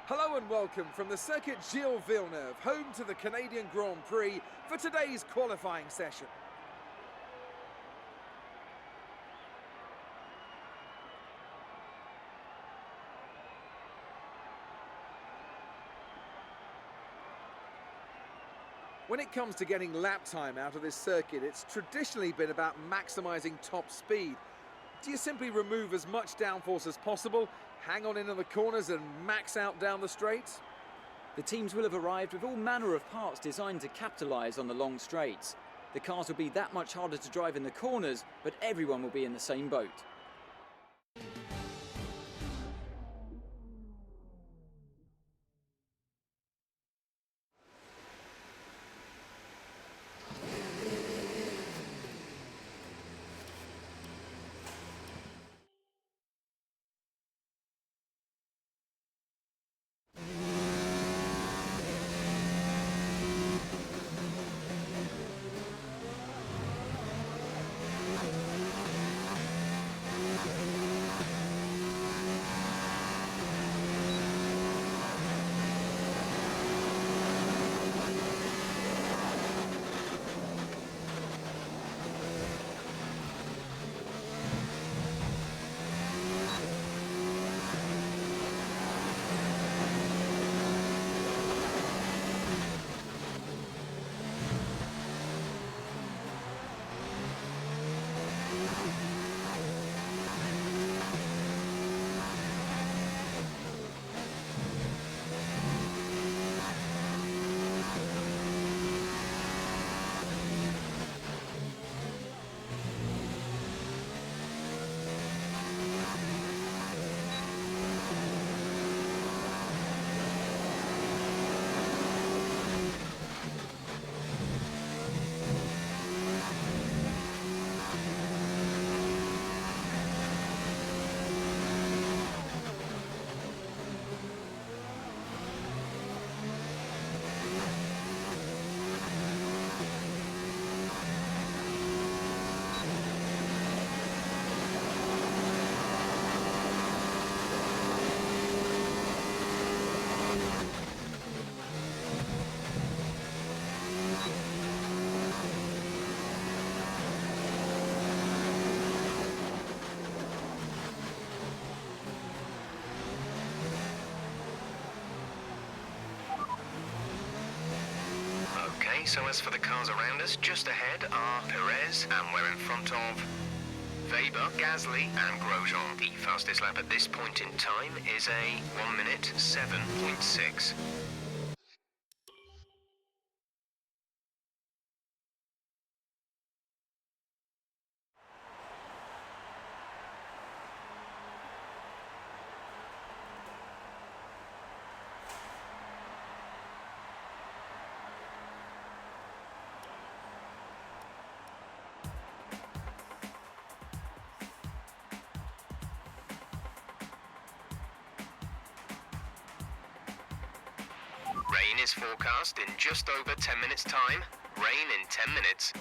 Hello and welcome from the Circuit Gilles Villeneuve, home to the Canadian Grand Prix, for today's qualifying session. When it comes to getting lap time out of this circuit, it's traditionally been about maximising top speed. Do you simply remove as much downforce as possible, hang on into the corners and max out down the straights? The teams will have arrived with all manner of parts designed to capitalise on the long straights. The cars will be that much harder to drive in the corners, but everyone will be in the same boat. So as for the cars around us, just ahead are Perez, and we're in front of Weber, Gasly and Grosjean. The fastest lap at this point in time is a 1 minute 7.6. Rain is forecast in just over 10 minutes' time. Rain in 10 minutes.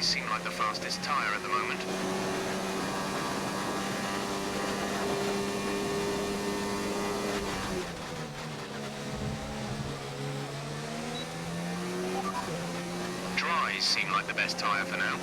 Dries seem like the fastest tyre at the moment. Dries seem like the best tyre for now.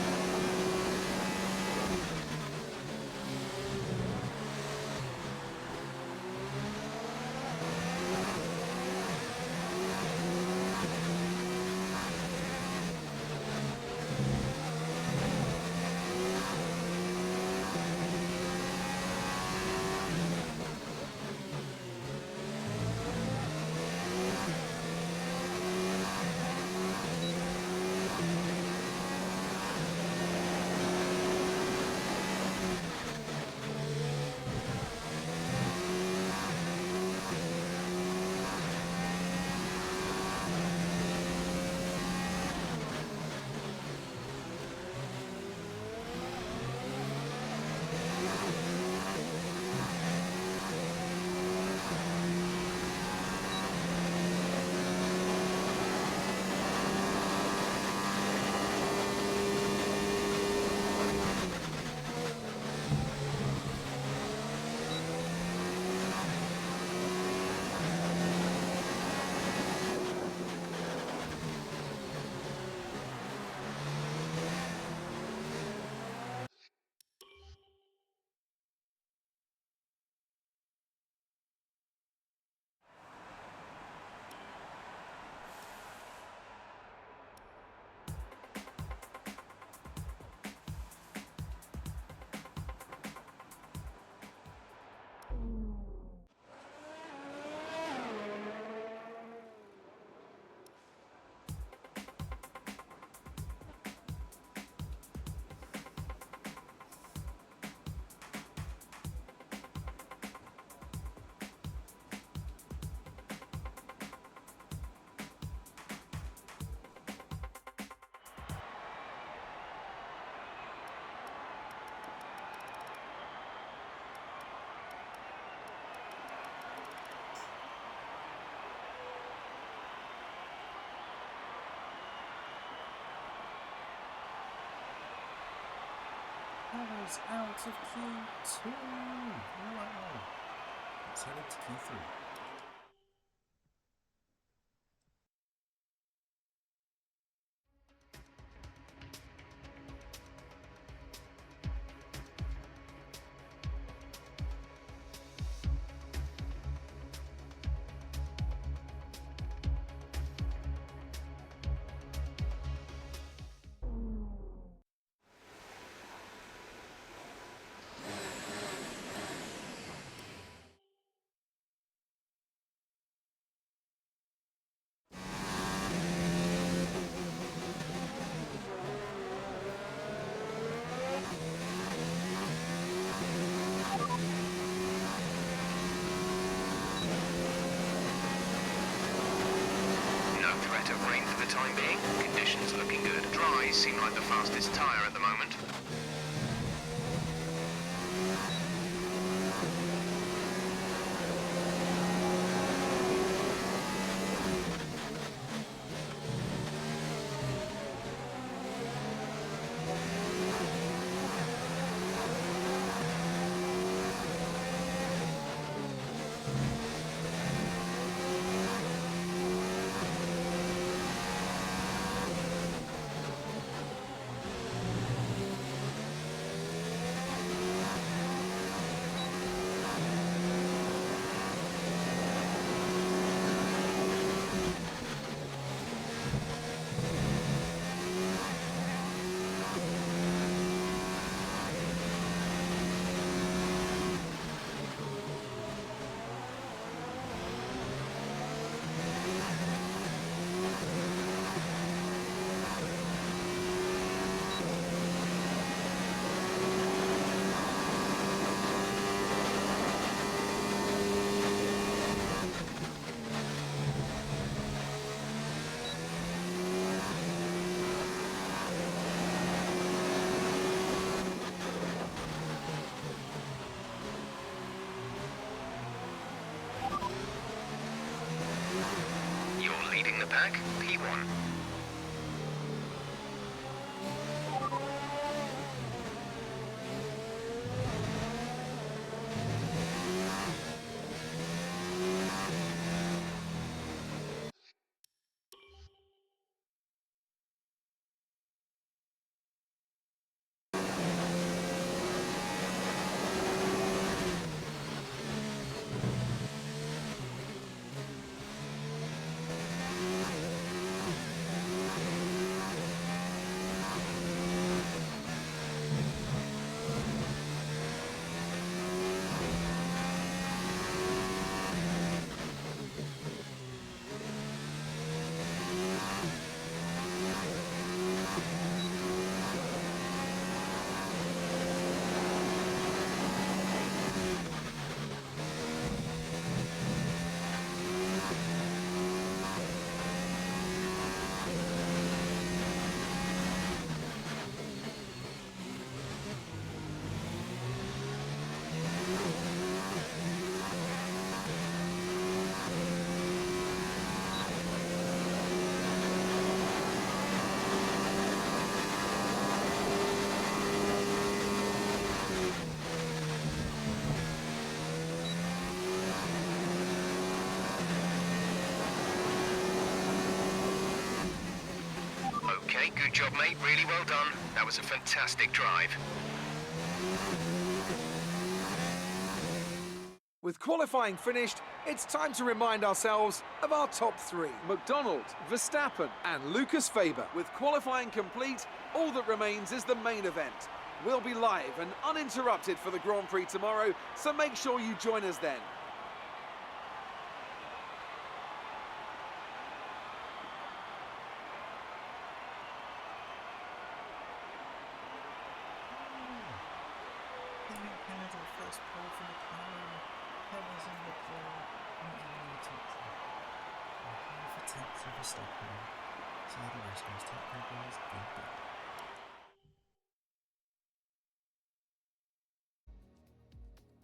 Perez out of Q2. Wow. Let's head into Q3. No threat of rain for the time being. Conditions looking good. Dries seem like the fastest tyre at the moment. You're leading the pack, P1. Okay, good job, mate. Really well done. That was a fantastic drive. With qualifying finished, it's time to remind ourselves of our top three. McDonald, Verstappen and Lucas Faber. With qualifying complete, all that remains is the main event. We'll be live and uninterrupted for the Grand Prix tomorrow, so make sure you join us then. First pole for McLaren. Perez and Leclerc. For 10th of Verstappen. So the rest goes to Perez.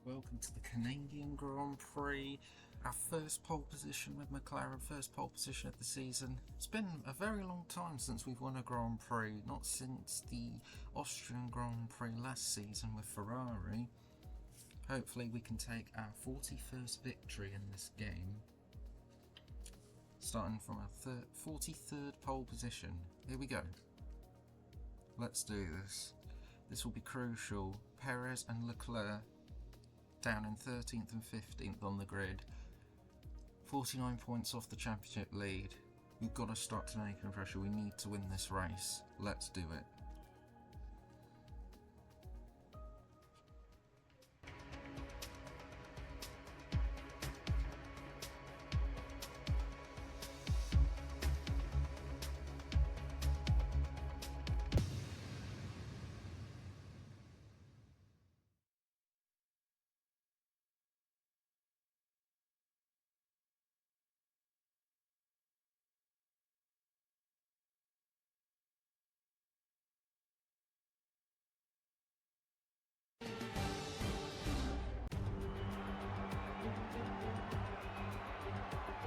Welcome to the Canadian Grand Prix. Our first pole position with McLaren, first pole position of the season. It's been a very long time since we've won a Grand Prix, not since the Austrian Grand Prix last season with Ferrari. Hopefully we can take our 41st victory in this game. Starting from our 43rd pole position. Here we go. Let's do this. This will be crucial. Perez and Leclerc down in 13th and 15th on the grid. 49 points off the championship lead. We've got to start to make pressure. We need to win this race. Let's do it.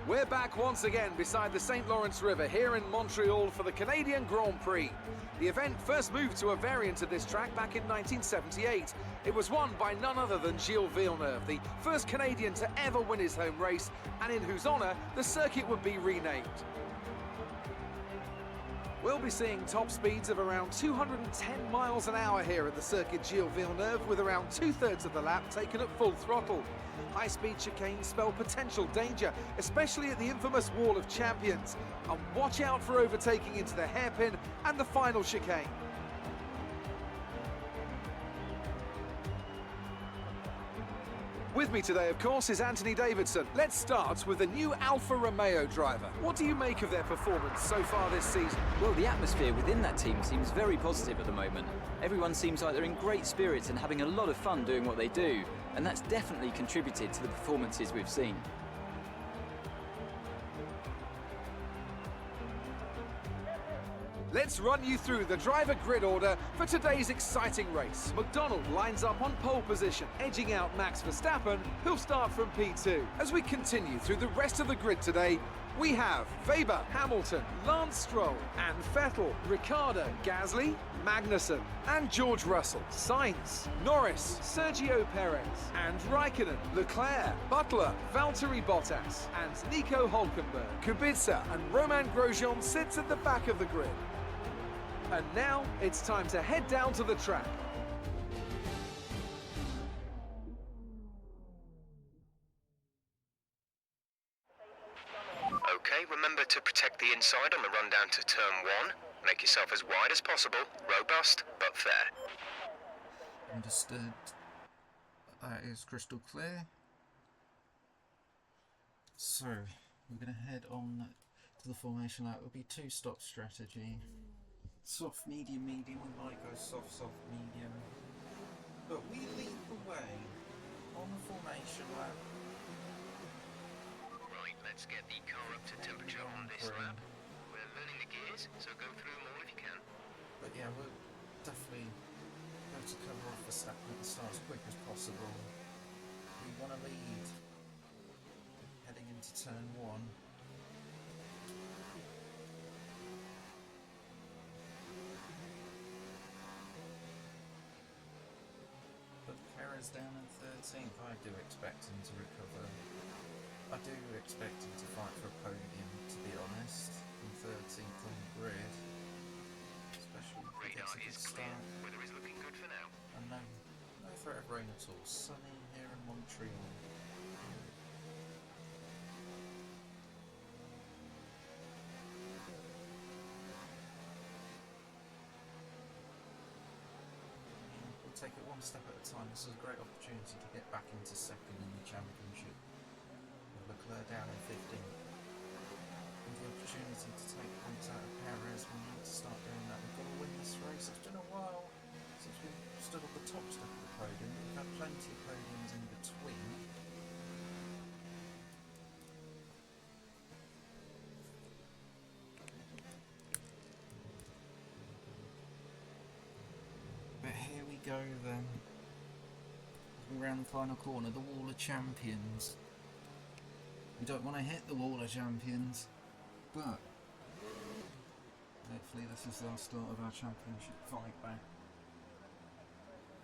We're back once again beside the St. Lawrence River here in Montreal for the Canadian Grand Prix. The event first moved to a variant of this track back in 1978. It was won by none other than Gilles Villeneuve, the first Canadian to ever win his home race, and in whose honour the circuit would be renamed. We'll be seeing top speeds of around 210 miles an hour here at the circuit Gilles Villeneuve, with around 2/3 of the lap taken at full throttle. High-speed chicanes spell potential danger, especially at the infamous Wall of Champions. And watch out for overtaking into the hairpin and the final chicane. With me today, of course, is Anthony Davidson. Let's start with the new Alfa Romeo driver. What do you make of their performance so far this season? Well, the atmosphere within that team seems very positive at the moment. Everyone seems like they're in great spirits and having a lot of fun doing what they do, and that's definitely contributed to the performances we've seen. Let's run you through the driver grid order for today's exciting race. McDonald lines up on pole position, edging out Max Verstappen, who'll start from P2. As we continue through the rest of the grid today, we have Weber, Hamilton, Lance Stroll, and Vettel, Ricciardo, Gasly, Magnussen, and George Russell, Sainz, Norris, Sergio Perez, and Raikkonen, Leclerc, Butler, Valtteri Bottas, and Nico Hülkenberg. Kubica and Romain Grosjean sits at the back of the grid. And now it's time to head down to the track. Okay, remember to protect the inside on the run down to turn 1. Make yourself as wide as possible, robust but fair. Understood. That is crystal clear. So, we're going to head on to the formation. That will be two-stop strategy. Soft, medium, medium. We might go soft, soft, medium. But we lead the way on the formation lap. Right, let's get the car up to temperature on this lap. We're learning the gears, so go through them all if you can. But yeah, we'll definitely go to cover off the step at the start as quick as possible. We want to lead heading into turn 1. But Perez down in 13th, I do expect him to recover. I do expect him to fight for a podium, to be honest, in 13th on the grid. is clear. Weather is looking good for now. And no threat of rain at all. Sunny here in Montreal. We'll take it one step at a time. This is a great opportunity to get back into second in the championship. With Leclerc down in 15th. And the opportunity to take points out of Perez. We need to start doing that. We've got to win this race. It's been a while since we've stood on the top step of the podium. We've had plenty of podiums in between. But here we go then. Around the final corner, the Wall of Champions. We don't want to hit the Wall of Champions, but hopefully this is our start of our championship fight back.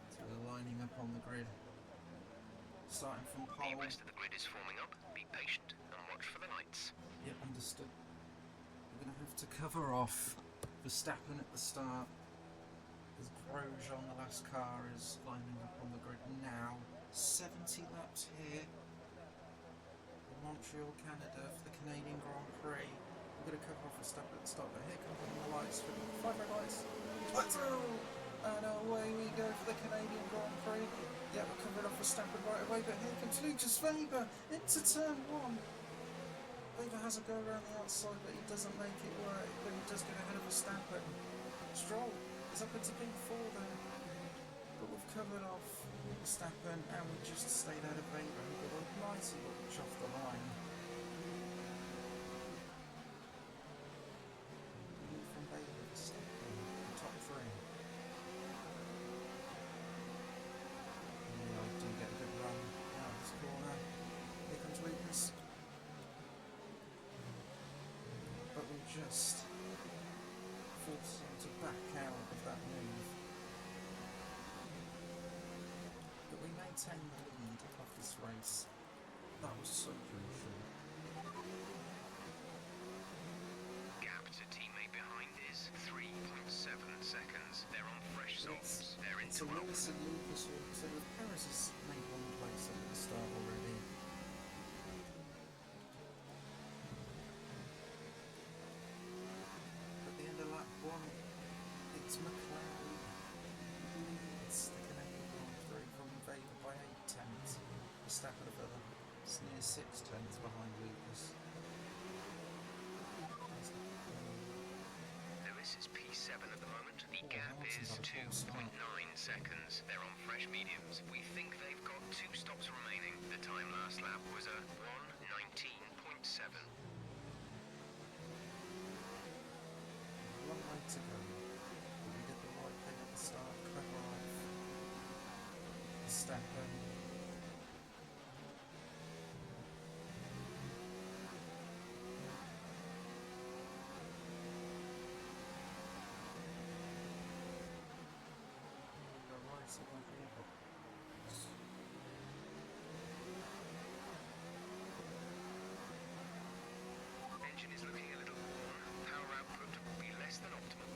So we're lining up on the grid, starting from pole. The rest of the grid is forming up. Be patient and watch for the lights. Yep, understood. We're going to have to cover off Verstappen at the start, because Grosjean, the last car, is lining up on the grid now. 70 laps here. Montreal, Canada, for the Canadian Grand Prix. We're going to cover off Verstappen at the start, but here comes the lights. 5 red lights. Lights through! And away we go for the Canadian Grand Prix. Yeah, we're covering off Verstappen right away, but here comes Lucas Weber into turn 1. Weber has a go around the outside, but he doesn't make it work. But he does get ahead of Verstappen. Stroll is up into P4 then. But we've covered off Verstappen and we just stayed out of Weber, who got a mighty launch off the line. From Weber, Verstappen, top 3. And I do get a good run out of this corner. Here comes Lucas. But we just force him to back out of that move. But we maintain the lead of this race. That was so crucial. Gap to teammate behind is 3.7 seconds. They're on fresh softs. They're in It's a 12th. Lewis and Lucas who so Perez has made one place at the start already. At the end of lap 1, it's McLaren leads the Canadian Grand Prix from Weber by 8 tenths. Verstappen a further near 6 tenths behind Lucas. Lewis is P7 at the moment. The Oh, gap Hamilton's is had a poor 2.9 start. seconds. They're on fresh mediums. We think they've got 2 stops remaining. The time last lap was a 1:19.7. A long way to go. But we did the right thing at the start, cover off Verstappen. The right side of the vehicle. Engine is looking a little worn. Power output will be less than optimal.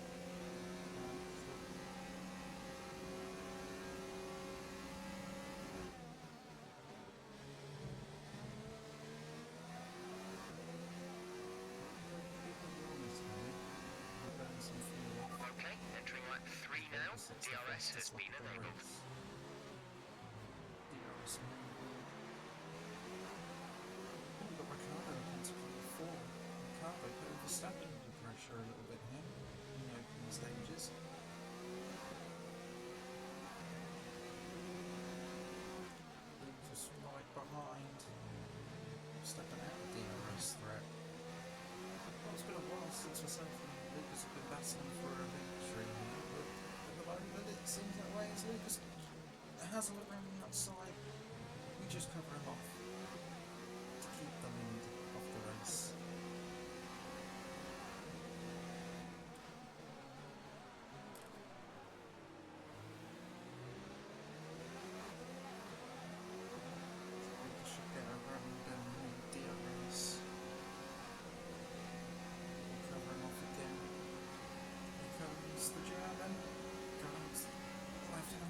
Okay, entering lap 3 now. DRS has been enabled. DRS enabled. We've got Ricardo up into P4. Ricardo putting Verstappen under pressure a little bit here in the opening stages. Lucas right behind. Stepping out of DRS threat. Well, it's been a while since myself and Lucas have been battling for a victory here, but at the moment it seems that way as Lucas has a look around the outside. We just cover him off to keep the lead of the race. Lucas should get a run down the DRS. We'll cover him off again. Here comes the German.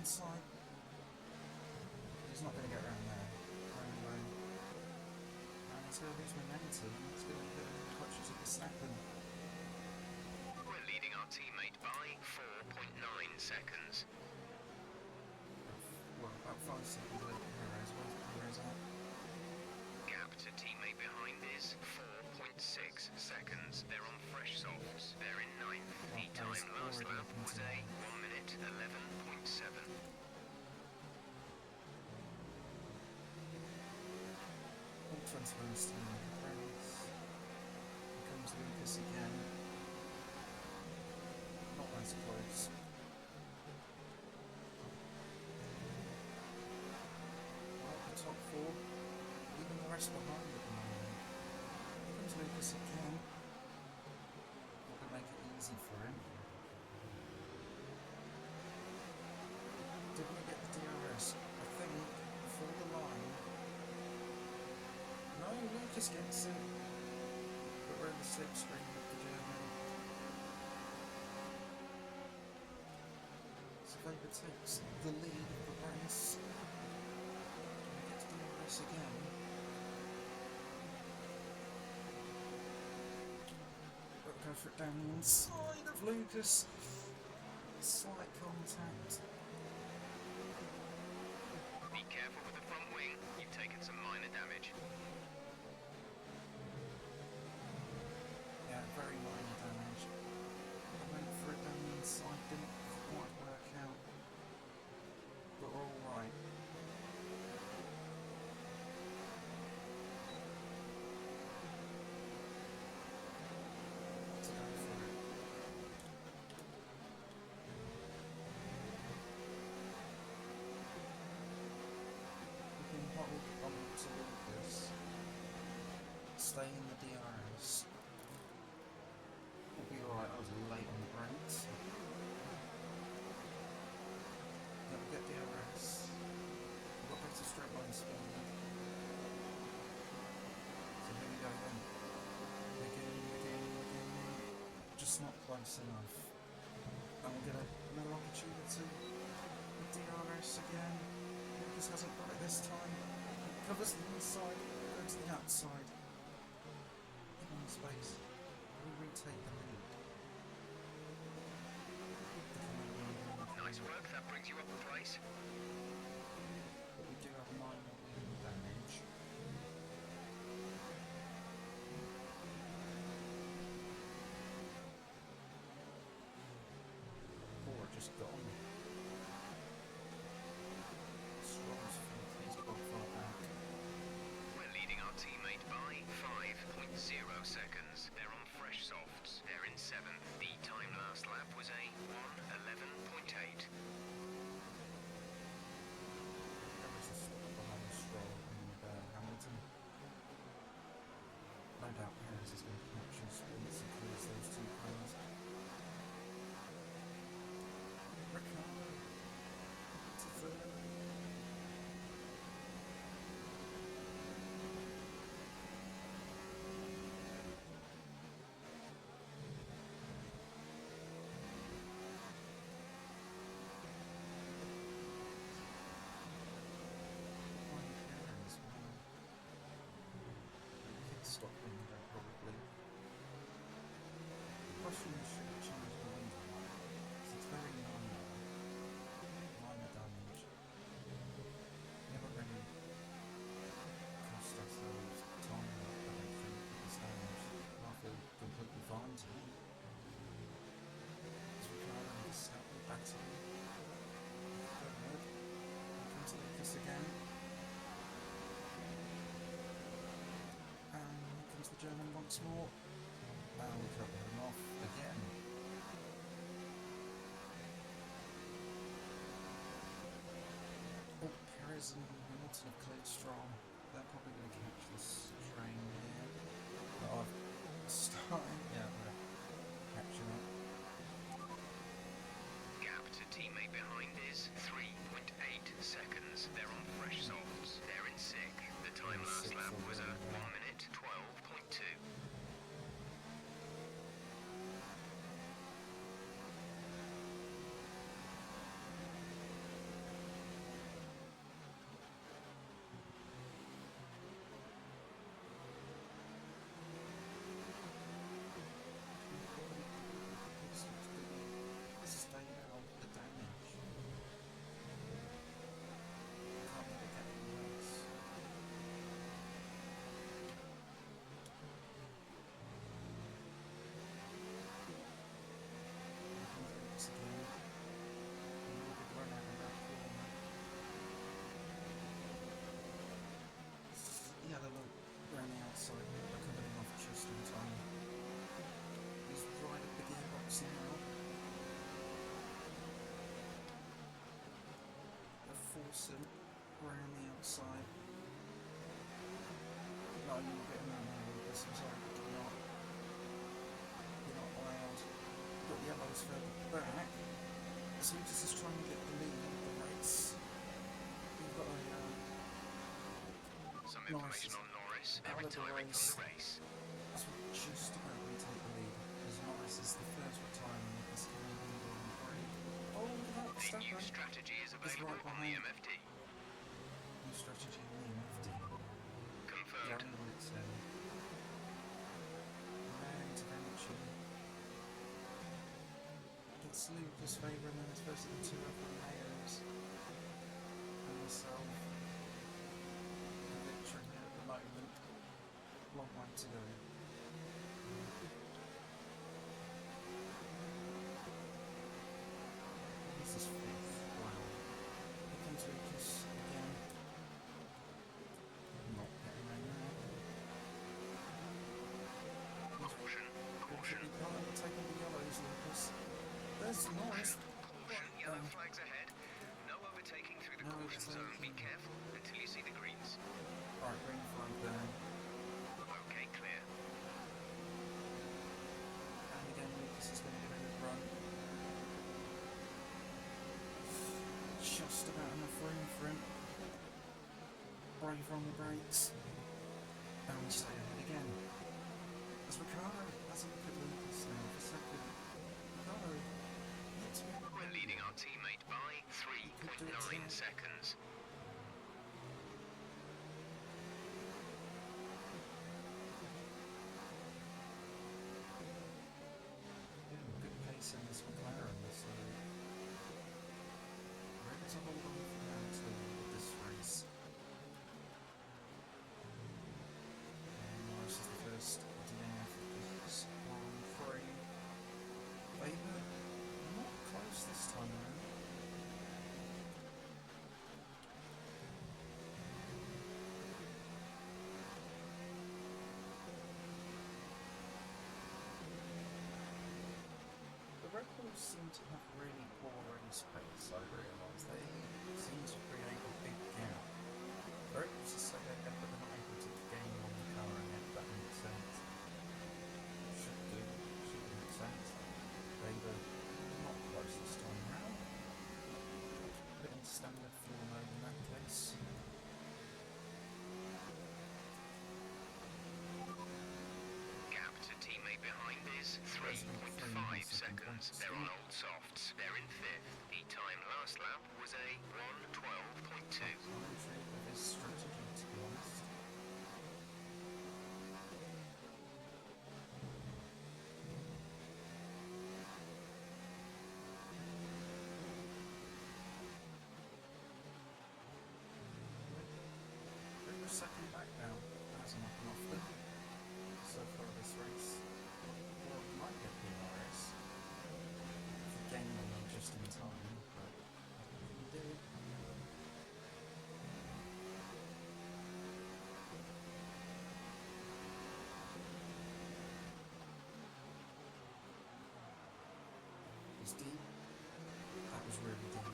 inside. He's not going to get around there. Anyway. And he's going to lose momentum. He's going to get clutches at the snapping. We're leading our teammate by 4.9 seconds. Well, about 5 seconds later, Perez. Where's Perez at? Gap to teammate behind is 4.6 seconds. They're on fresh softs. They're in 9th. The time last lap was a 1 minute 11.7. All transfers to Perez. Here comes Lucas again. Not as close. Well, the top 4, leaving the rest behind at the moment. Here comes Lucas again. Not going to make it easy for him. Did we get the DRS? I think before the line. No, Lucas gets it. But we're in the slipstream with the German. So Weber takes the lead of the race. And he gets DRS again. Got to go for it down the inside of Lucas. Slight contact. Be careful with the front wing. You've taken some minor damage. Yeah, very minor damage. I went for it down the inside, didn't quite work out. But we're alright. Let's go for it. We've been bottled onto Lucas. Stay in the DRS. We'll be alright, I was late on the brakes. Then we'll get DRS. We've got better straight line speed. So here we go then. Again. Just not close enough. And we'll get another opportunity. With DRS again. Lucas hasn't got it this time. Covers the inside, goes to the outside. In space. We retake the lead. Nice work. That brings you up a place. But we do have minor wheel damage. Or just gone. Strong's feet, he's got far back. We're leading our teammate by 5.0 seconds. They're on fresh softs. They're in 7th. The time last lap was a 1:11.8. That was a stop behind Stroll and Hamilton. No doubt Perez is going to capture speeds and close those two cars. Ricardo to third. Stop window probably. Question is, should we change the window? Because it's very minor damage. Never really cost ourselves time, I don't think, with this damage. I feel completely fine to me. So we can either step the battery. Go ahead. Come to Lucas again. And here comes the German once more. And we cut him off again. Oh, Perez and Hamilton have cleared strong. They're probably going to catch this train here. But I've started. Yeah, we're catching up. Gap to teammate behind is 3.8 seconds. They're on fresh softs. They're in 6th. The time last lap was a 1 minute 12.2. absent around the outside. No, you're getting on there, Lucas. I'm sorry, but you're not. You're not allowed. You've got yellows further back. So Lucas is trying to get the lead of the race. You've got a Some nice information on Norris. They're out of the retiring race. from the race. As we just about retake the lead, as Norris is the first retirement of this Canadian Grand Prix. Oh, look at that, The new Verstappen. strategy is He's available right on the behind. MFD. New strategy in the MFD. Confirmed. Down the it's no intervention. Gets Lucas favouring them, especially the two Alfa Romeos and myself. The victory at the moment. Long way to go. This is fifth. Wow. Here comes Lucas again. Not getting anywhere. Caution. Caution. You can't take the yellows, Lucas. There's Norris. Caution. Yellow flags ahead. No overtaking through the No caution zone. Be overtaking. careful until you see the greens. Alright, green flag there. Okay, clear. And again, Lucas is going to give it a run. Just about enough room for him. Brave on the brakes. And we stay ahead again. As Ricardo has a look at Lucas now for a second. Ricardo hits me. We're leading our teammate by 3.9 seconds. Good pace in this McLaren, so ready to hold on for now to this race. And Norris is the first DNF of this Grand Prix. Weber not close this time around. The Red Bulls seem to have really poor race pace, I realise. They seem to create a big gap. They're able to stay ahead, but they're not able to gain on the car ahead, if that makes sense. Should make sense. They were not close this time round. A bit in standard fuel mode in that case. Gap to teammate behind is 3.5 seconds. They're on old softs. They're in fifth. The time last lap was a 1:12.2. I'm intrigued with his strategy, to be honest. We're a second back now. Hasn't happened often so far this race. Well, we might get PRS if we gain on them just in time, but if we do. It's deep. That was really deep.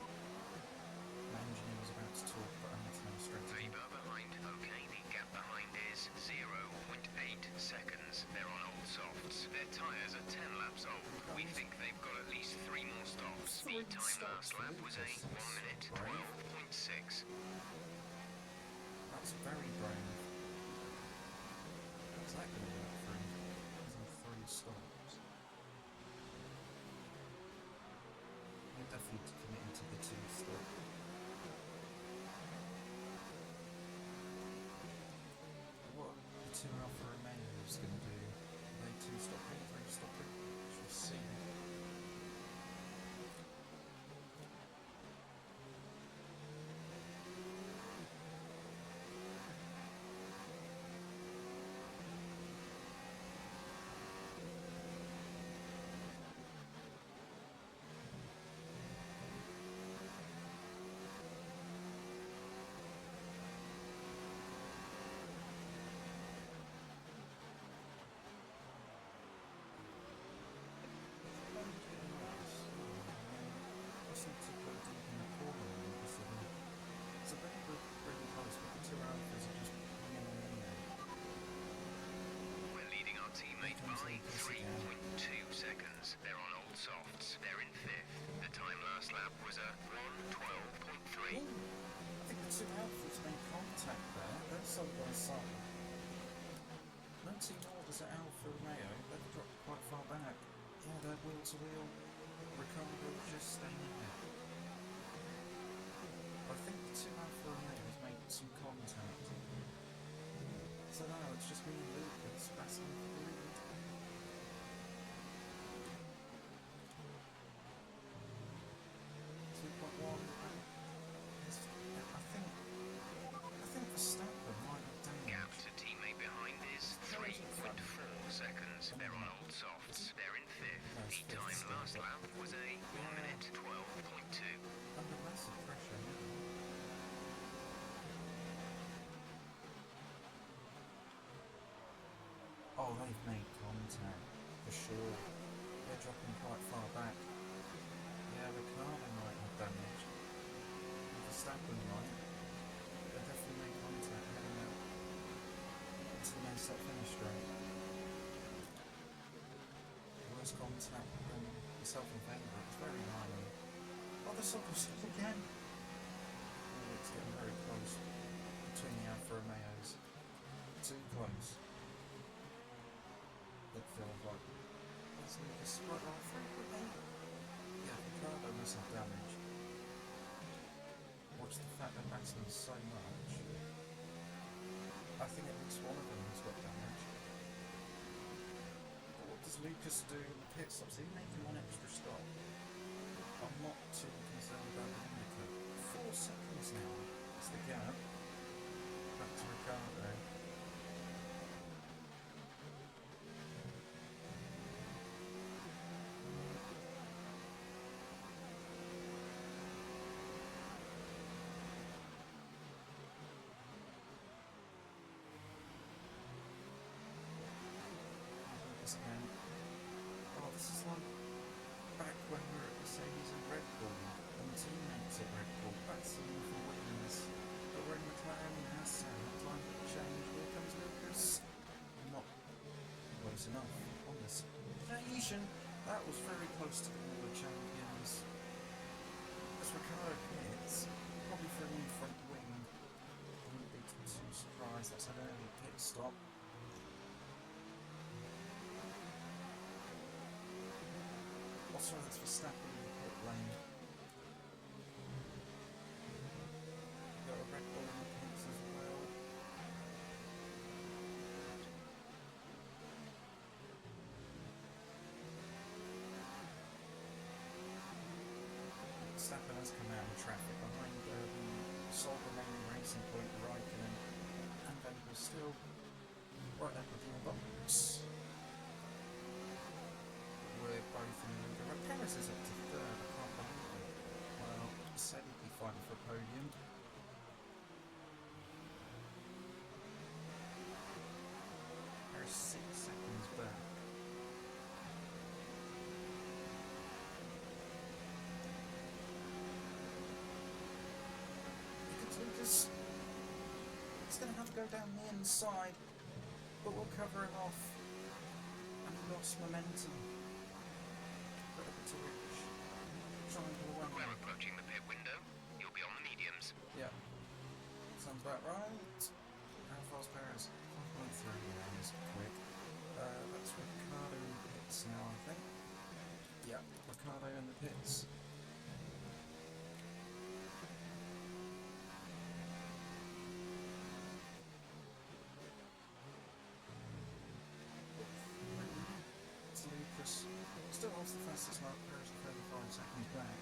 My engineer was about to talk, but I had no strategy. Weber behind. Okay, the gap behind is 0.8 seconds. They're on old softs. Their tyres are 10 laps old. We think they've got at least 3 more stops. The time last lap was a 1:12.6. That's very brave. How's that going to work for him? He's on 3 stops. We're definitely committing to the 2 stop. What the 2 Alfa Romeos going to do? Are they 2 stopping, 3 stopping? Shall see. teammate by 3.2 seconds. They're on old softs. They're in 5th. The time last lap was a 1:12.3. I think the two outfits made contact there. They're side by side. No team orders at Alfa Romeo. They've dropped quite far back. Yeah, they're wheel to wheel. Ricardo just staying in it. I think the two Alfa Romeos made some contact. So now it's just me and Lucas battling for the lead. I think Verstappen might have damaged. Gap to teammate behind is 3.4 seconds. They're on old softs. They're in 5th. The time last lap was a 1:12.2. Under massive pressure. Oh, they've made contact, for sure. They're dropping quite far back. Yeah, Ricardo might have damage. Verstappen might. They definitely made contact heading out into the main start finish straight. Worse contact than yourself in favour. It's very minor. Oh, the soccer stick again! Oh, it's getting very close between the Alfa Romeos. Too close. It feels like that's Lucas right on frequently. Yeah, Ricardo must have damage. Watch the fact they're battling so much. I think at least one of them has got damage. But what does Lucas do in the pit stops? He making one extra stop. I'm not too concerned about the indicator. 4 seconds now. That's the gap. Back to Ricardo. Again. Oh, this is like back when we were at Mercedes and Red Bull and the teammates at Red Bull battling for wins. But we're in McLaren now, so time to change. Here comes Lucas. Not close enough on this occasion. That was very close to the Wall of Champions. As Ricardo hits, probably for a new front wing. I wouldn't be too surprised. That's an early pit stop. Also, that's Verstappen in the pit lane. Got a Red Bull in the pits as well. Verstappen has come out in traffic behind the sole remaining racing point Raikkonen, and then we're still right up with the box. We're both in the leader. Perez is up to 3rd, I can't believe it. Well, said he'd be fighting for a podium. Perez 6 seconds back. Lucas. He's going to have to go down the inside, but we'll cover him off. And he lost momentum. We're approaching the pit window. You'll be on the mediums. Yeah. Sounds about right. How fast Perez? 5.3, yeah, he's quick. That's Ricardo in the pits now, I think. Yeah, Ricardo in the pits. It's Lucas. Still holds the fastest lap. Perez 35 seconds back.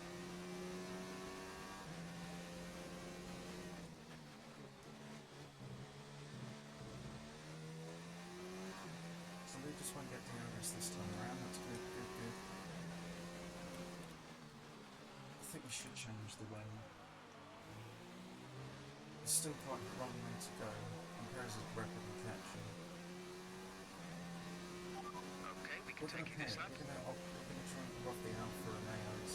So Lucas won't get DRS this time around. That's good, good, good. I think we should change the wing. There's still quite a long way to go, and Perez is rapidly catching. Okay, we can We're take you this lap. We're going to try and rock the Alfa Romeos.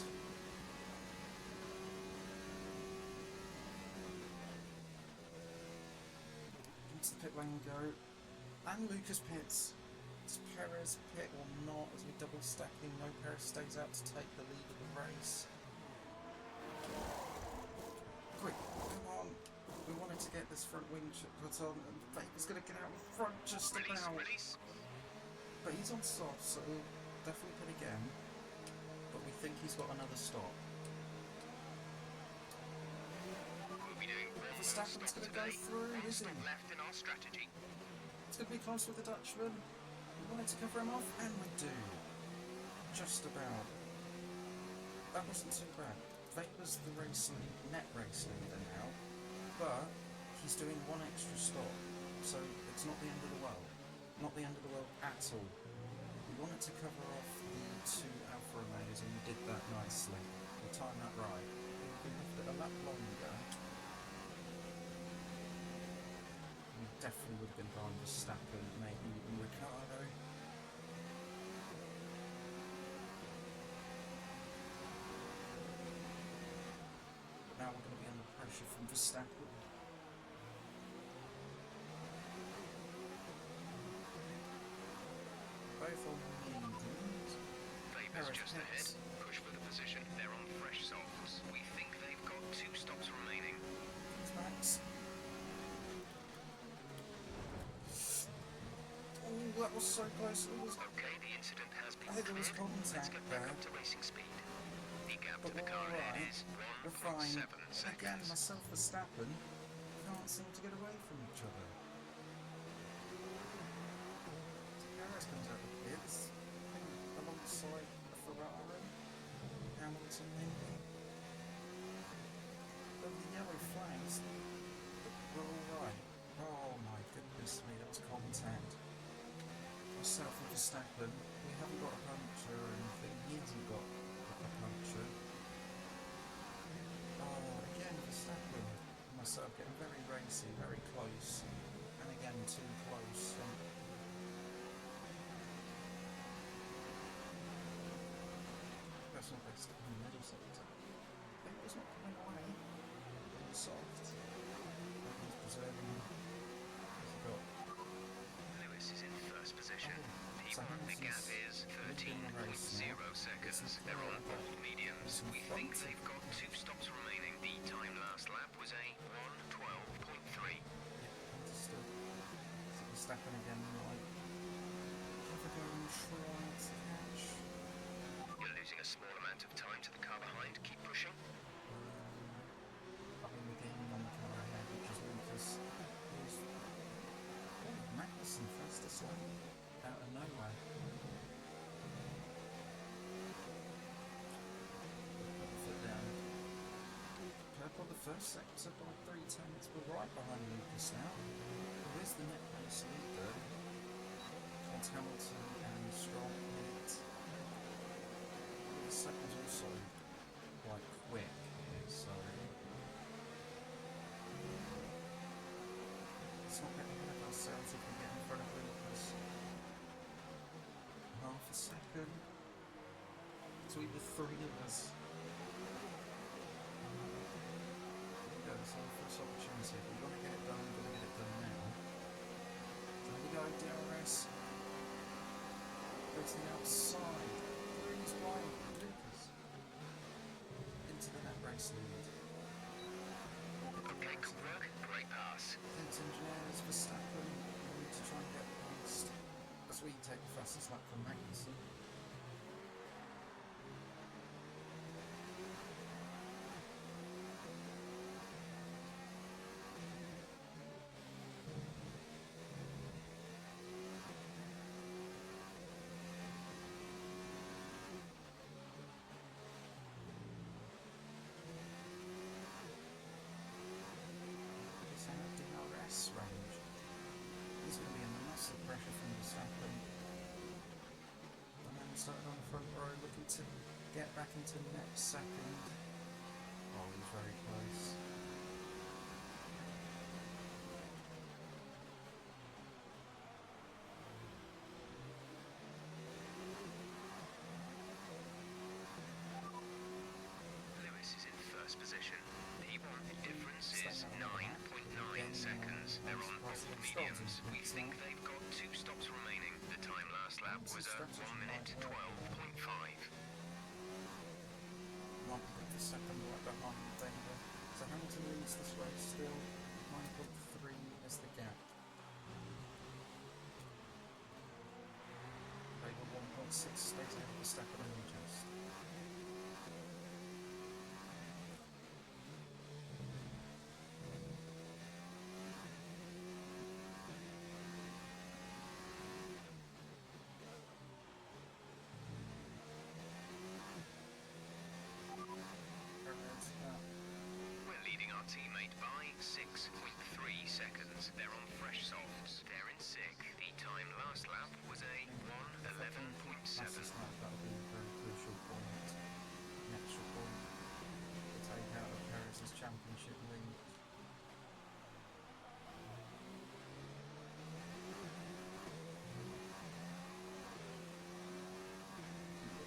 Into the pit lane we go. And Lucas pits. Does Perez pit or not as we double stacking? No, Perez stays out to take the lead of the race. Quick, come on. We wanted to get this front wing put on, and Vader's going to get out in front just about. Release. But he's on soft, so we'll definitely pit again. But we think he's got another stop. We'll be doing one Verstappen's stop going to go today. through, One is he? stop left in our strategy. It's going to be close with the Dutchman. We wanted to cover him off, and we do. Just about. That wasn't too bad. Vader's the race lead, net race leader now, but he's doing one extra stop, so it's not the end of the world. Not the end of the world at all. We wanted to cover off the two Alfa Romeos, and we did that nicely. We timed that right. We left it a lap longer. We definitely would have been behind Verstappen, maybe even Ricciardo. But now we're going to be under pressure from Verstappen. Both on mediums. Vader's just Perez ahead. pits. Push for the position. They're on fresh softs. We think they've got 2 stops remaining. It's Max. Oh, that was so close. It was, Okay, the incident has been I think there was cleared. Let's contact get back there. up to racing speed. The gap But to the we're car all ahead right. is We're fine. 1.7 Again, seconds. myself and Verstappen can't seem to get away from each other. Perez comes out of the pits, alongside a Ferrari. Hamilton maybe. But the yellow flags, we're all right. Oh my goodness me, that was contact. Myself and Verstappen, we haven't got a puncture or anything. He hasn't got a puncture. Oh, again, Verstappen and myself getting very racy, very close, and again too close. Personal best in the middle sector. I think it was not coming away. It was soft. But he's preserving. He's got. Lewis is in first position. So P1, the gap Hamilton's is leading the race 13.0 now. seconds. It's They're on incredible. both mediums. It's in We think front. they've got 2 stops remaining. The time last lap was a 1:12.3. Yeah, understood. So Verstappen again, like, have a go and try to catch. You're losing a small amount of time to the car behind. Keep pushing. I mean, we're gaining on the car ahead, which is Lucas. Who's. Oh, Magnussen fastest lap out of nowhere. Put the foot down. Purple the first sector by 3 tenths. We're right behind Lucas now. Where's the net race leader? It's Hamilton and Stroll hit. The second's also quite quick here, so let's not get ahead of ourselves if we get in front of Lucas. Half a second between the 3 of us. There we go, it's our first opportunity. If we want to get it done, we've got to get it done now. There we go, DRS. Go to the outside. Who's wide? Lucas. Into the net race lead. Okay, good work. Great pass. Thanks, engineers. Verstappen. We need to try and get past. That's where you take the fastest lap from Magnussen. He's in a DRS range. He's going to be under massive pressure from Verstappen. And then started on the front row, looking to get back into next second. Oh, he's very close. Lewis is in first position. P1, the difference is 9.9 seconds. They're on both mediums. We think they've got 2 stops remaining. The time second right behind Weber. So Hamilton leads this race still. 9.3 is the gap. Weber 1.6 stays ahead of Verstappen and just. We're leading our teammate by 6.3 seconds. They're on fresh softs. They're in sick. The time last lap was a 1:11.7. That'll be a very crucial point. An extra point to take out of Perez's championship lead.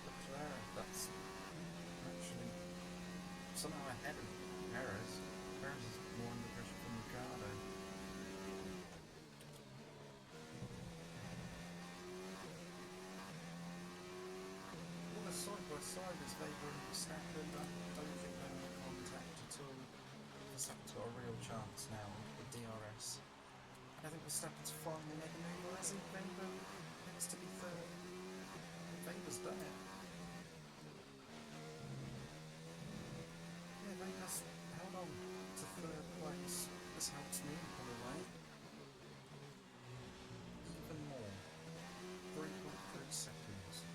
Leclerc, that's actually somehow ahead of Perez. Perez is more under pressure from Ricardo. Side by side as Weber and Verstappen, but I don't think they're in contact at all. Verstappen's got a real chance now with DRS. And I think Verstappen's finally made a move, or has he? Weber needs to be third. Weber's done it. Yeah, Weber's held on to third place. This helps me pull away. Even more. 3.3 seconds.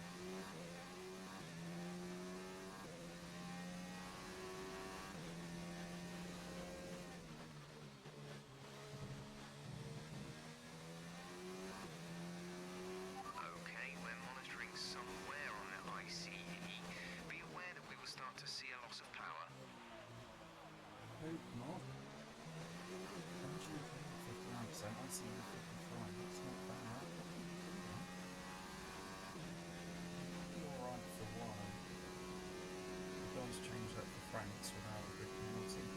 Somewhere on the ICE, be aware that we will start to see a loss of power. Hope not. 159%, I see 55, that's not bad. Be alright for a while. The guys change that for France without a big penalty.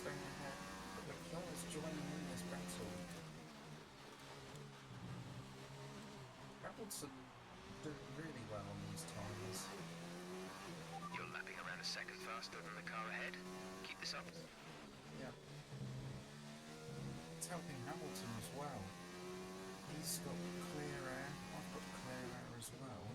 Staying ahead. Leclerc's joining in this battle. Hamilton doing really well on these tyres. You're lapping around a second faster than the car ahead. Keep this up. Yeah. It's helping Hamilton as well. He's got clear air. I've got clear air as well.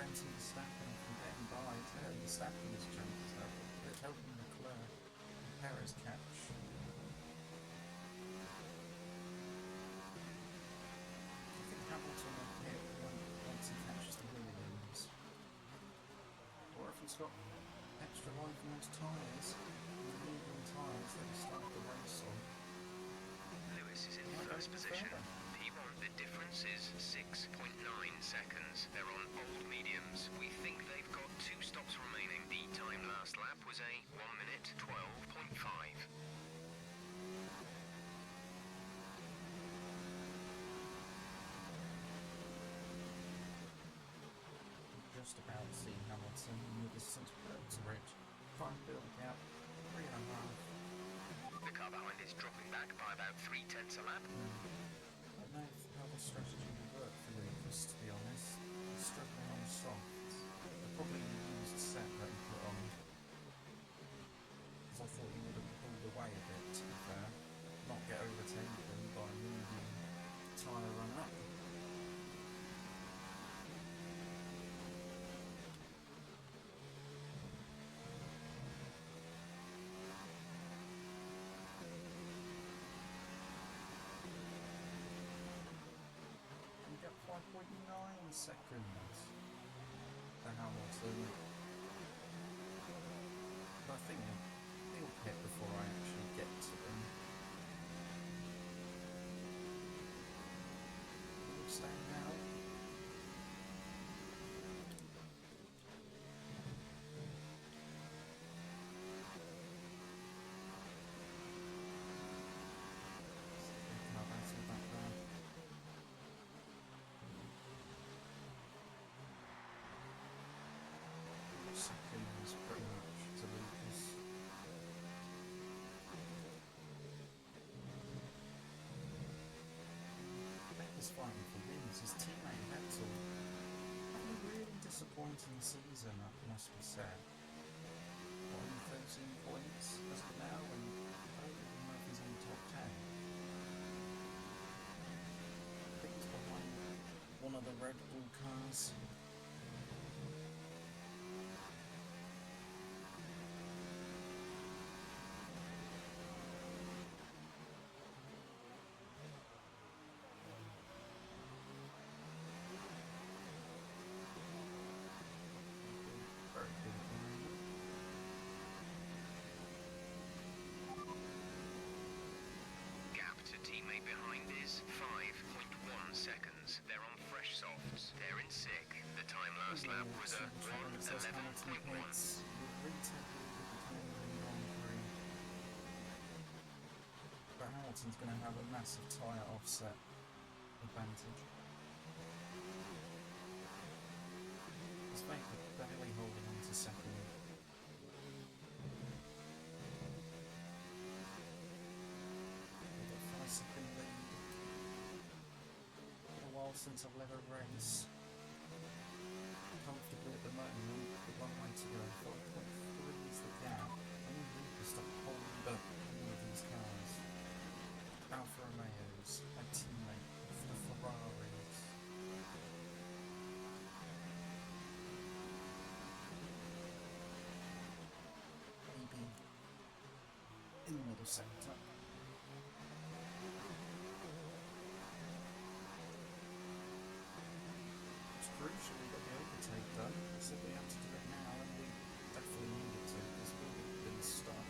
Preventing Verstappen from getting by. Verstappen has jumped his level. It's helping Leclerc and Perez catch. Do you think Hamilton will hit once he catches the Williams? Or if he's got extra life in those tyres, the medium tyres that he started the race on? Lewis is in first position. P1, the difference is 6.9 seconds. They're on old mediums. We think they've got 2 stops remaining. The time last lap was a 1:12.5. Just about to see Hamilton in the distance to Rich. Try and build out 3.5. The car behind is dropping back by about 0.3 a lap. I don't know how the strategy will work for Lucas, to be honest. He's struggling on softs. They're probably the used set that he put on. Because I thought he would have pulled away a bit, to be fair. Not get overtaken by a medium tyre run up. We got 5.9 seconds to Hamilton. But I think he'll pit before I actually get to them. He'll stay now. How that's all back there. Seconds pretty much to Lucas. is fighting for wins. His teammate Vettel having a really disappointing season, that must be said. Only 13 points as of now, and I don't even know if he's in the top 10. I think he's behind one of the Red Bull cars. Very good at the moment. Gap to teammate behind is 5.1 seconds. They're on fresh softs. They're in sick. The time last lap was a 1:11.1. But Hamilton's going to have a massive tyre offset advantage. He's barely holding on to second. We've got 5-second lead. Been a while since I've led a race comfortably at the moment, but one way to go. 4.3 is the gap. I need to stop holding up any of these cars. Alfa Romeos, my teammate, the Ferraris. Maybe in the middle centre. It's crucial we got the overtake done. I said we have to do it now, and we definitely needed to because we've been stuck.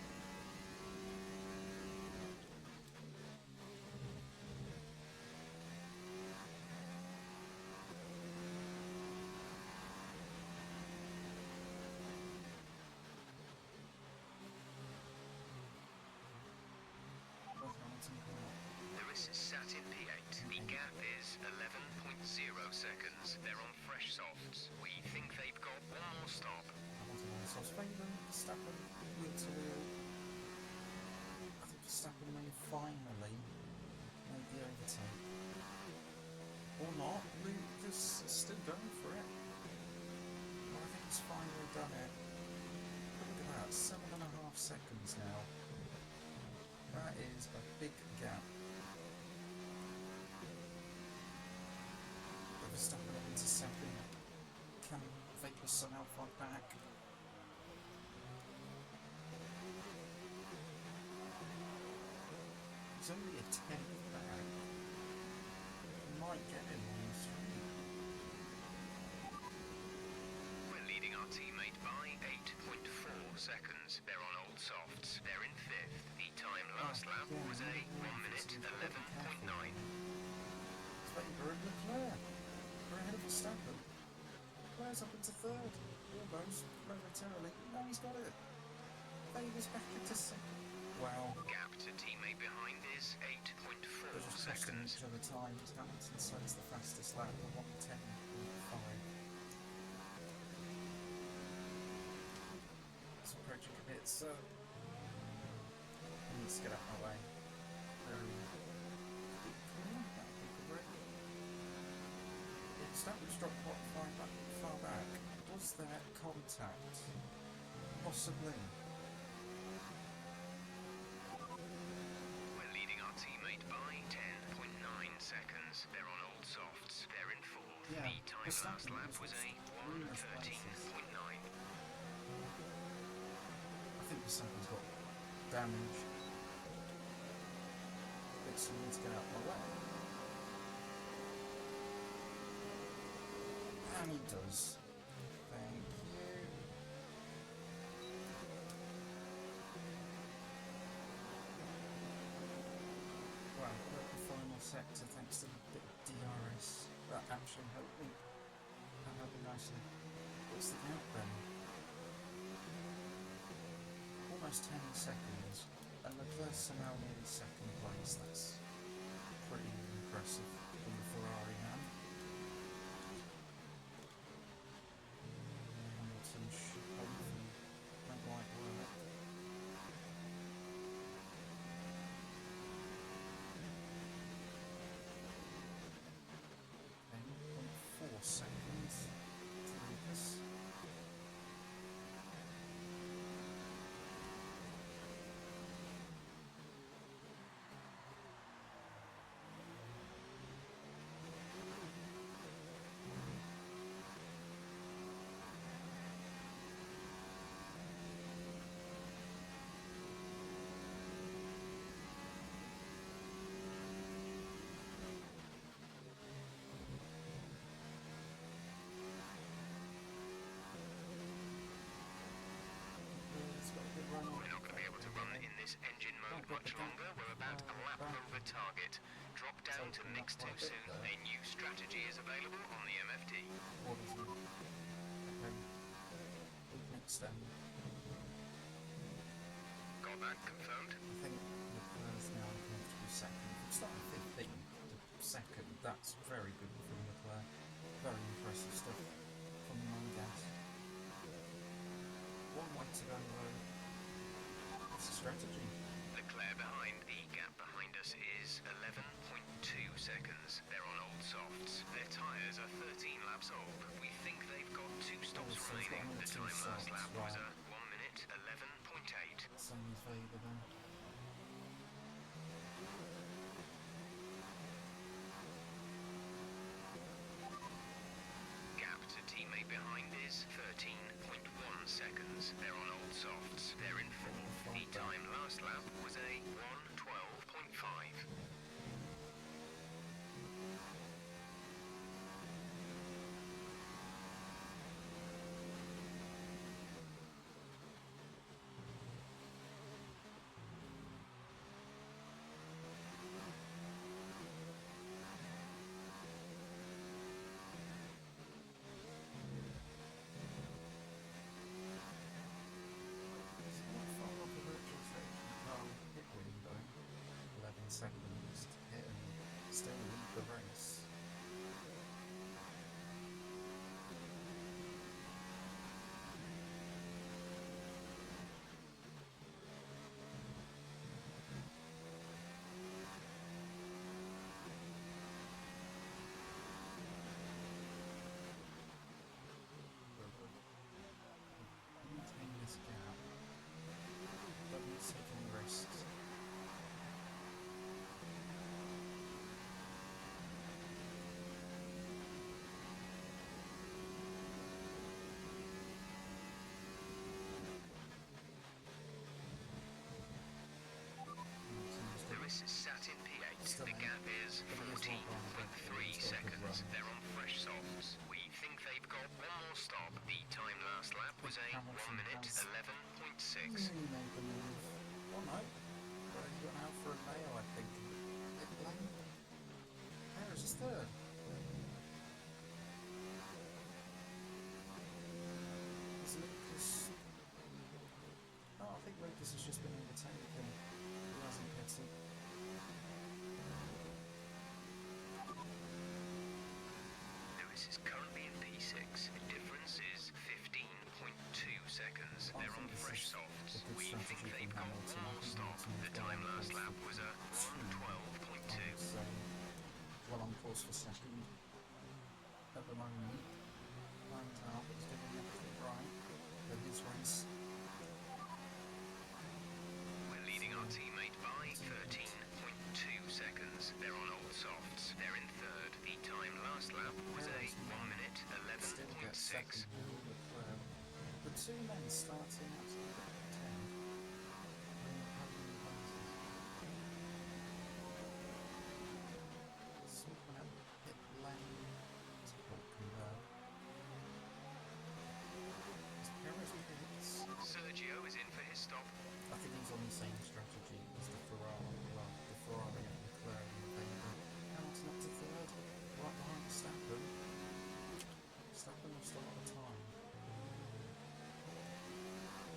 Lewis is sat in P8. The gap is 11.0 seconds. They're on fresh softs. We think they've got one more stop. So Verstappen wheel to wheel. I think Verstappen may finally make the overtake. Or not. Lucas is still going for it. Well, I think he's finally done it. Look at that, 7.5 seconds now. That is a big gap. Verstappen up into second. Can Vapor somehow fight back? He's only a 10th back. He might get him on the street. We're leading our teammate by 8.4 seconds. They're on old softs. They're in 5th. The time last lap was a 1:11.9. We're in Leclerc. We're ahead of Verstappen. Leclerc's up into 3rd. Almost, momentarily. Now he's got it. Vega's back into 2nd. Wow. Gap to teammate behind is 8.4 They're just costing seconds. each other time. Hamilton says the fastest lap at 1:10.5. It's approaching a bit, so he needs to get out of my way. Verstappen's dropped quite far back. Was there contact? Possibly. We're leading our teammate by 10.9 seconds. They're on old softs. They're in 4th. Yeah, The time last Verstappen lap was was a numerous places. 1:13.9. I think Verstappen's got damage. Dixon needs to get out of my way. And he does. Thank you. Well, we're at the final sector thanks to the bit of DRS. That actually helped me. That helped me nicely. What's the gap then? Almost 10 seconds. And Leclerc somehow nearly 2nd place. That's pretty impressive from the Ferrari man. Hamilton should hopefully make light work. solid target. Drop down to mix too soon. A new strategy is available on the MFD. What is it? Okay. Next then. Got that confirmed? I think Leclerc's now in comfortable second. From starting 15th to second, that's very good from Leclerc. Very impressive stuff from the non-gas. 1 way to go though. It's a strategy. Leclerc behind. The gap behind us is 11.2 seconds. They're on old softs. Their tyres are 13 laps old. We think they've got 2 stops so it's got remaining. only The 2 time last softs, lap was right. a 1 minute 11.8. Same as Weber then. Gap to teammate behind is 13.1 seconds. They're on old softs. They're in 4th. The time last lap was a 1:12.5. It's not far off the virtual safety car pit window. 11 seconds to hit and still lead the race. Maintain this gap, but we're taking risks. Lewis is sat in P8. The gap is 14.3 seconds. They're on fresh softs. We think they've got 1 more stop. The time last lap was a 1 minute 11.6. Nearly made the move. Oh no. But he's got out for a Romeo, I think. Pit lane. Harris is third. Is Lucas... Oh, I think Lucas has just been overtaken. He hasn't pitted. Lewis is currently in P6. The difference is 15.2 seconds. They're on fresh softs. We think they've got 1 more stop. The time last lap was a 1:12.2. So, well on course for second at the moment. And Albert's doing everything right for his race. We're leading our teammate by 13.2 seconds. They're on old softs. They're in 3rd. The time last lap was a 1 minute Still gets second 11.6. with Leclerc. The 2 men starting at 10. Swapping up pit lane to help convert. Is Perez pits? Sergio is in for his stop. I think he's on the same strategy as the Ferrari. Well, the Ferrari and Leclerc and Weber. Hamilton up to 3rd, right behind Verstappen. Verstappen lost a lot of time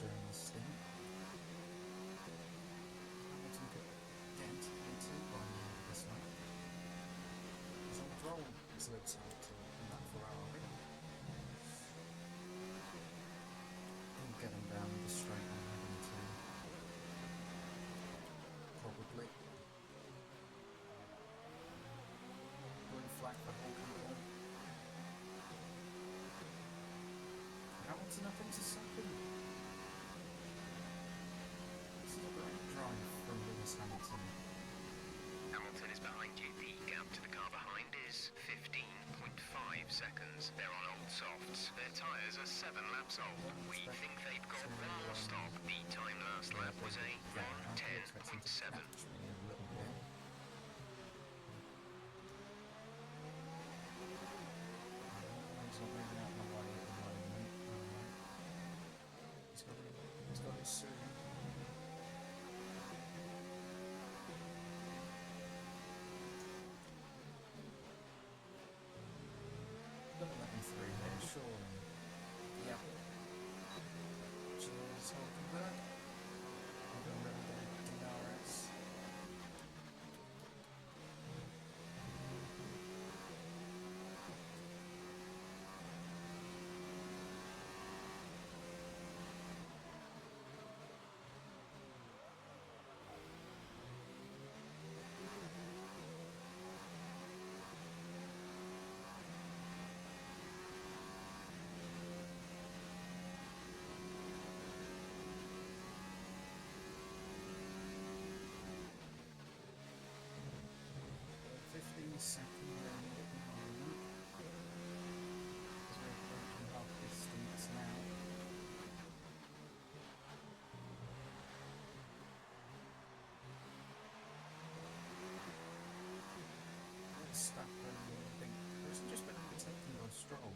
during this stint. Hamilton could get into P2 by the end of this one. He's on the roll, as Lewis Hamilton in that Ferrari. He'll get him down the straight on Hamilton. Probably. Green flag for Hulkenberg. Hamilton up into second. This is a great drive from Lewis Hamilton. Hamilton is behind you. The gap to the car behind is 15.5 seconds. They're on old softs. Their tyres are 7 laps old. We think they've got 1 more stop. The time last lap was a 1:10.7. He's not moving out of my way at the moment. He's got it soon.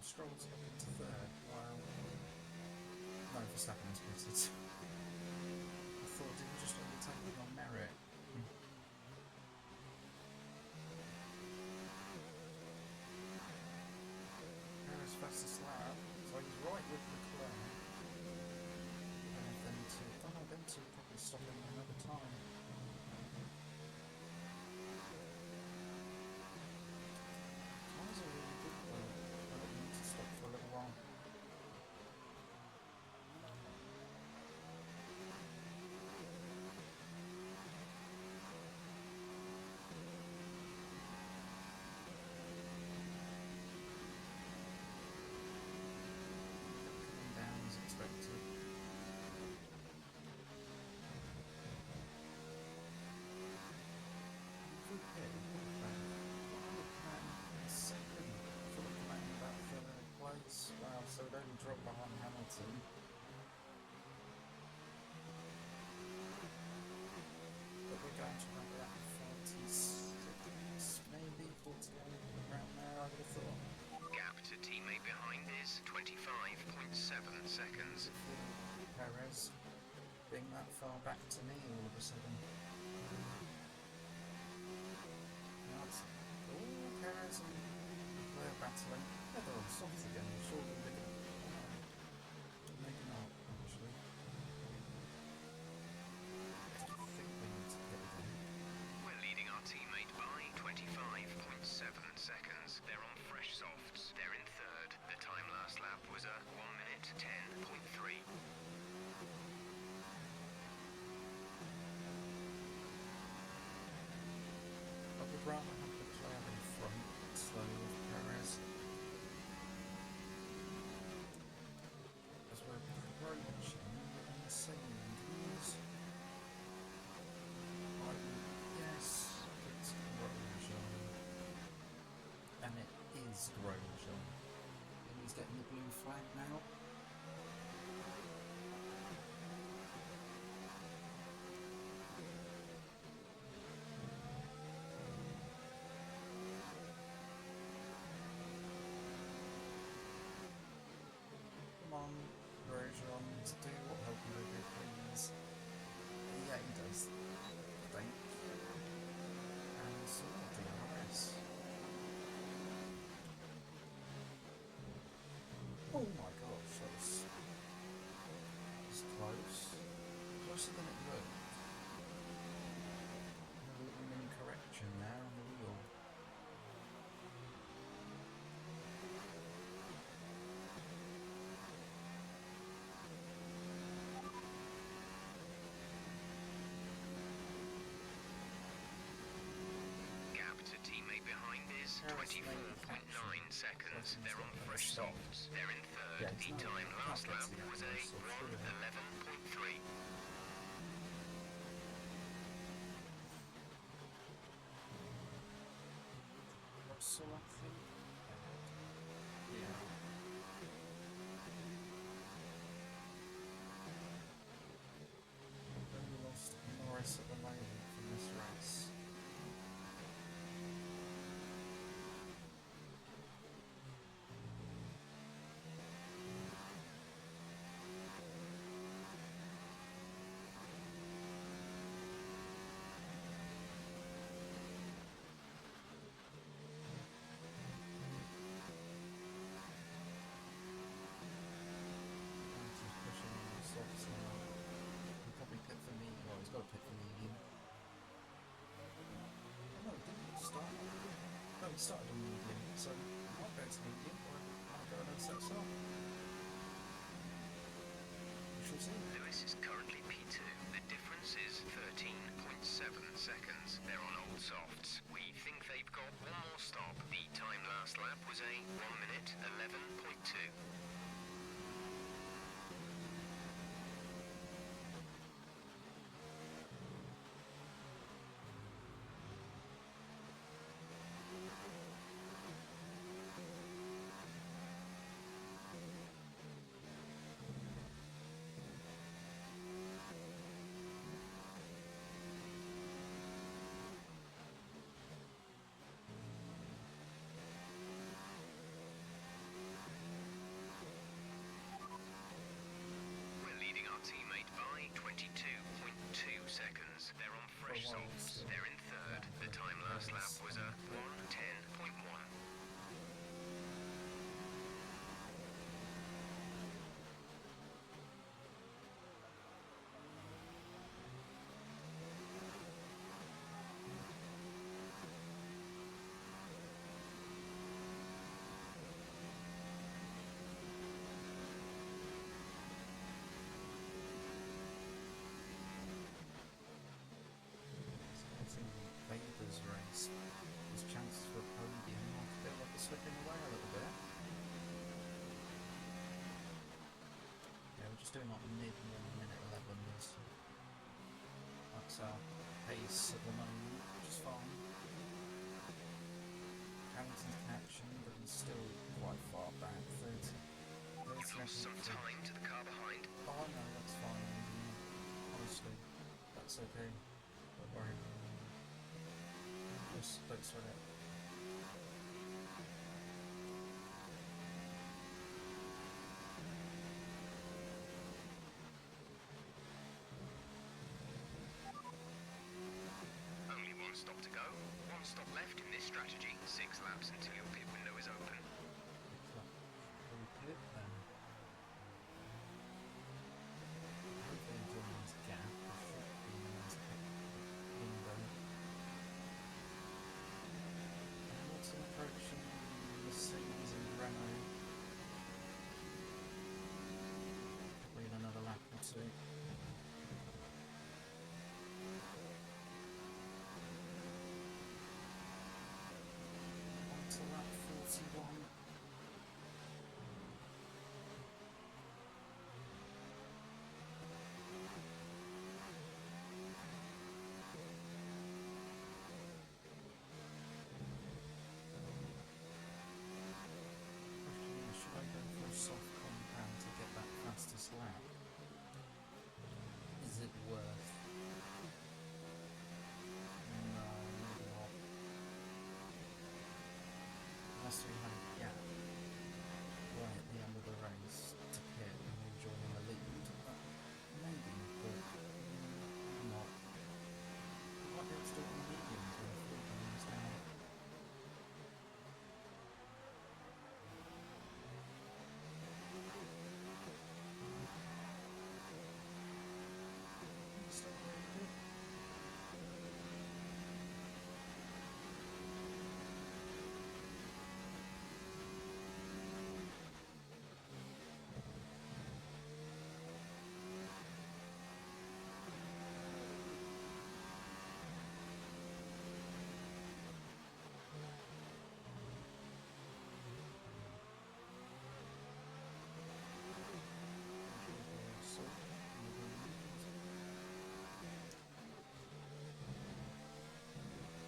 Stroll's up into third, while... No, Verstappen has pitted. I thought, did he just overtake him on merit? Perez fastest lap, so he's right with Leclerc. And if them two... Oh no, them two probably stop him another time. Cars are really good though. I don't need to stop for a little while. Coming down as expected. Second for the plane about third place. Wow, so it only dropped behind Hamilton. But we're going to run around 46, maybe 48, around there, I would have thought. Gap to teammate behind is 25.7 seconds. Perez being that far back to me all of a sudden. Now it's all Perez and Leclerc battling. Yeah, they're on softs again. Surely they're going to... Maybe not, actually. I think we need to get again. We're leading our teammate by 25.7 seconds. They're on fresh softs. They're in third. The time last lap was a 1 minute 10.3. I would rather have Leclerc in front, so with Perez. As we're approaching the Mercedes. I would guess it's Grosjean. And it is Grosjean. And he's getting the blue flag now. Come on, Grosjean, to do what help you do, please. Yeah, he does. Thank you. And some more DRS. Oh my gosh, that was close. Closer than it looked. A little mini correction there on the wheel. Gap to teammate behind is 24.9 seconds. They're on fresh softs. They're in third. The time last lap was a 1:11.3. Russell, I think. Yeah. We've only lost Norris at the moment from this race. He's pushing on the softs now. He'll probably pit for me. Well, he's got to pit for medium. Oh, no, he didn't start. No, he started on medium, so he might go to medium or I'll go and set up. We shall see. Lewis is currently P2. The difference is 13.7 seconds. They're on old softs. We think they've got one more stop. The time last lap was a 1 minute 11.2. crash solves. They're in third. The time last lap was a 1:10.1. Weber's race, his chances for a podium might feel like they're slipping away a little bit. Yeah, we're just doing like mid 1 minute 11s. That's our pace at the moment, which is fine. Hamilton's catching, but he's still quite far back. 30. You've lost some time to the car behind. Oh no, that's fine. Honestly, that's okay. Don't worry. Just don't sweat it. Only one stop to go. One stop left in this strategy. 6 laps until your pit window is open. Pit then. Hopefully enjoying this gap. There should be a nice window. Hamilton approaching Mercedes and Renault. Probably in another lap or two. On to lap 41. Should I go for a soft compound to get that fastest lap? Is it worth? No, maybe not. Unless we have a gap right at the end of the race to pit and we're joining the lead. Maybe, but not. We might be able to do it on mediums when the fuel comes down. Still really good.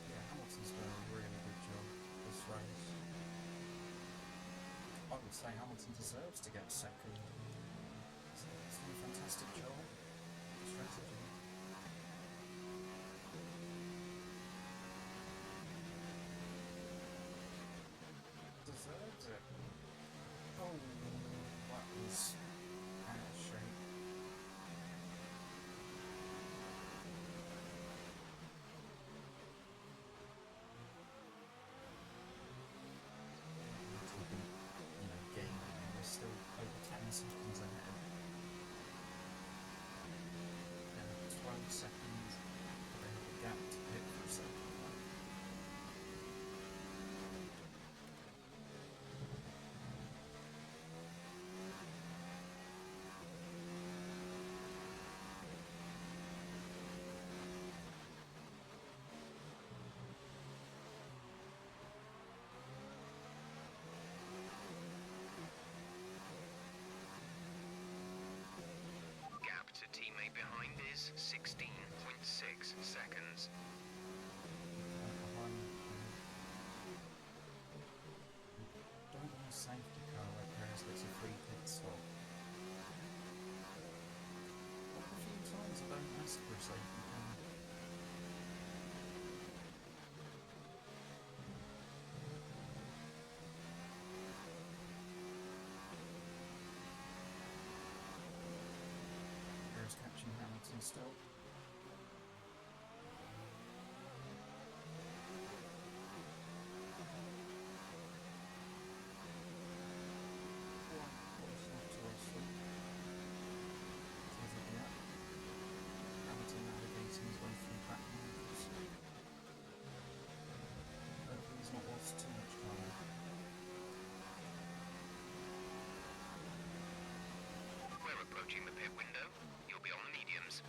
Yeah, Hamilton's done a really good job this race. I would say Hamilton deserves to get second. He's done a fantastic job. Strategy. Deserves it. Oh, that was out of shape. Gaining, we're still over 10 seconds ahead. And 12 seconds, but they have a gap to pit for a second. Gap to teammate behind is 16.6 seconds. Don't want a safety car where Perez gets a free pit stop. Quite a few times I don't ask for a safety car. Perez catching Hamilton still. approaching the pit window. You'll be on the mediums.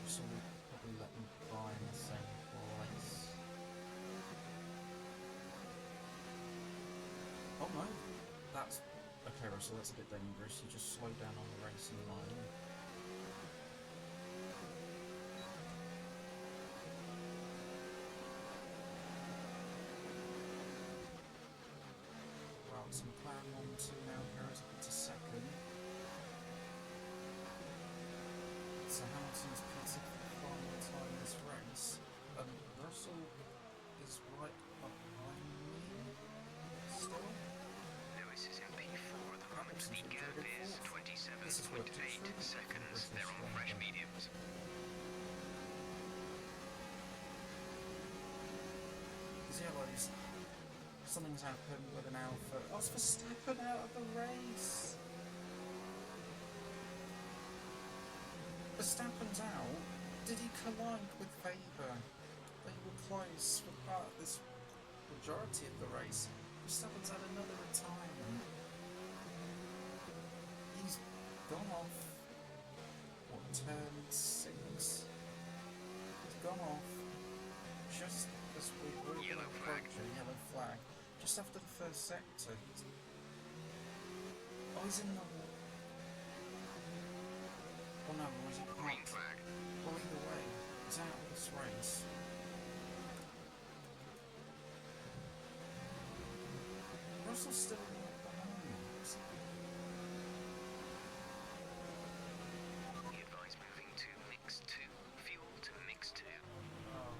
So we'll probably let them buy in the same place. Oh no! That's... Okay, Russell, that's a bit dangerous. You just slow down on the racing line. Well, it's McLaren 1-2 now, Perez up to second. So Hamilton's pitted for the final time this race. Russell is right behind me still. Lewis is in P4 at the moment. The gap is 27.8 seconds. They're on fresh mediums. These yellows. Something's happened with an Alpha. Oh, it's Verstappen out of the race. Verstappen's out. Did he collide with Weber? They were close for part of this majority of the race. Verstappen's had another retirement. He's gone off, what, turn 6? He's gone off just as we were Yellow flag. Yellow flag. Just after the first sector. Oh, he's in the... Oh no, was he Green not? flag. Well, either way, he's out of this race. Russell's still behind. Be advised moving to mix 2. Fuel to mix 2. Oh,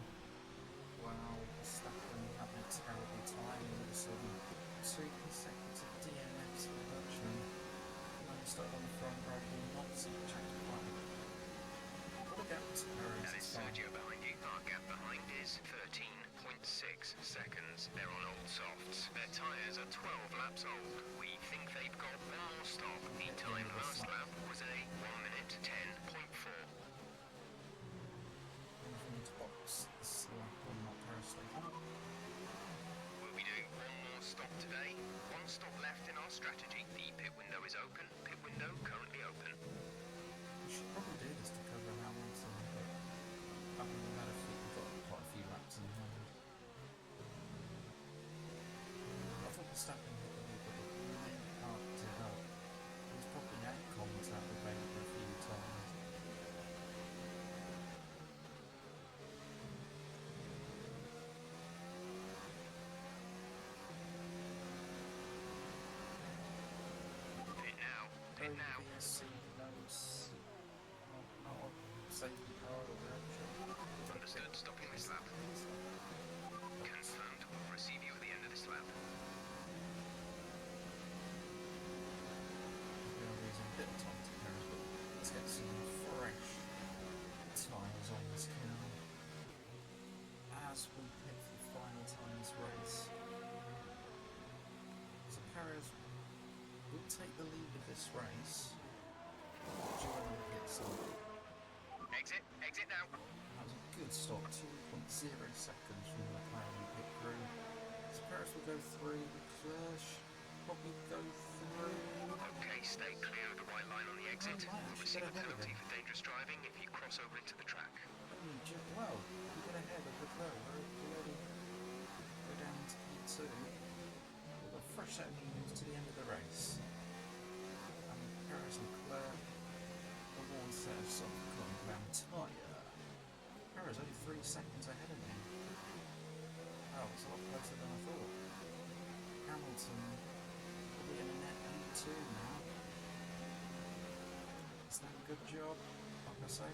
wow, Verstappen having a terrible time all of a sudden. 2 consecutive DNFs for Dutchman. When he started on the front row, he not see the check flag. What a gap to Perez. That is Sergio behind you. Our gap behind is 13.6 seconds. They're on old softs. Their tyres are 12 laps old. We think they've got one more stop. The time last lap was a 1 minute 10.4. Box this lap on that Paris station. We'll be doing one more stop today. One stop left in our strategy. The pit window is open. Pit window currently open. We should probably do this to cover Hamilton, but I mean, no matter if we've got quite a few laps in hand. I thought Verstappen hit the wheel, but the main part did up. He's probably had comments out of Weber a few times. Pit now. Pit now. VSC knows not a safety car or whatever. Understood. Stopping this lap. Confirmed. We'll receive you at the end of this lap. We are losing a bit of time to Perez, but let's get some fresh tyres on this car as we pit for the final time this race. So Perez will take the lead of this race during the pit stop. Exit. Exit now. That was a good stop, 2.0 seconds from the McLaren pit crew. So Perez will go through, Leclerc should probably go through. Okay, stay clear of the white line on the exit. Oh, right, We'll I should receive a get ahead of penalty him. for dangerous driving if you cross over into the track. Well, we get ahead of Leclerc. We're already go down to P2. We've got a fresh set of mediums to the end of the race. And Perez and Leclerc, the one set of soft compound tyre. Perez only 3 seconds ahead of me. Oh, it's a lot closer than I thought. Hamilton probably in a net P2 now. Is that a good job? Like I say.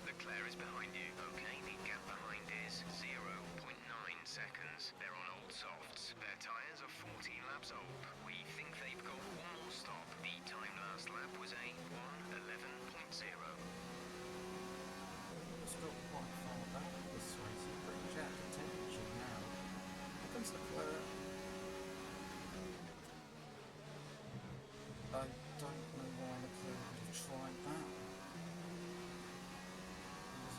Leclerc is behind you. Okay, the gap behind is 0.9 seconds. They're on old softs. Their tyres are 14 laps old. We think they've got one more stop. The time last lap was a 1:11.0. It's got quite far back this race. He's pretty much out of contention now. Here comes Leclerc. I don't know why Leclerc would have tried that. He was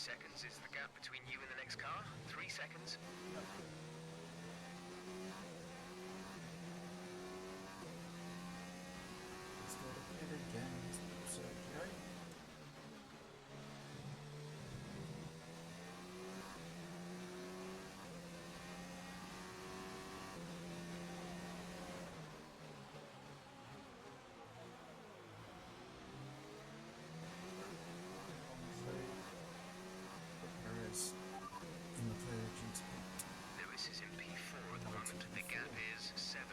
seconds is the gap between you and the next car. 3 seconds. Let's go to pit again, Sergio. Perez in the clear due to pit. Lewis is in P4 at the moment. The gap is 7.3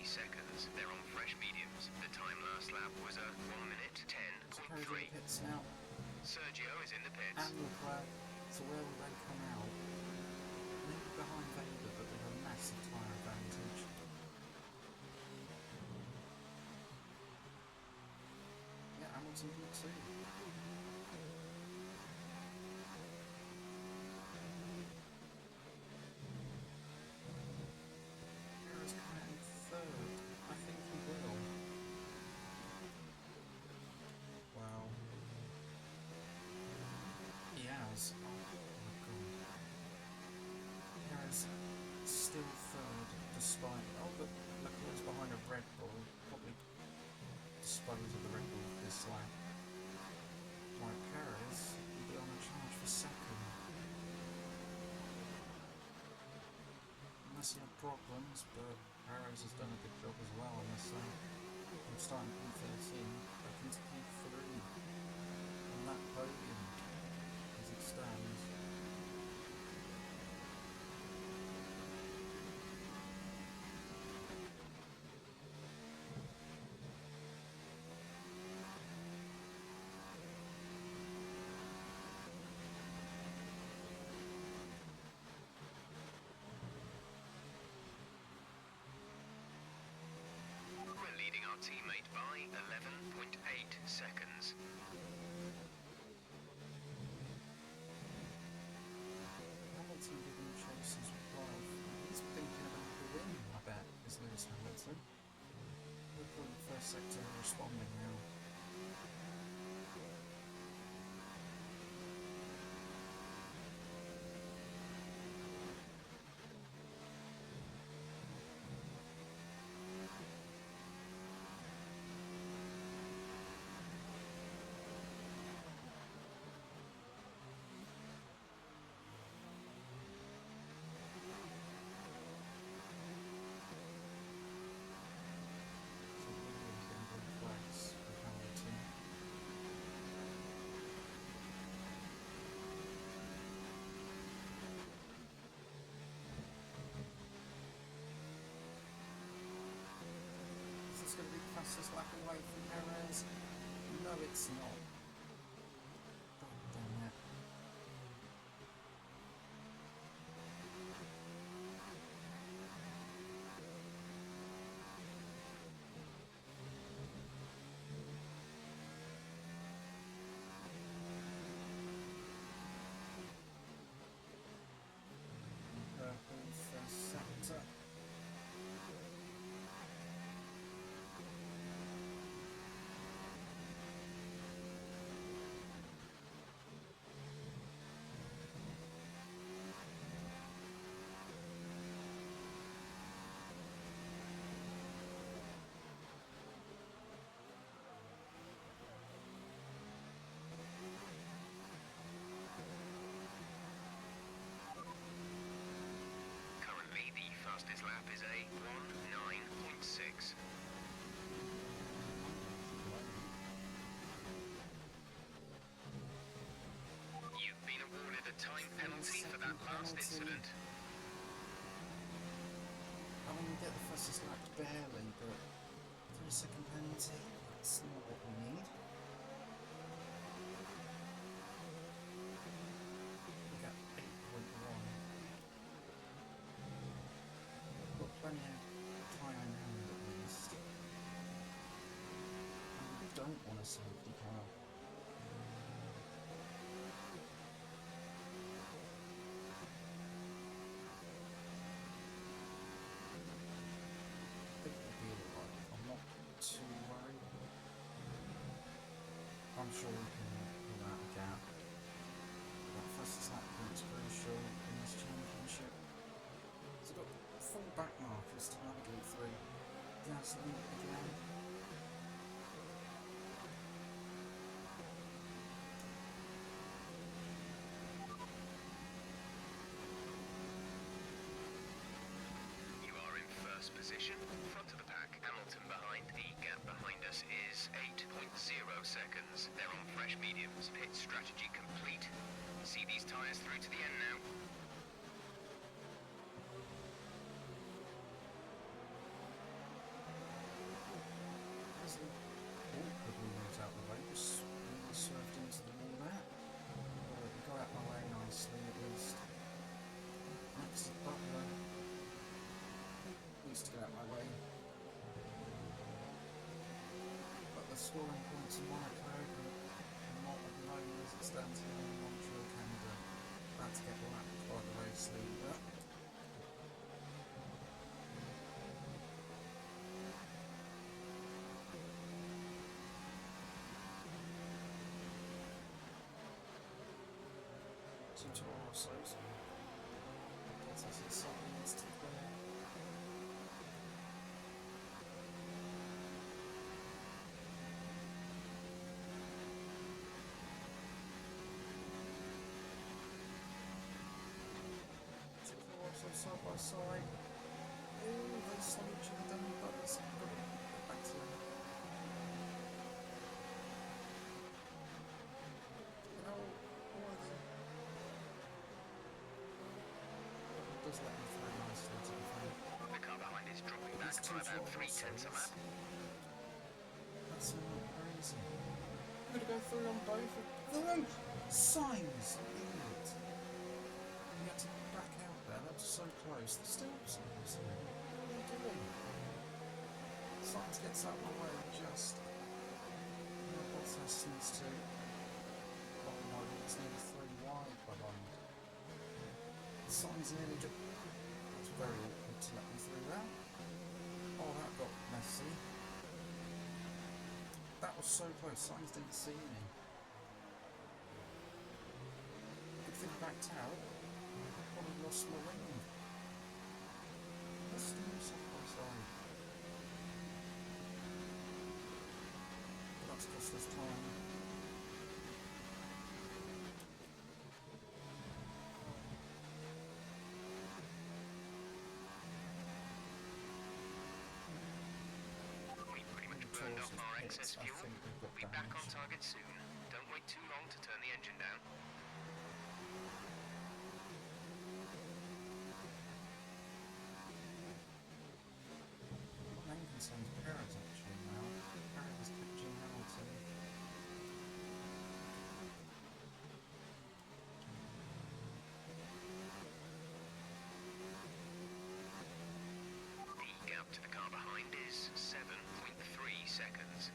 seconds. They're on fresh mediums. The time last lap was a 1 minute Perez in the 10.3. pits now. Sergio is in the pits. And Leclerc, so where will they come out? Maybe behind Vader, but with a massive tyre advantage. Yeah, Hamilton did too. Perez coming out in third. I think he will. Wow. He has. Oh my god. Perez still third despite. Oh, but Leclerc's behind a Red Bull. Probably dispose of the Red Bull this lap. Right, Perez will be on a charge for second. Unless he had problems, but Perez has done a good job as well on this lap. I'm starting P13, back into P3 on that podium as it stands. We're leading our teammate by 11.8 seconds. Hamilton giving choices well. He's thinking about the win, I bet, is Lewis Hamilton. Look at the first sector responding now. So Williams getting good flags for Hamilton. Is this going to be the fastest lap away from Perez? No, it's not. God damn it. Purple first sector. Currently, the fastest lap is a 1:09.6. You've been awarded a time penalty for that last incident. I mean, we get the fastest lap barely, but 3-second penalty, that's not what we need. We got 8.1. We've got plenty of tyre in hand at least. And we don't want a safety car. I think we'll be alright. I'm not too worried. I'm sure we can pull out a gap. back markers to navigate through. Gasly again. You are in first position, front of the pack. Hamilton behind. The gap behind us is 8.0 seconds. They're on fresh mediums. Pit strategy complete. See these tyres through to the end now. Gasly awkwardly moves out the way, just really swerved into the wall there. He got out my way nicely at least. Max Butler needs to get out my way. But the scoring points in Monaco, but not at the moment as it stands here in Montreal, Canada. About to get lapped by the race leader. Some Toro Rossos. Gets us inside into the clear. So side by side. Oh, they slow each other down, but it's got to get back to them. How are they? It does let me through nicely to the front. The car behind is dropping back by about 3/10 a lap. That's so crazy. I'm going to go through on both of them. Signs! Idiot. You had to back out there, that was so close. They're still signs. What are you doing? Signs gets out of my way just. Bottas needs to. Oh no, he's nearly 3 wide behind. Signs nearly. That's very awkward to let me through that. Oh, that got messy. That was so close, Signs didn't see me. Good thing backed out. Probably lost my wing. Let's do side by side. But that's cost us time. We pretty much burned off our excess fuel. We'll be back on target soon. Don't wait too long to turn the engine down. My main concern is Perez actually now. Perez is catching Hamilton. The gap to the car behind is 7.3 seconds.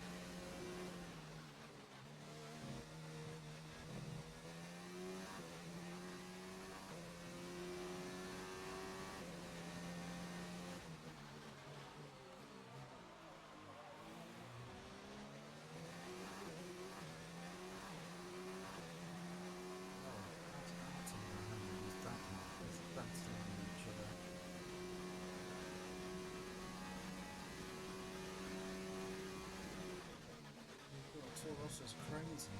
Toro Rosso's crazy.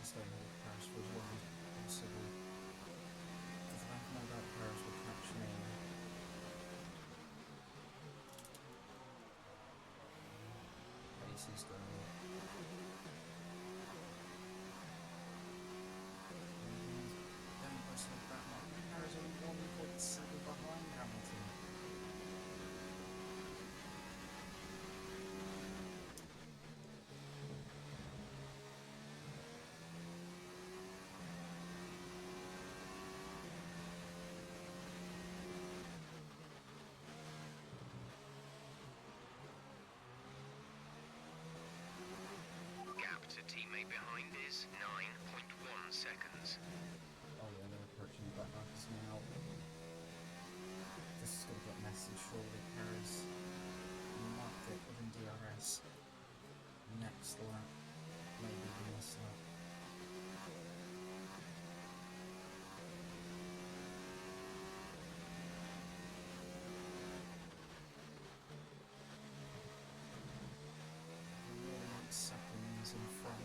Stay with Paris for as long as possible. Because I have no doubt Paris will catch me. Pace is going. Don't press like that much. Paris only 1.7 behind Hamilton. is 9.1 seconds. Oh yeah, they're approaching the back markers now. This is going to get messy surely. Perez might get within DRS next lap, maybe even this lap. Really like seconds in front.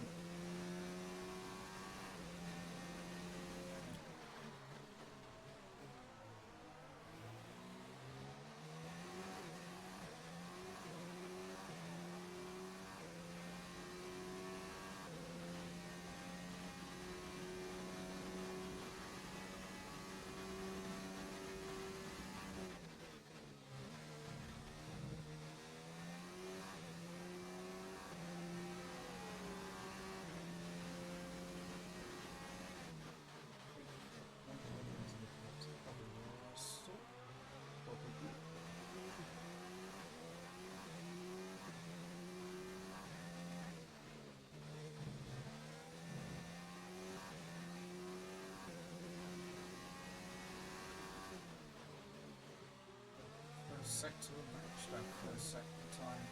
First sector of match, that first sector time.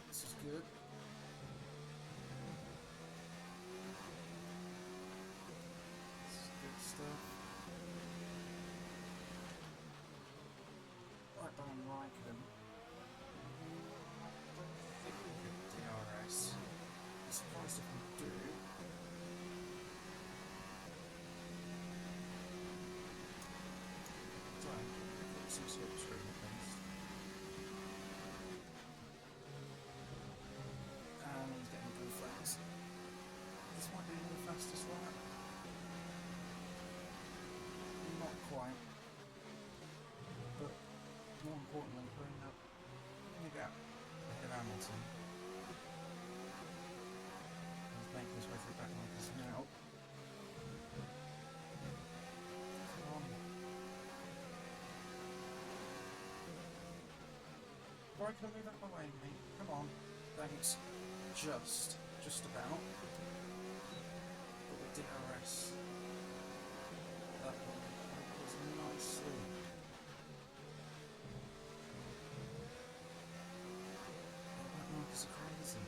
This is good. This is good stuff. Right down Raikkonen. I don't think we get DRS. I'm surprised if we do. Some slipstream at least. And he's getting good flags. This might be the fastest lap. Not quite. But more importantly, putting up in the gap ahead of Hamilton. He's making his way through back markers now. Come on. Why can I move out my way, mate? Come on. Thanks. Just about. But the DRS. That one was nicely. That markers are crazy.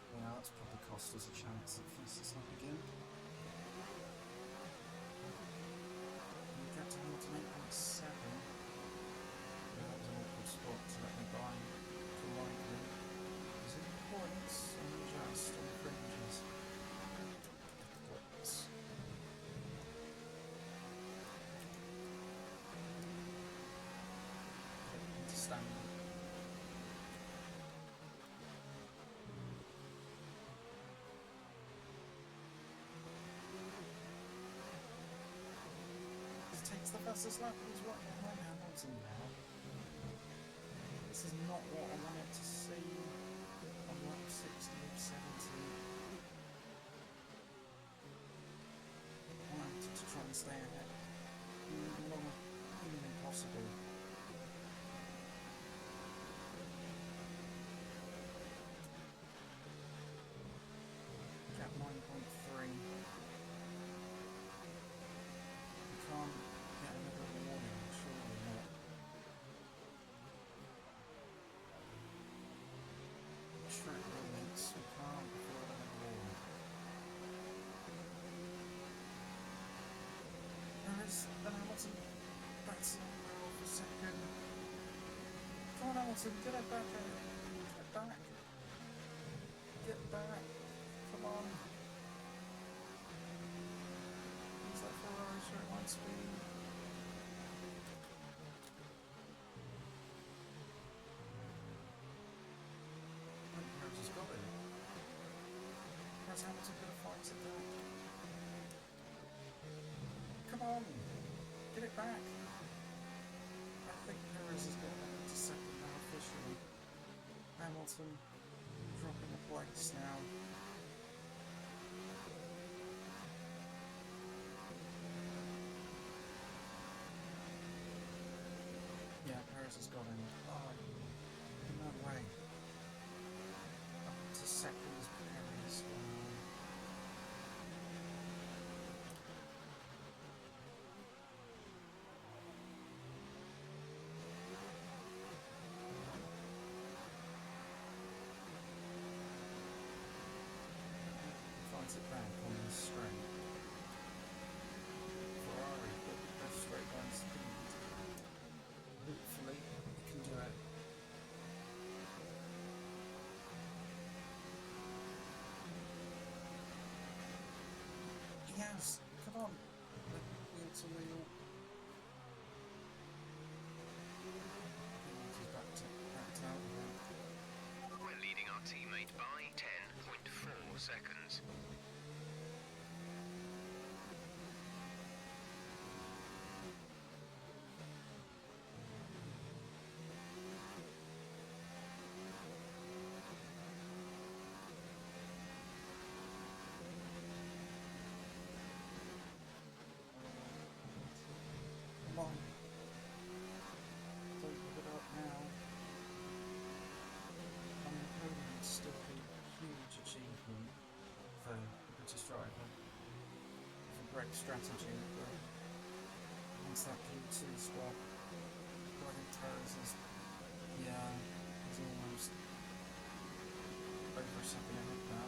Yeah, that's probably cost us a chance at fastest lap again. Get to Hamilton 8.7. That was an awkward spot to let me by for Raikkonen. Is it points and just on the fringes? Points. Into standing. Takes the fastest lap, but he's right behind Hamilton now. This is not what I wanted to see on lap 60 of 70. I wanted to try and stay ahead. Not even impossible. Gap 9.3. We can't get another warning, surely not. Track limits, we can't afford another warning. There is the Hamilton backs in for a second. Come on Hamilton, get it back out. Get back. Get back. Come on. Use that Ferrari straight line speed. Perez has got it. Perez Hamilton going to fight it back. Come on! Get it back! I think Perez is getting it to second now officially. Hamilton dropping a place now. Perez has got him. Oh, no way. Up to second is Perez. Finds it back on the straight. Ferrari got the best straight line speed. Hopefully he can do it. Yes, come on. Wheel to wheel. He's backed out again. We're leading our teammate by 10.4 seconds. Come on. Don't give it up now. I mean, podium would still be a huge achievement for the British driver. For great strategy, but once that Q2 spot, I think Perez is, yeah, he's almost over a second ahead now.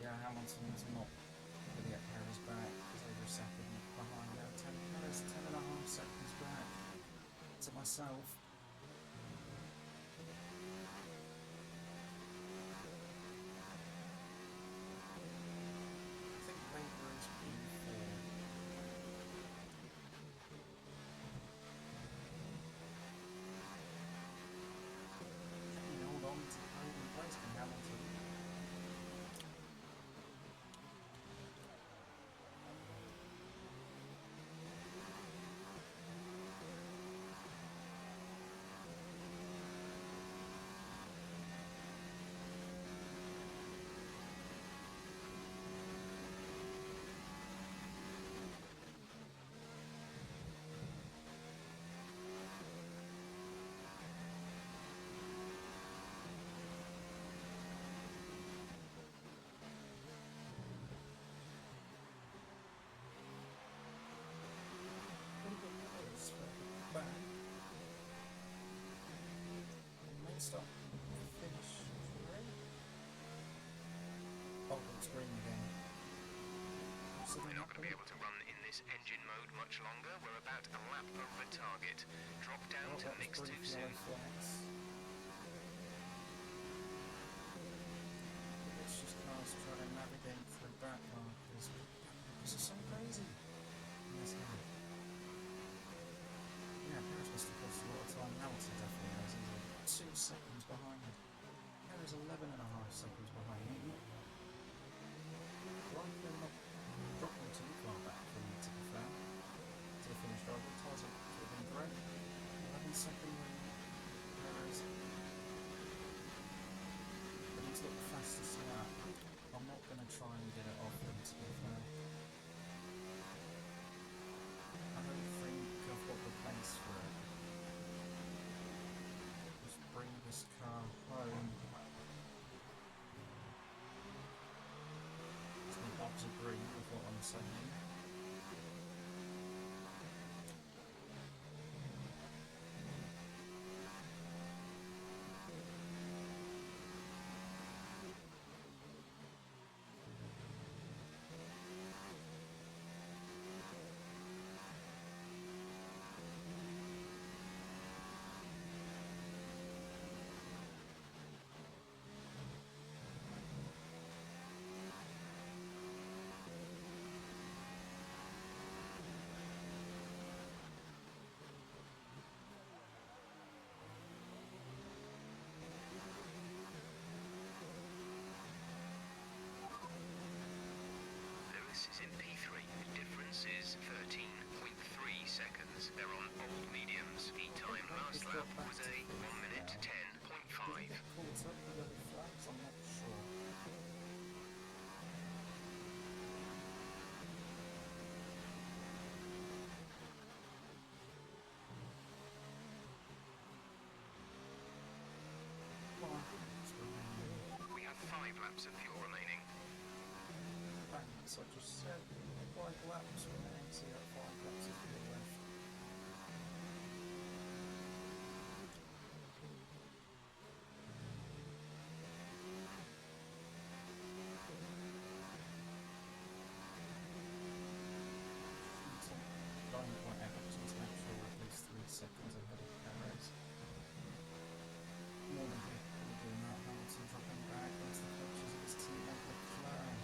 Yeah, Hamilton is not going to get Perez back. He's over a second behind now. Perez 10.5 seconds back to myself. I think Weber is P4. Can you hold on to the podium place? Can Hamilton? Back. Main stop. Finish 3. Oh, it's green again. So We're not going to be able to run in this engine mode much longer. We're about a lap over target. Drop down to mix too soon. It's just cars trying to navigate through back markers. This is so crazy in this game. Yeah, Perez must have lost a lot of time. Hamilton definitely has. He's 2 seconds behind him. Perez 11.5 seconds behind him. Well, they're not dropping too far back for me, to be fair. To the finish driver, ties up to have been great. 11 second Perez. But he's not the fastest lap. I'm not going to try and get it off him, to be fair. I don't think I've got the pace for it. Just bring this car home. Some Bob's agree with what I'm saying. Prix is in P3. The difference is 13.3 seconds. They're on old mediums. The time last lap was a 1 minute 10.5. Caught up with other flags, I'm not sure. We have 5 laps of fuel remaining. Thanks, I just said 5 laps remaining, so you have 5 laps of fuel left. Going point Everton to make sure we're at least 3 seconds ahead of Perez. More than capable of doing that. Hamilton dropping back onto the coaches of his teammate Leclerc.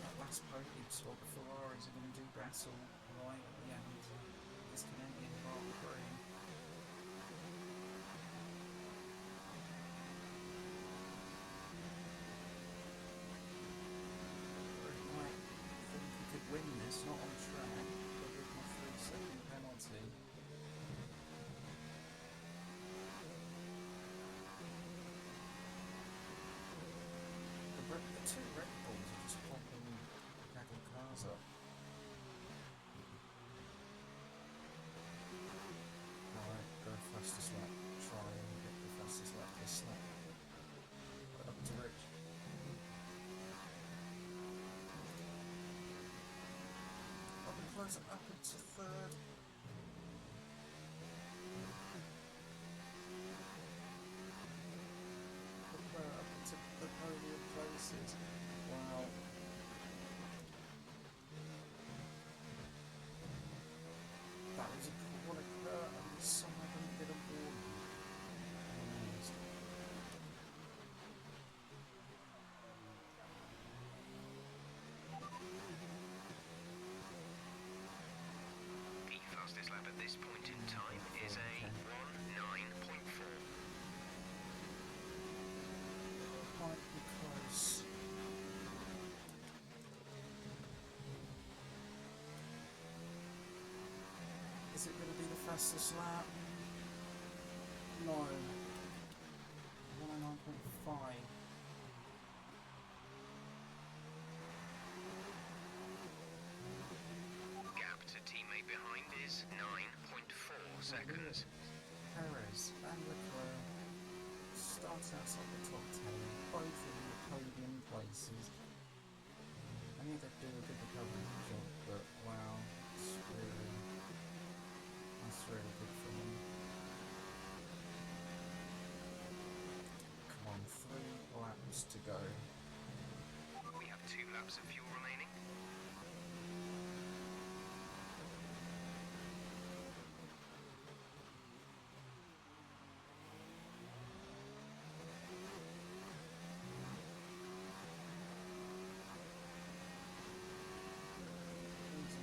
That last podium spot, the Ferraris are going to do battle right at the end. This Canadian Grand Prix. I think he could win this, not on track, but with my 3-second penalty. The two Red Bulls are just popping gaggle cars up. Alright, go fastest lap. Try and get the fastest lap this lap. Up to Rich. I've been closing up into third. Up into the podium places. Wow. That was a corner curve and somehow didn't get a ball. Amazed. The fastest lap at this point in time is a 1:09.4. Might be close. Is it going to be the fastest lap? No. 109.5. Gap to teammate behind is 9.4 seconds. Perez and Leclerc start outside the top 10, both in the podium places. I knew they'd do a good recovery job, but wow, that's really good for them. Come on, 3 laps to go. We have 2 laps of fuel remaining.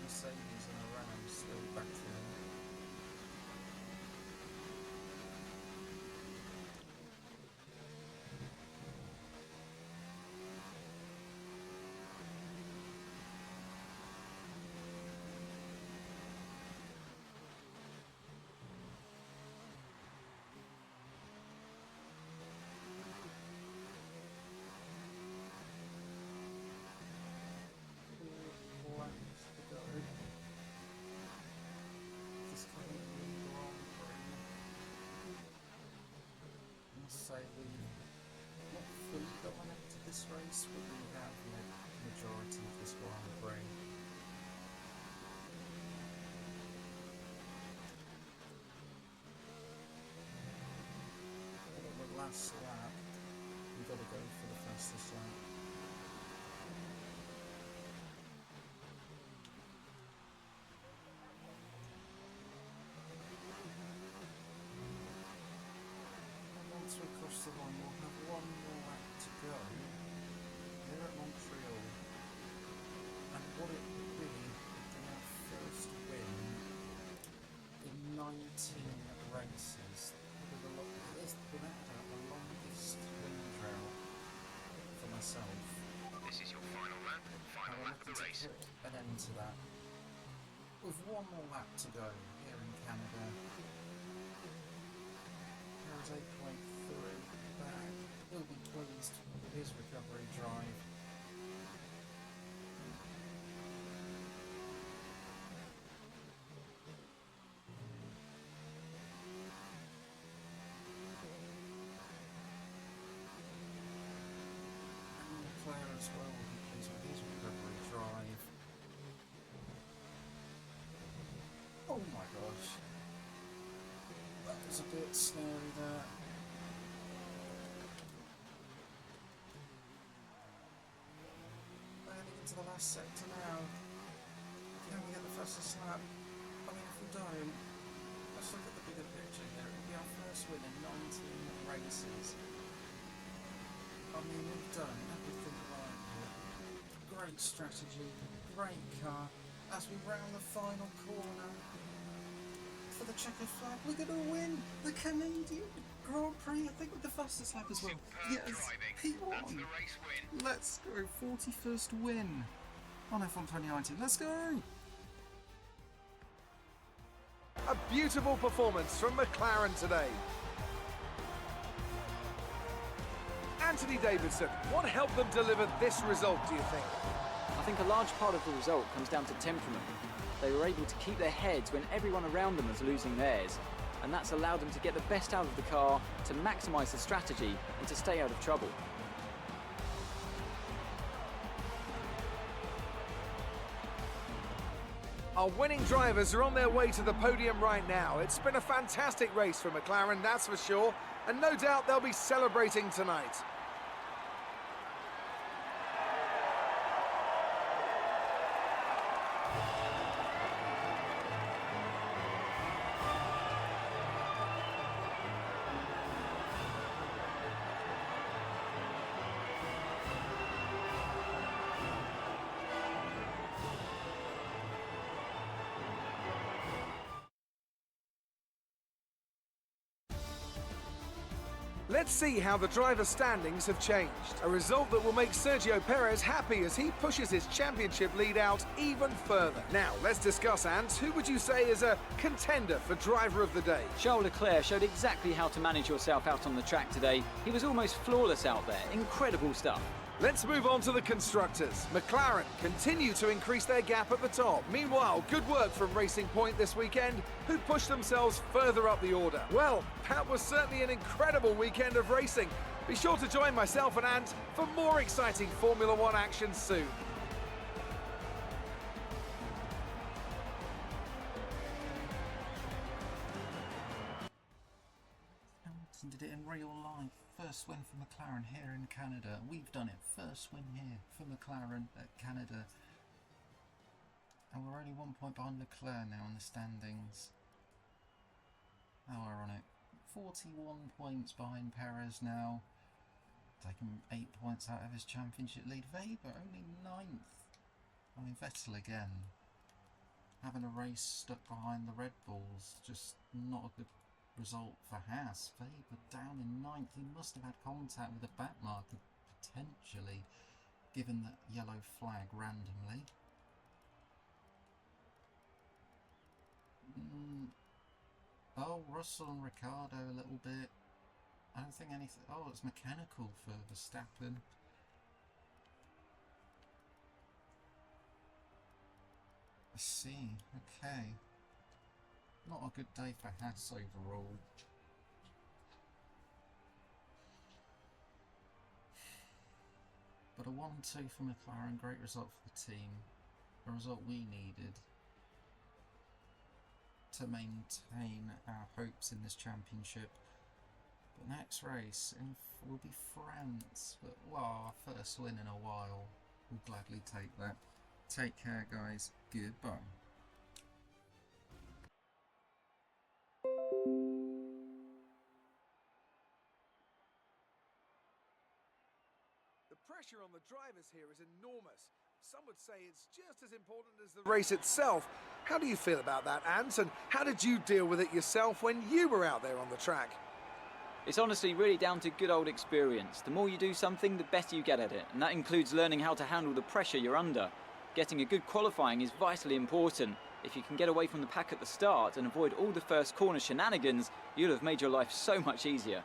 Mercedes and a Renault still back there. Say we've not fully dominated this race, but we have led the majority of this Grand Prix. But on the last lap, we've got to go for the fastest lap. Once we're across the line, we'll have 1 more lap to go here at Montreal. And what it would be would be our first win in 19 races. This without doubt the longest win drought for myself. This is your final lap. Final lap of the to race. put an end to that. With one more lap to go here in Canada. There's 8.3 back. He'll be pleased with his recovery drive. Claire as well will be pleased with his recovery drive. Oh my gosh. That was a bit scary there. We're heading into the last sector now. Can we get the fastest lap? I mean, if we don't, let's look at the bigger picture here. It'll be our first win in 19 races. I mean, we've done everything right here. Great strategy, great car. As we round the final corner for the checkered flag, we're going to win the Canadian Grand Prix, I think, with the fastest lap as well. Superb driving. That's the race win. Let's go, 41st win on F1 2019. Let's go! A beautiful performance from McLaren today. Anthony Davidson, what helped them deliver this result, do you think? I think a large part of the result comes down to temperament. They were able to keep their heads when everyone around them was losing theirs, and that's allowed them to get the best out of the car, to maximise the strategy, and to stay out of trouble. Our winning drivers are on their way to the podium right now. It's been a fantastic race for McLaren, that's for sure, and no doubt they'll be celebrating tonight. Let's see how the driver standings have changed. A result that will make Sergio Perez happy as he pushes his championship lead out even further. Now, let's discuss, Ant. Who would you say is a contender for driver of the day? Charles Leclerc showed exactly how to manage yourself out on the track today. He was almost flawless out there. Incredible stuff. Let's move on to the constructors. McLaren continue to increase their gap at the top. Meanwhile, good work from Racing Point this weekend, who pushed themselves further up the order. Well, that was certainly an incredible weekend of racing. Be sure to join myself and Ant for more exciting Formula One action soon. Hamilton did it in real life. First win for McLaren here in Canada. We've done it. First win here for McLaren at Canada. And we're only 1 point behind Leclerc now in the standings. How ironic. 41 points behind Perez now. Taking 8 points out of his championship lead. Weber only 9th. I mean, Vettel again. Having a race stuck behind the Red Bulls. Just not a good result for Haas. Weber down in 9th. He must have had contact with the back marker, potentially, given that yellow flag randomly. Oh, Russell and Ricciardo a little bit. I don't think anything. Oh, it's mechanical for Verstappen. I see. Okay. Not a good day for Haas overall. But a 1-2 for McLaren, great result for the team. A result we needed to maintain our hopes in this championship. But next race will be France. But wow, our first win in a while. We'll gladly take that. Take care, guys. Goodbye. The pressure on the drivers here is enormous. Some would say it's just as important as the race itself. How do you feel about that, Ant? And how did you deal with it yourself when you were out there on the track? It's honestly really down to good old experience. The more you do something, the better you get at it. And that includes learning how to handle the pressure you're under. Getting a good qualifying is vitally important. If you can get away from the pack at the start and avoid all the first corner shenanigans, you'll have made your life so much easier.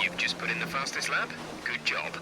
You've just put in the fastest lap. Good job.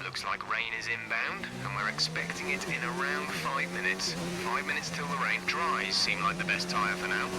Looks like rain is inbound, and we're expecting it in around 5 minutes. 5 minutes till the rain dries seem like the best tyre for now.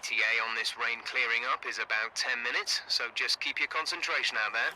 ETA on this rain clearing up is about 10 minutes, so just keep your concentration out there.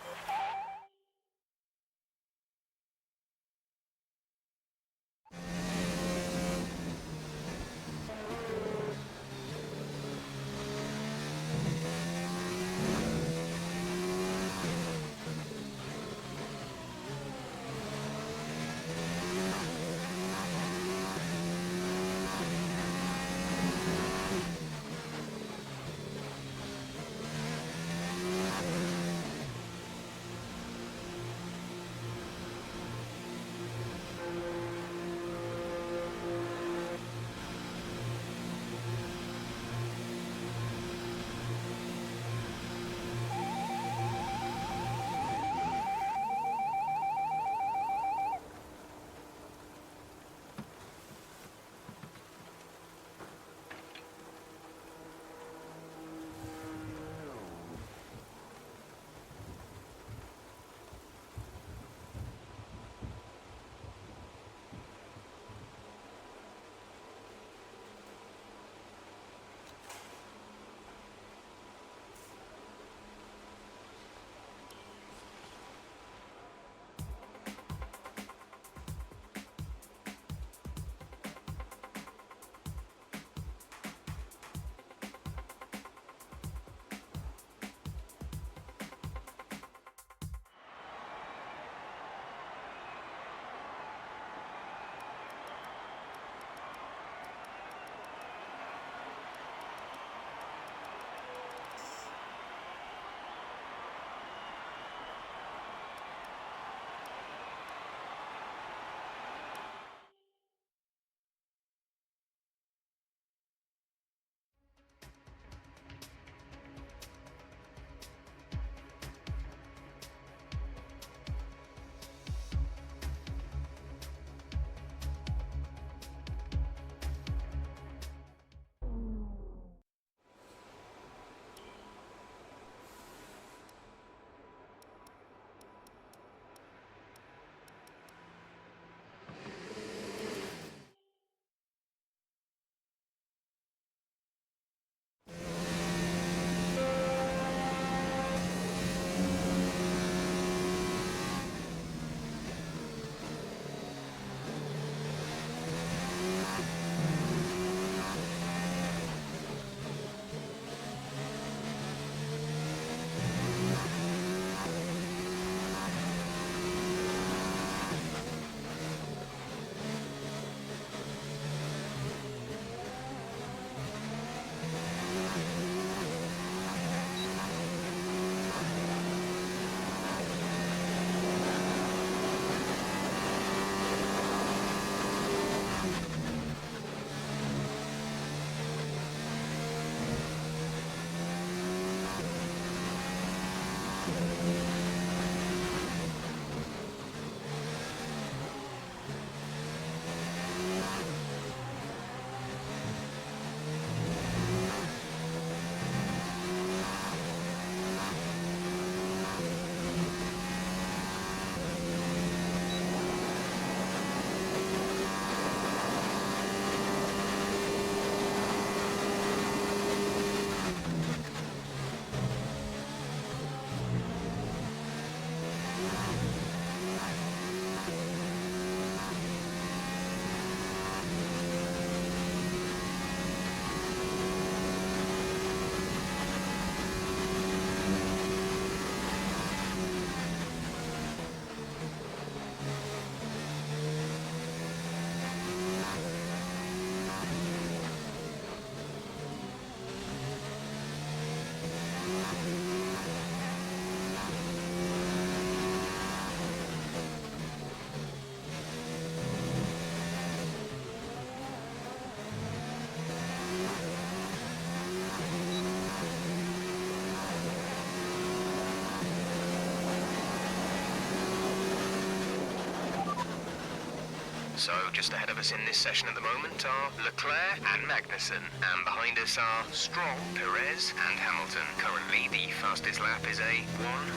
So just ahead of us in this session at the moment are Leclerc and Magnussen, and behind us are Stroll, Perez and Hamilton. Currently the fastest lap is a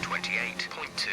1:28.2.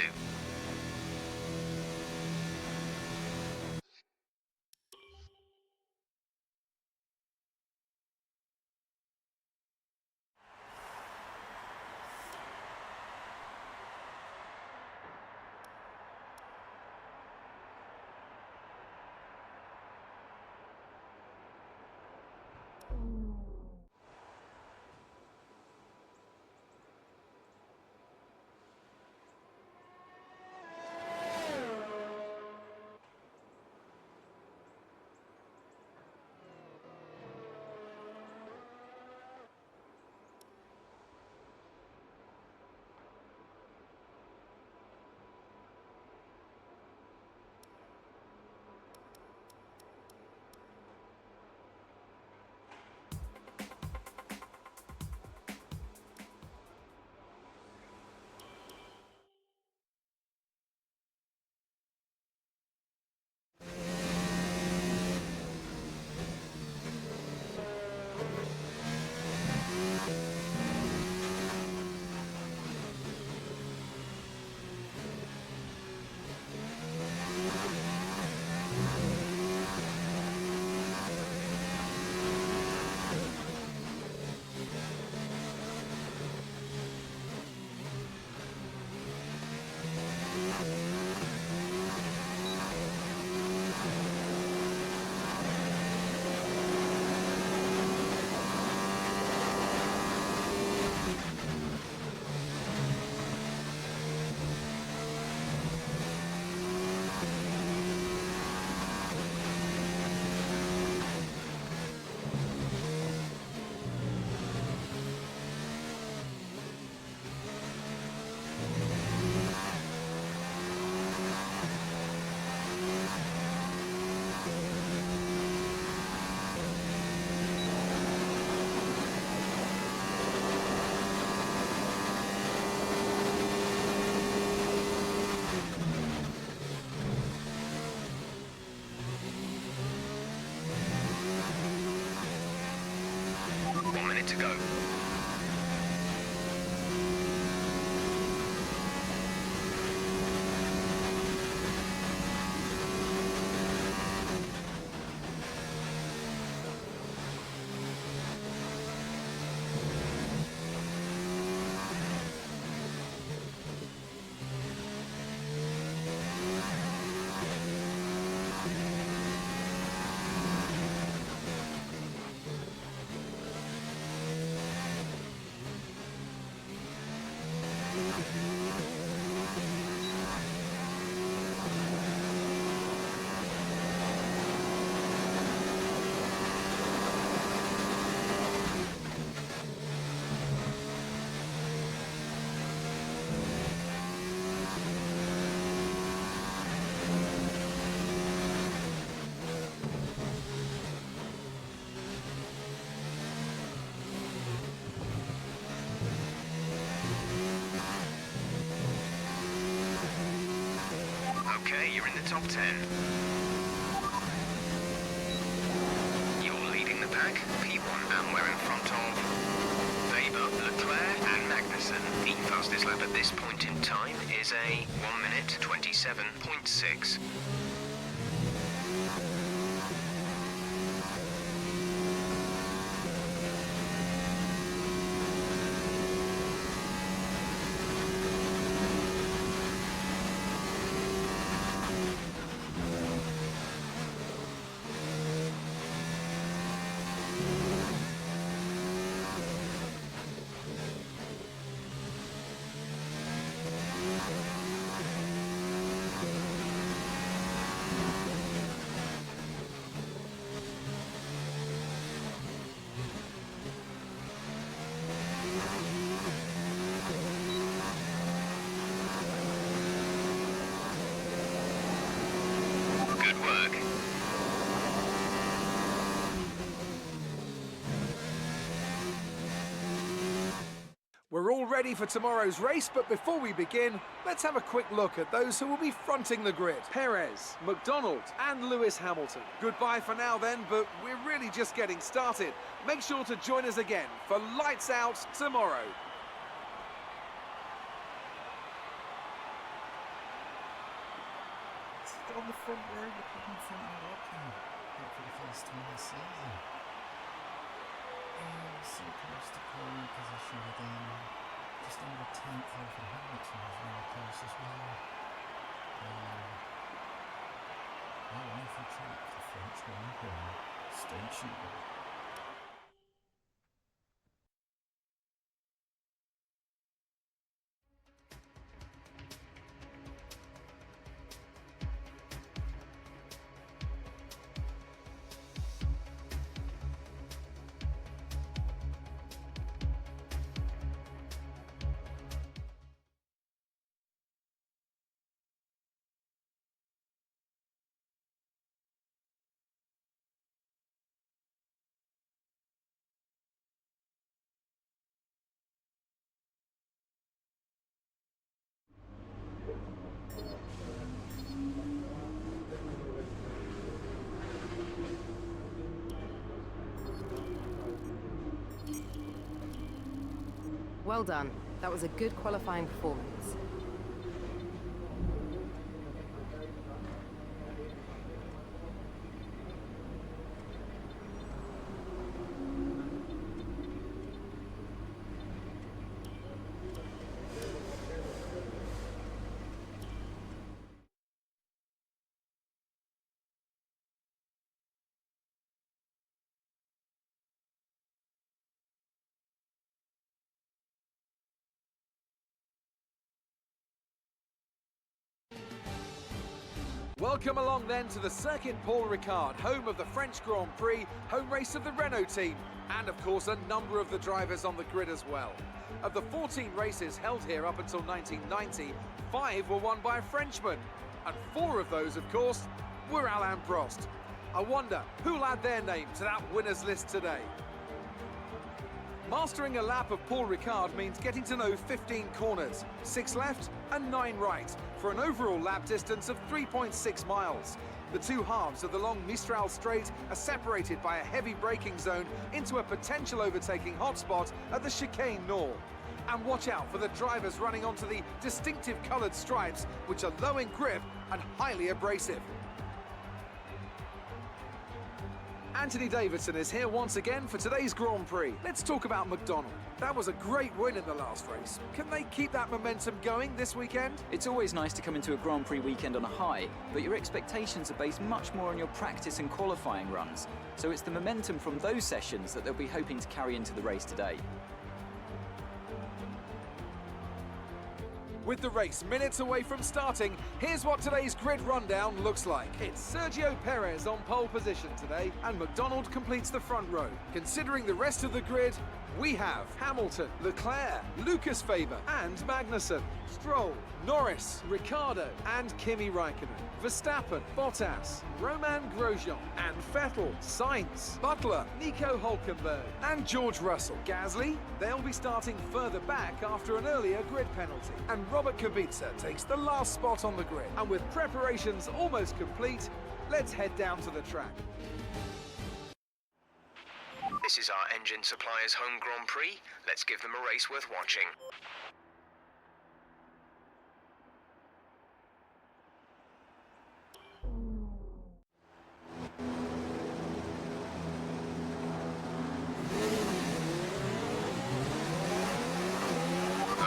Okay, you're in the top 10. You're leading the pack, P1, and we're in front of Weber, Leclerc and Magnussen. The fastest lap at this point in time is a 1 minute 27.6. Good work. We're all ready for tomorrow's race, but before we begin, let's have a quick look at those who will be fronting the grid. Perez, McDonald and Lewis Hamilton. Goodbye for now then, but we're really just getting started. Make sure to join us again for Lights Out tomorrow. On the front row, in front of the Rocky. Not for the first time this season. So close to pole position again. Just under a tenth over Hamilton is really close as well. Wonderful track, the French one. Stay tuned. Well done. That was a good qualifying performance. Welcome along then to the Circuit Paul Ricard, home of the French Grand Prix, home race of the Renault team, and of course a number of the drivers on the grid as well. Of the 14 races held here up until 1990, 5 were won by a Frenchman, and 4 of those, of course, were Alain Prost. I wonder who'll add their name to that winners list today. Mastering a lap of Paul Ricard means getting to know 15 corners, 6 left and 9 right, for an overall lap distance of 3.6 miles. The two halves of the long Mistral Straight are separated by a heavy braking zone into a potential overtaking hotspot at the Chicane Nord. And watch out for the drivers running onto the distinctive coloured stripes, which are low in grip and highly abrasive. Anthony Davidson is here once again for today's Grand Prix. Let's talk about McDonald. That was a great win in the last race. Can they keep that momentum going this weekend? It's always nice to come into a Grand Prix weekend on a high, but your expectations are based much more on your practice and qualifying runs. So it's the momentum from those sessions that they'll be hoping to carry into the race today. With the race minutes away from starting, here's what today's grid rundown looks like. It's Sergio Perez on pole position today, and McDonald completes the front row. Considering the rest of the grid, We have Hamilton, Leclerc, Lucas Faber and Magnussen, Stroll, Norris, Ricciardo and Kimi Raikkonen, Verstappen, Bottas, Roman Grosjean and Vettel, Sainz, Butler, Nico Hulkenberg and George Russell. Gasly, they'll be starting further back after an earlier grid penalty. And Robert Kubica takes the last spot on the grid. And with preparations almost complete, let's head down to the track. This is our engine supplier's home Grand Prix. Let's give them a race worth watching.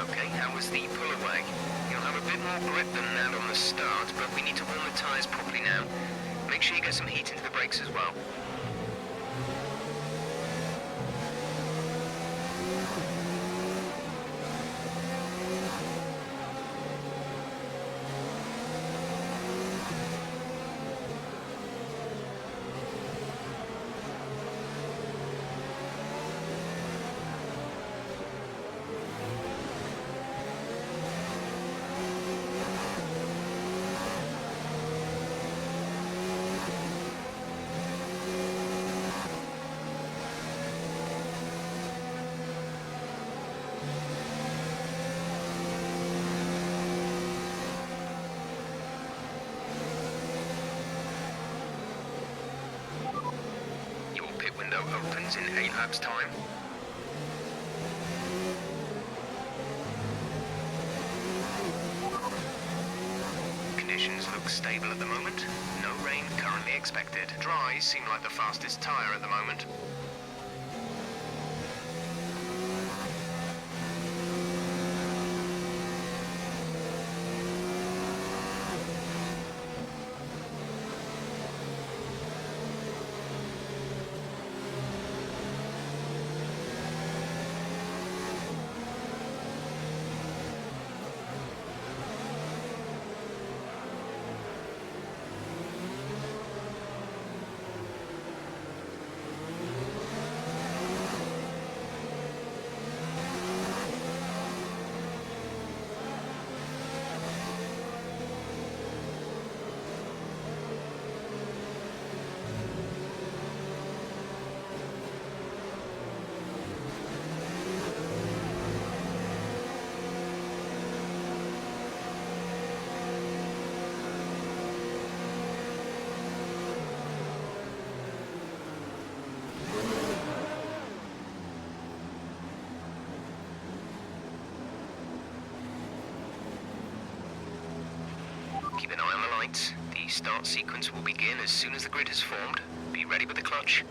Okay, how was the pull away? You'll have a bit more grip than that on the start, but we need to warm the tyres properly now. Make sure you get some heat into the brakes as well. Pit window opens in 8 laps time. Conditions look stable at the moment. No rain currently expected. Dries seem like the fastest tyre at the moment. Keep an eye on the lights. The start sequence will begin as soon as the grid has formed. Be ready with the clutch.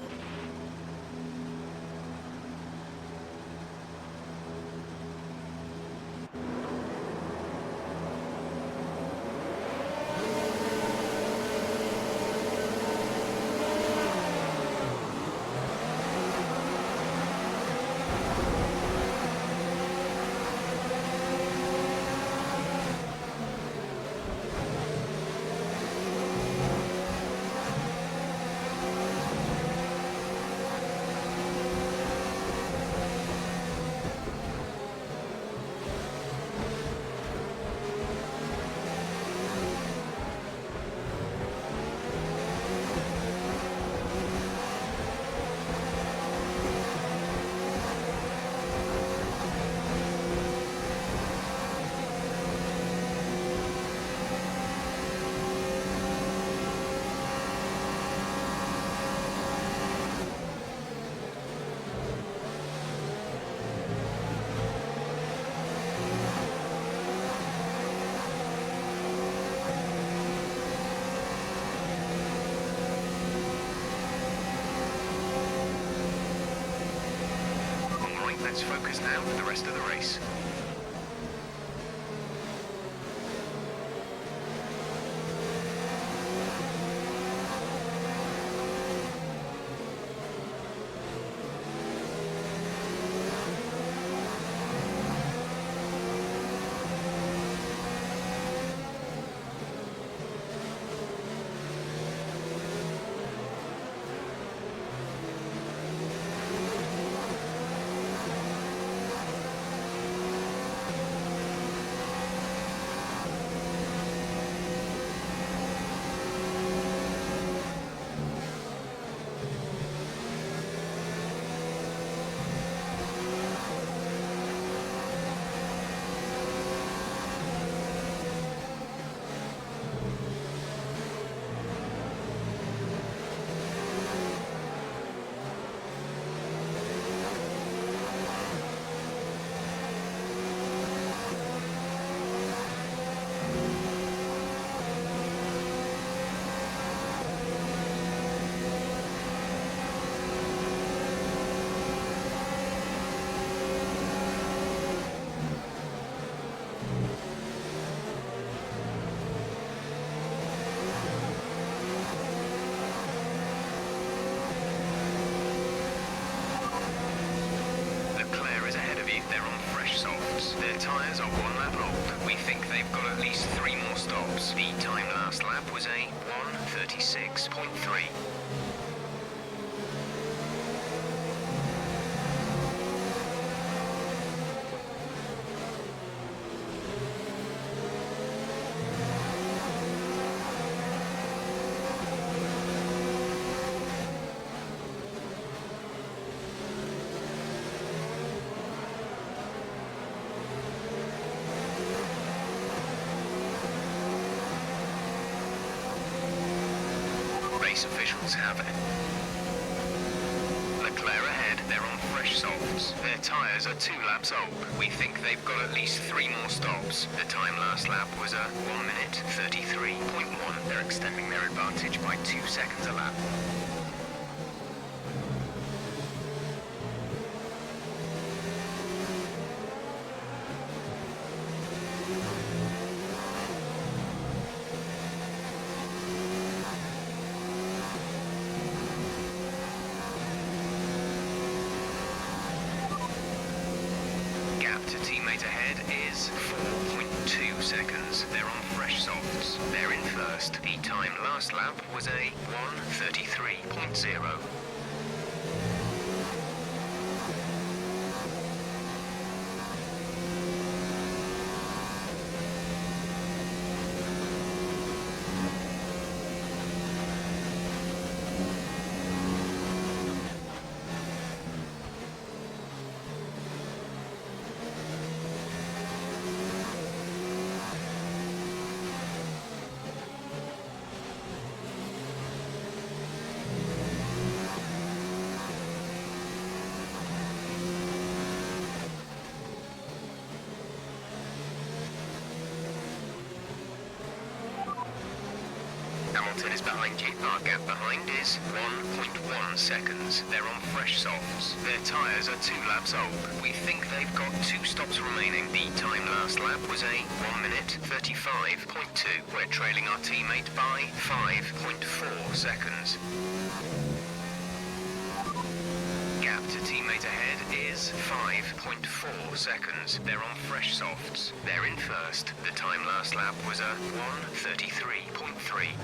Let's focus now for the rest of the race. tyres are 1 lap old. We think they've got at least 3 more stops. The time last lap was a 1:36.3. Race officials have it. Leclerc ahead, they're on fresh softs. Their tyres are 2 laps old. We think they've got at least 3 more stops. The time last lap was a 1:33.1. They're extending their advantage by 2 seconds a lap. Gap to teammate ahead is 4.2 seconds. They're on fresh softs. They're in first. The time last lap was a 1:33.0. Hamilton is behind you. Our gap behind is 1.1 seconds. They're on fresh softs. Their tyres are 2 laps old. We think they've got 2 stops remaining. The time last lap was a 1:35.2. We're trailing our teammate by 5.4 seconds. Gap to teammate ahead is 5.4 seconds. They're on fresh softs. They're in first. The time last lap was a 1:33.3.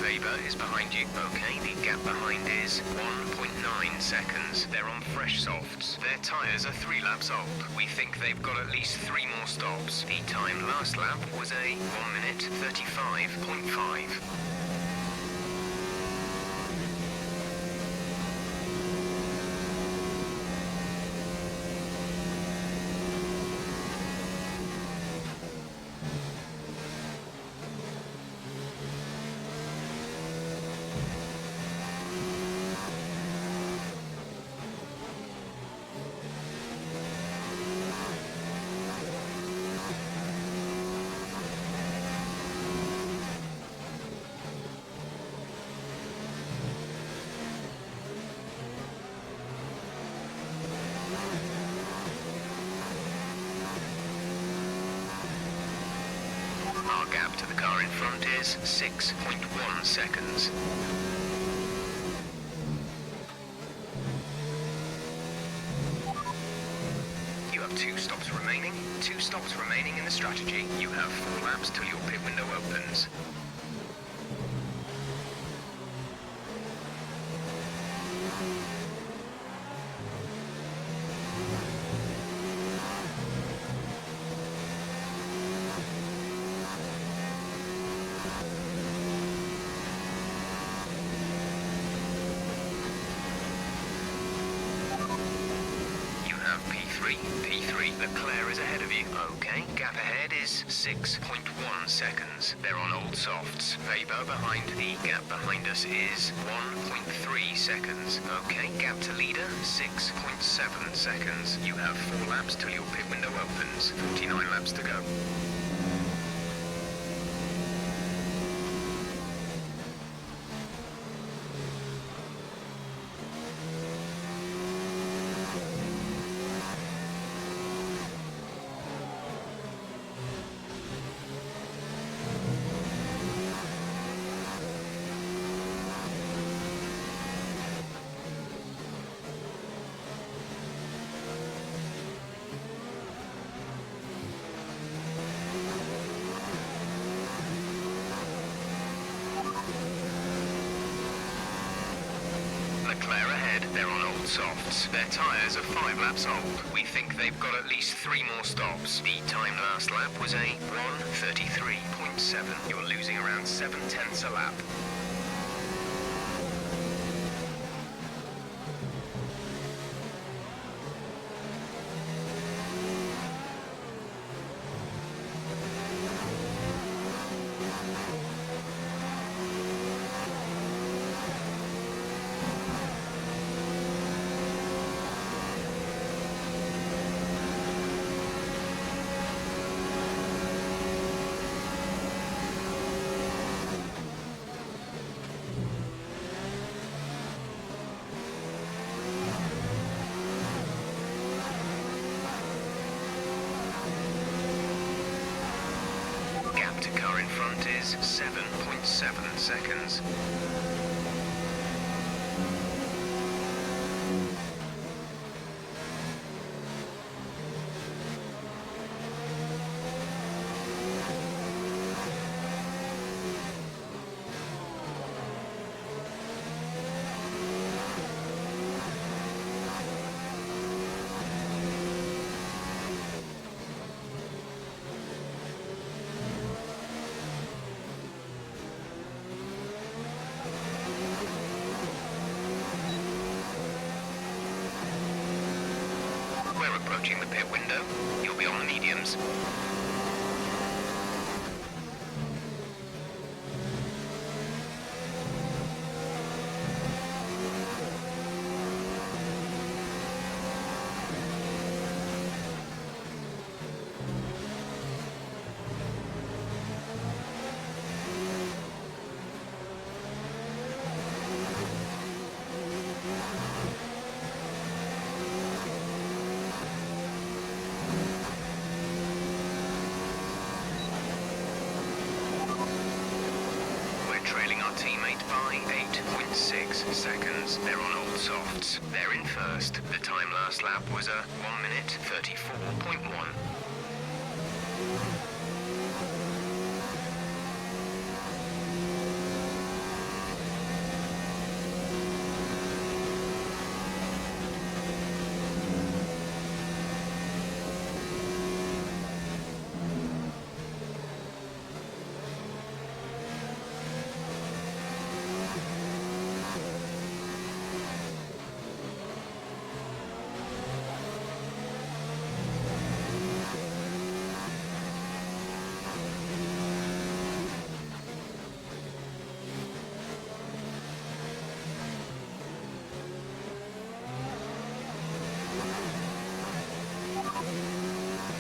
Weber is behind you. Okay, the gap behind is 1.9 seconds. They're on fresh softs. Their tyres are 3 laps old. We think they've got at least 3 more stops. The time last lap was a 1:35.5. Our gap to the car in front is 6.1 seconds. You have 2 stops remaining. 2 stops remaining in the strategy. You have 4 laps till your pit window opens. P3, Leclerc is ahead of you. Okay, gap ahead is 6.1 seconds. They're on old softs. Weber behind. The gap behind us is 1.3 seconds. Okay, gap to leader, 6.7 seconds. You have 4 laps till your pit window opens. 49 laps to go. old softs. Their tyres are 5 laps old. We think they've got at least 3 more stops. The time last lap was a 1:33.7. You're losing around 7/10 a lap. To car in front is 7.7 seconds. We're approaching the pit window. You'll be on the mediums. Teammate by 8.6 seconds. They're on old softs. They're in first. The time last lap was a 1:34.1.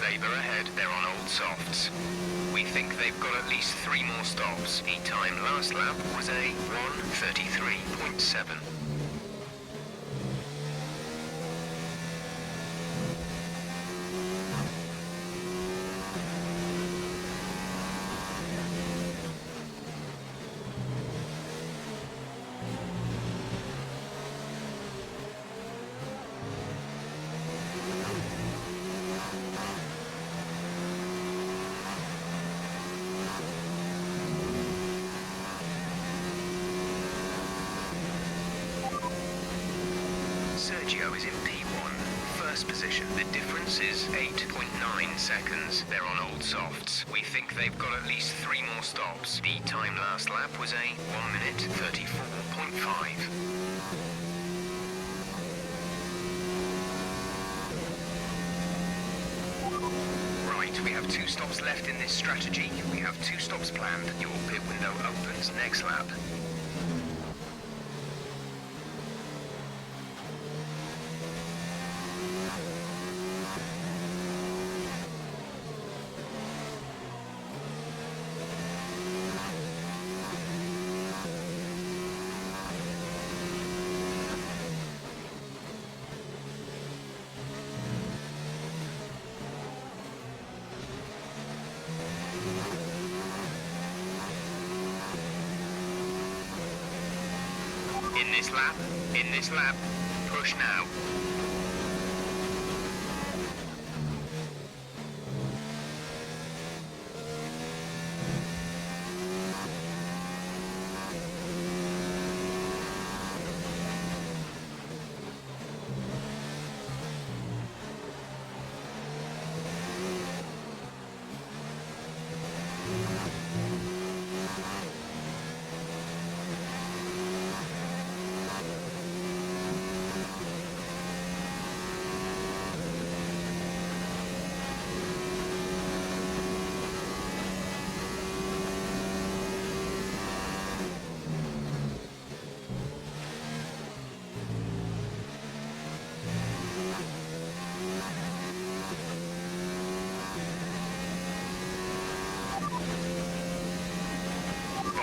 Weber ahead, they're on old softs. We think they've got at least 3 more stops. The time last lap was a 1:33.7. Sergio is in P1, first position. The difference is 8.9 seconds. They're on old softs. We think they've got at least 3 more stops. The time last lap was a 1:34.5. Right, we have 2 stops left in this strategy. We have 2 stops planned. Your pit window opens next lap. In this lap, push now.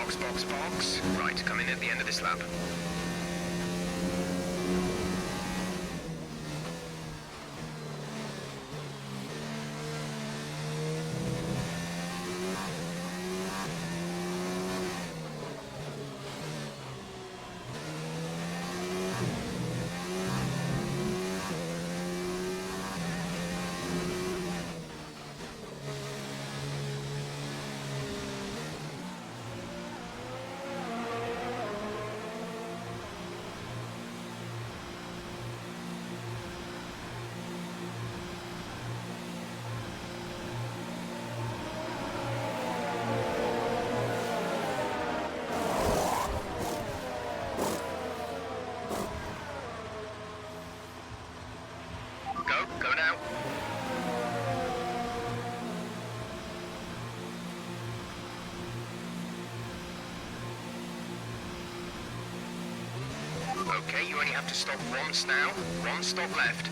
Box, box, box. Right, come in at the end of this lap. Go now. Okay, you only have to stop once now. One stop left.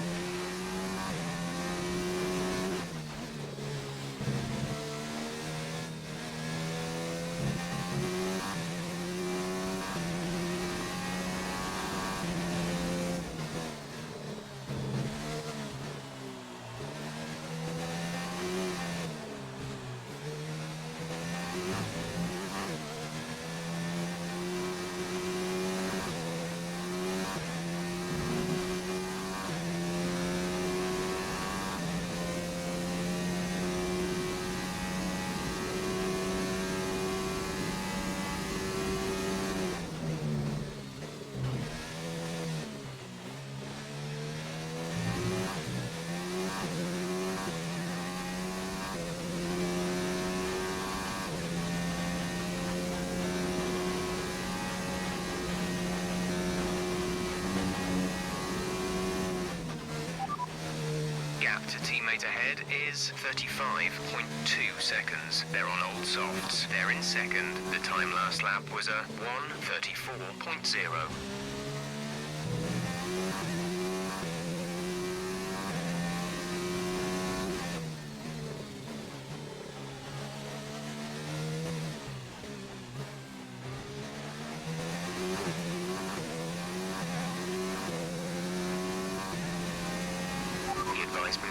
Gap to teammate ahead is 35.2 seconds. They're on old softs. They're in second. The time last lap was a 1:34.0.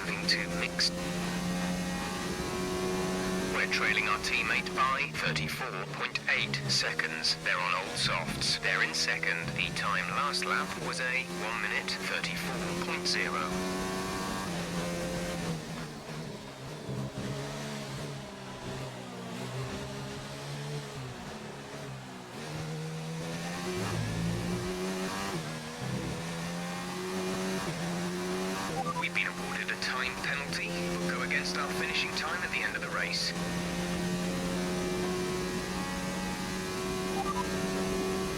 Moving to mixed. We're trailing our teammate by 34.8 seconds. They're on old softs. They're in second. The time last lap was a 1:34.0. We've been awarded a time penalty. We'll go against our finishing time at the end of the race.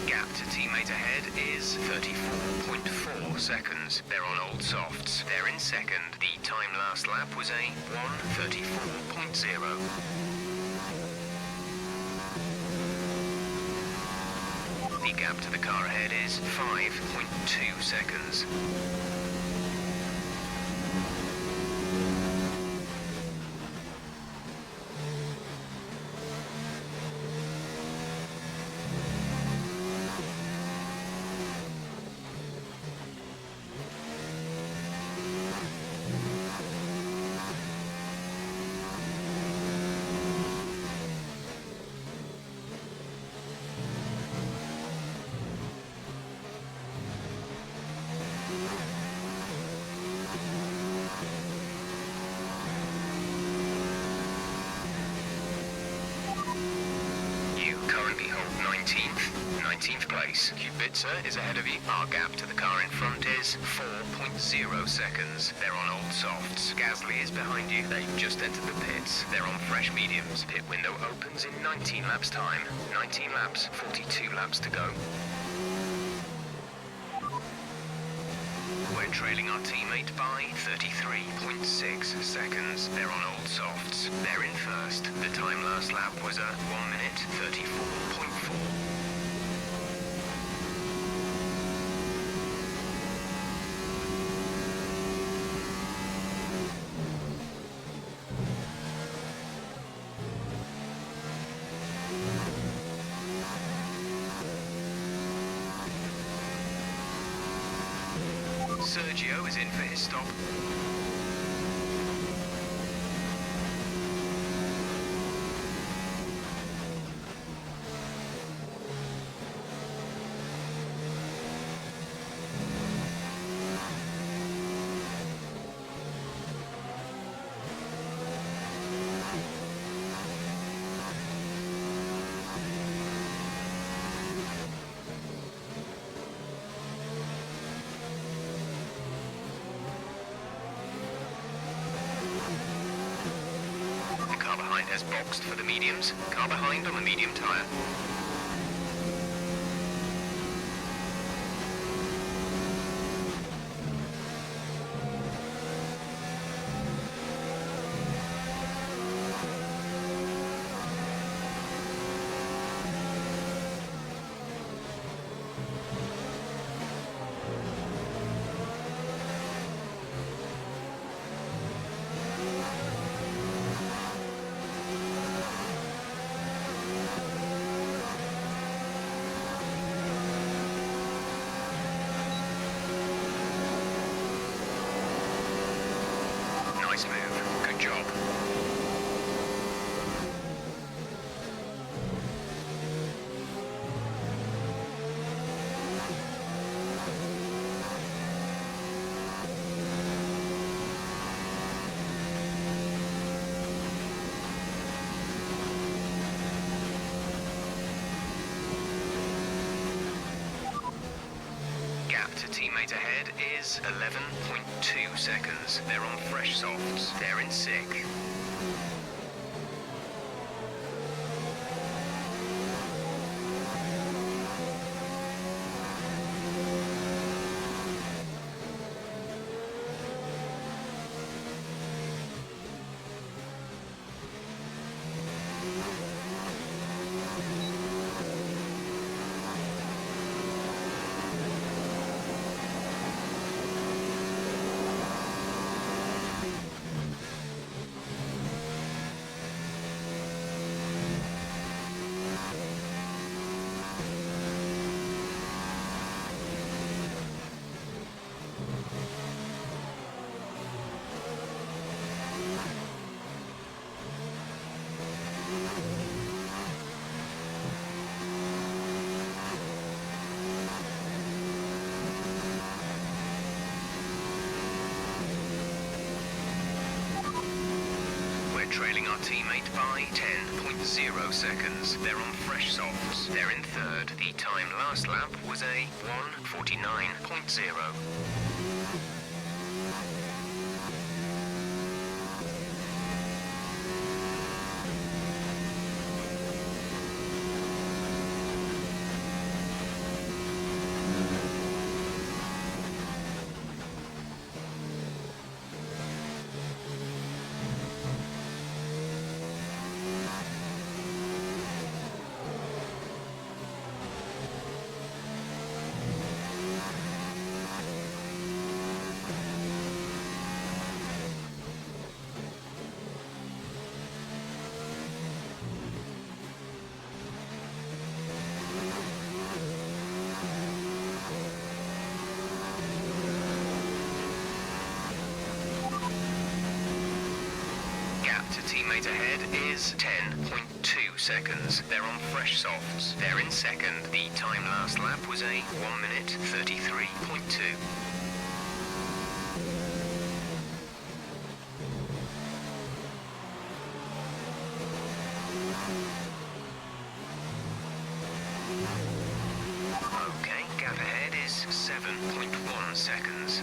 Gap to teammate ahead is 34.4 seconds. They're on old softs. They're in second. The time last lap was a 1:34.0. The gap to the car ahead is 5.2 seconds. Currently hold 19th place. Kubica is ahead of you. Our gap to the car in front is 4.0 seconds. They're on old softs. Gasly is behind you. They've just entered the pits. They're on fresh mediums. Pit window opens in 19 laps time. 19 laps, 42 laps to go. We're trailing our teammate by 33.6 seconds. They're on old softs. They're in first. The time last lap was a 1:34.4. Sergio is in for his stop. The car behind has boxed for the mediums. Car behind on the medium tyre. Nice move. Good job. Gap to teammate ahead is 11.2 seconds. They're on fresh softs. They're in sick. Trailing our teammate by 10.0 seconds. They're on fresh softs. They're in third. The time last lap was a 1:49.0. To teammate ahead is 10.2 seconds. They're on fresh softs. They're in second. The time last lap was a 1:33.2. Okay, gap ahead is 7.1 seconds.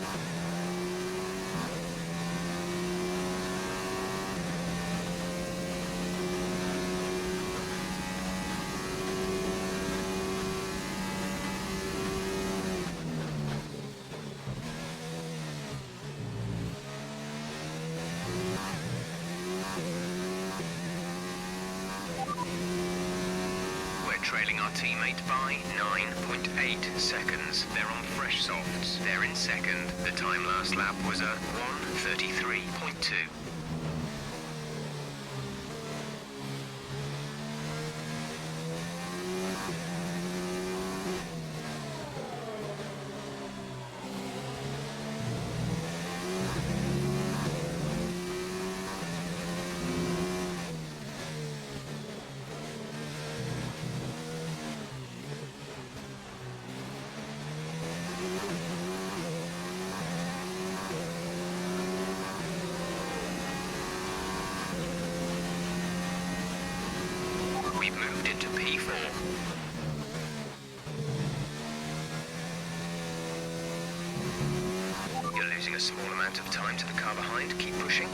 Trailing our teammate by 9.8 seconds. They're on fresh softs. They're in second. The time last lap was a 1:33.2. losing a small amount of time to the car behind. Keep pushing.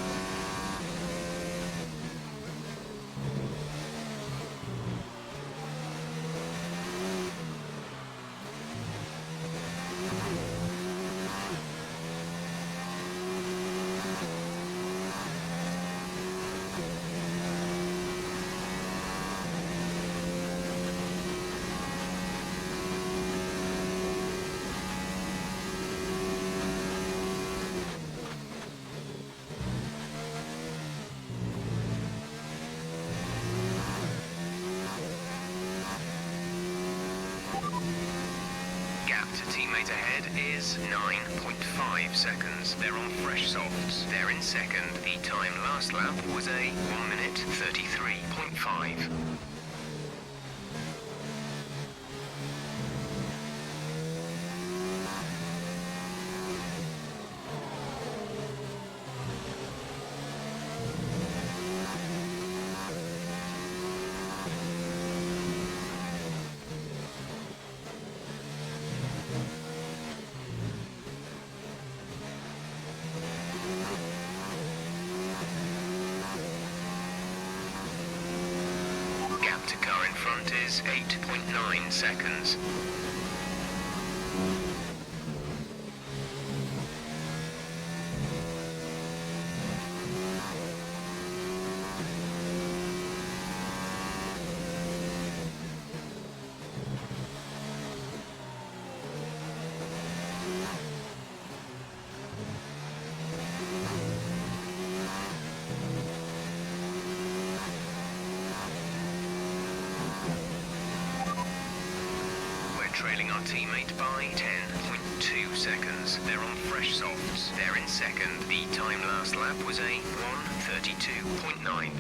Gap to teammate ahead is 9.5 seconds. They're on fresh softs. They're in second. The time last lap was a 1 minute 33.5. Gap to car in front is 8.9 seconds. Trailing our teammate by 10.2 seconds. They're on fresh softs. They're in second. The time last lap was a 1:32.9.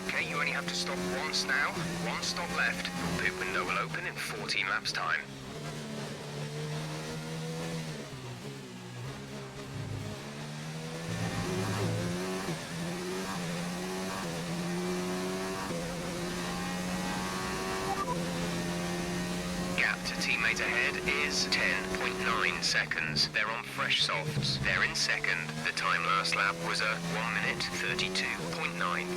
Okay, you only have to stop once now. One stop left. Your pit window will open in 14 laps time. Gap to teammate ahead is 10.9 seconds. They're on fresh softs. They're in second. The time last lap was a 1 minute 32.9.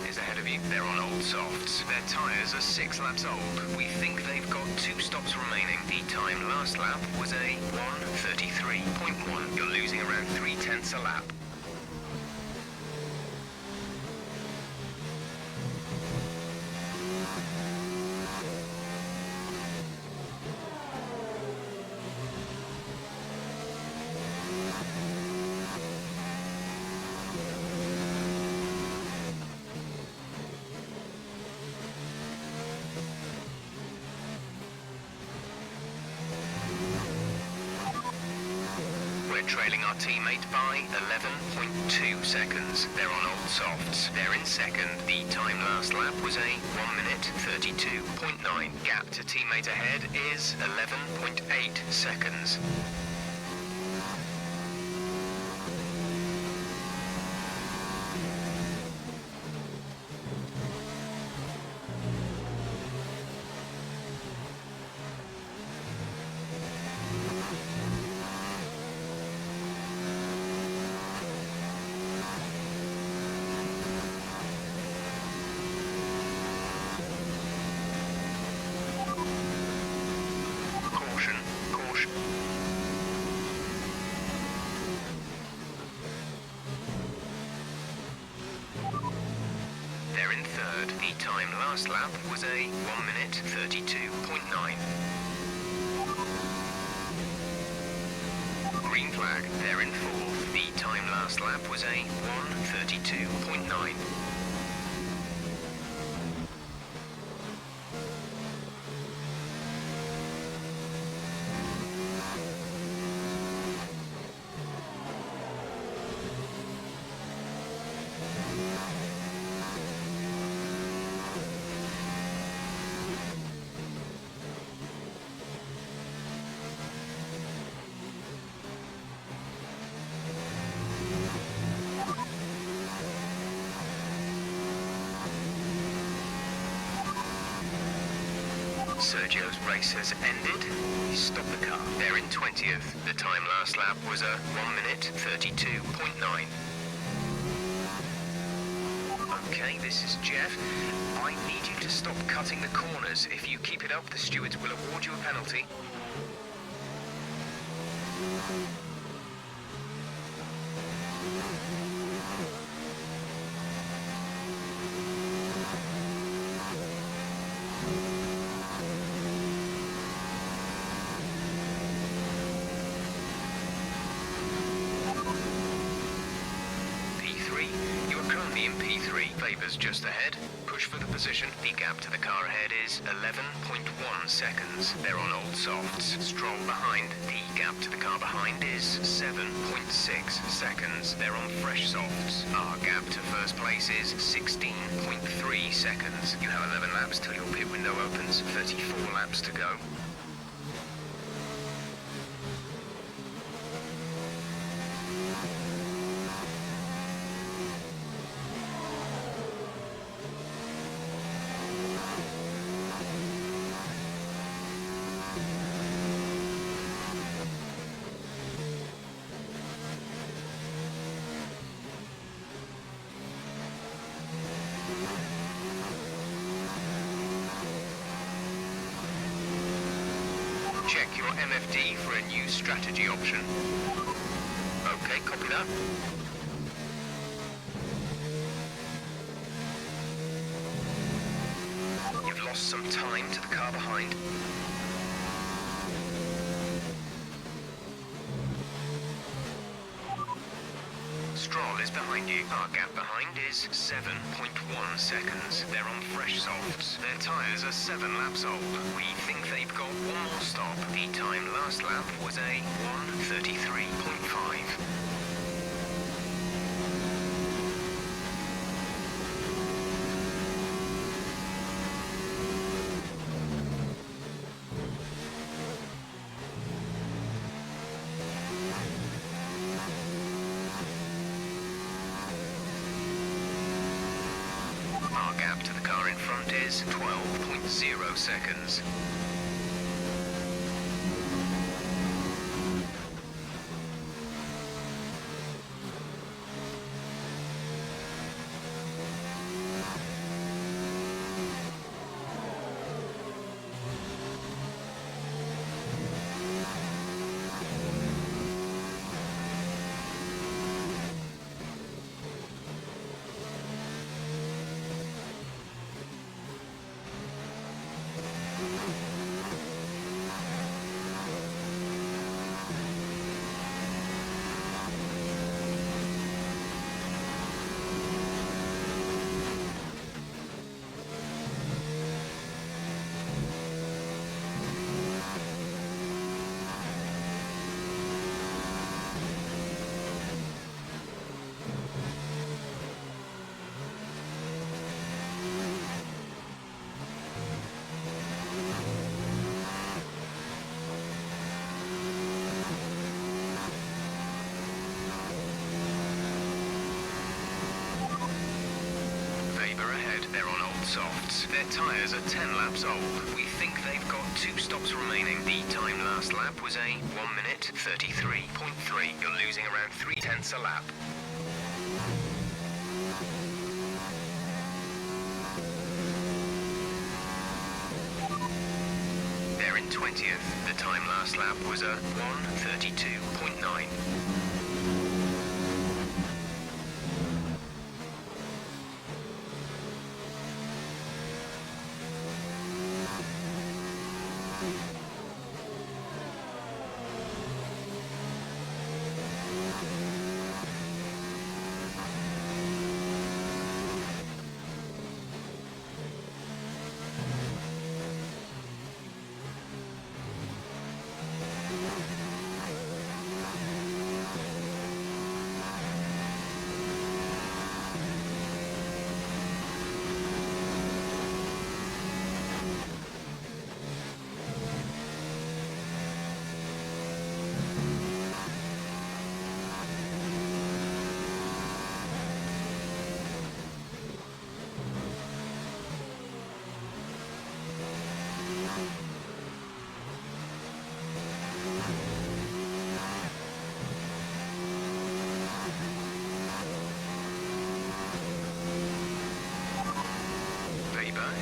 Is ahead of you. They're on old softs. Their tyres are 6 laps old. We think they've got 2 stops remaining. The time last lap was a 1:33.1. You're losing around 3/10 a lap. Trailing our teammate by 11.2 seconds. They're on old softs. They're in second. The time last lap was a 1 minute 32.9. Gap to teammate ahead is 11.8 seconds. last lap was a 1 minute 32.9. Green flag, they're in fourth. The time last lap was a 1:32.9. Sergio's race has ended. Stop the car. They're in 20th. The time last lap was a 1 minute 32.9. Okay, this is Jeff. I need you to stop cutting the corners. If you keep it up, the stewards will award you a penalty. You are currently in P3. Faber's just ahead. Push for the position. The gap to the car ahead is 11.1 seconds. They're on old softs. Stroll behind. The gap to the car behind is 7.6 seconds. They're on fresh softs. Our gap to first place is 16.3 seconds. You have 11 laps till your pit window opens. 34 laps to go. Check your MFD for a new strategy option. Okay, copy that. You've lost some time to the car behind. Stroll is behind you. Our gap behind is 7.1 seconds. They're on fresh softs. Their tyres are 7 laps old. We think they've got one more stop. The time last lap was a 1:33.5. Our gap to the car in front is 12.0 seconds. They're on old softs. Their tyres are 10 laps old. We think they've got 2 stops remaining. The time last lap was a 1 minute 33.3. You're losing around 3/10 a lap. They're in 20th. The time last lap was a 1:32.9.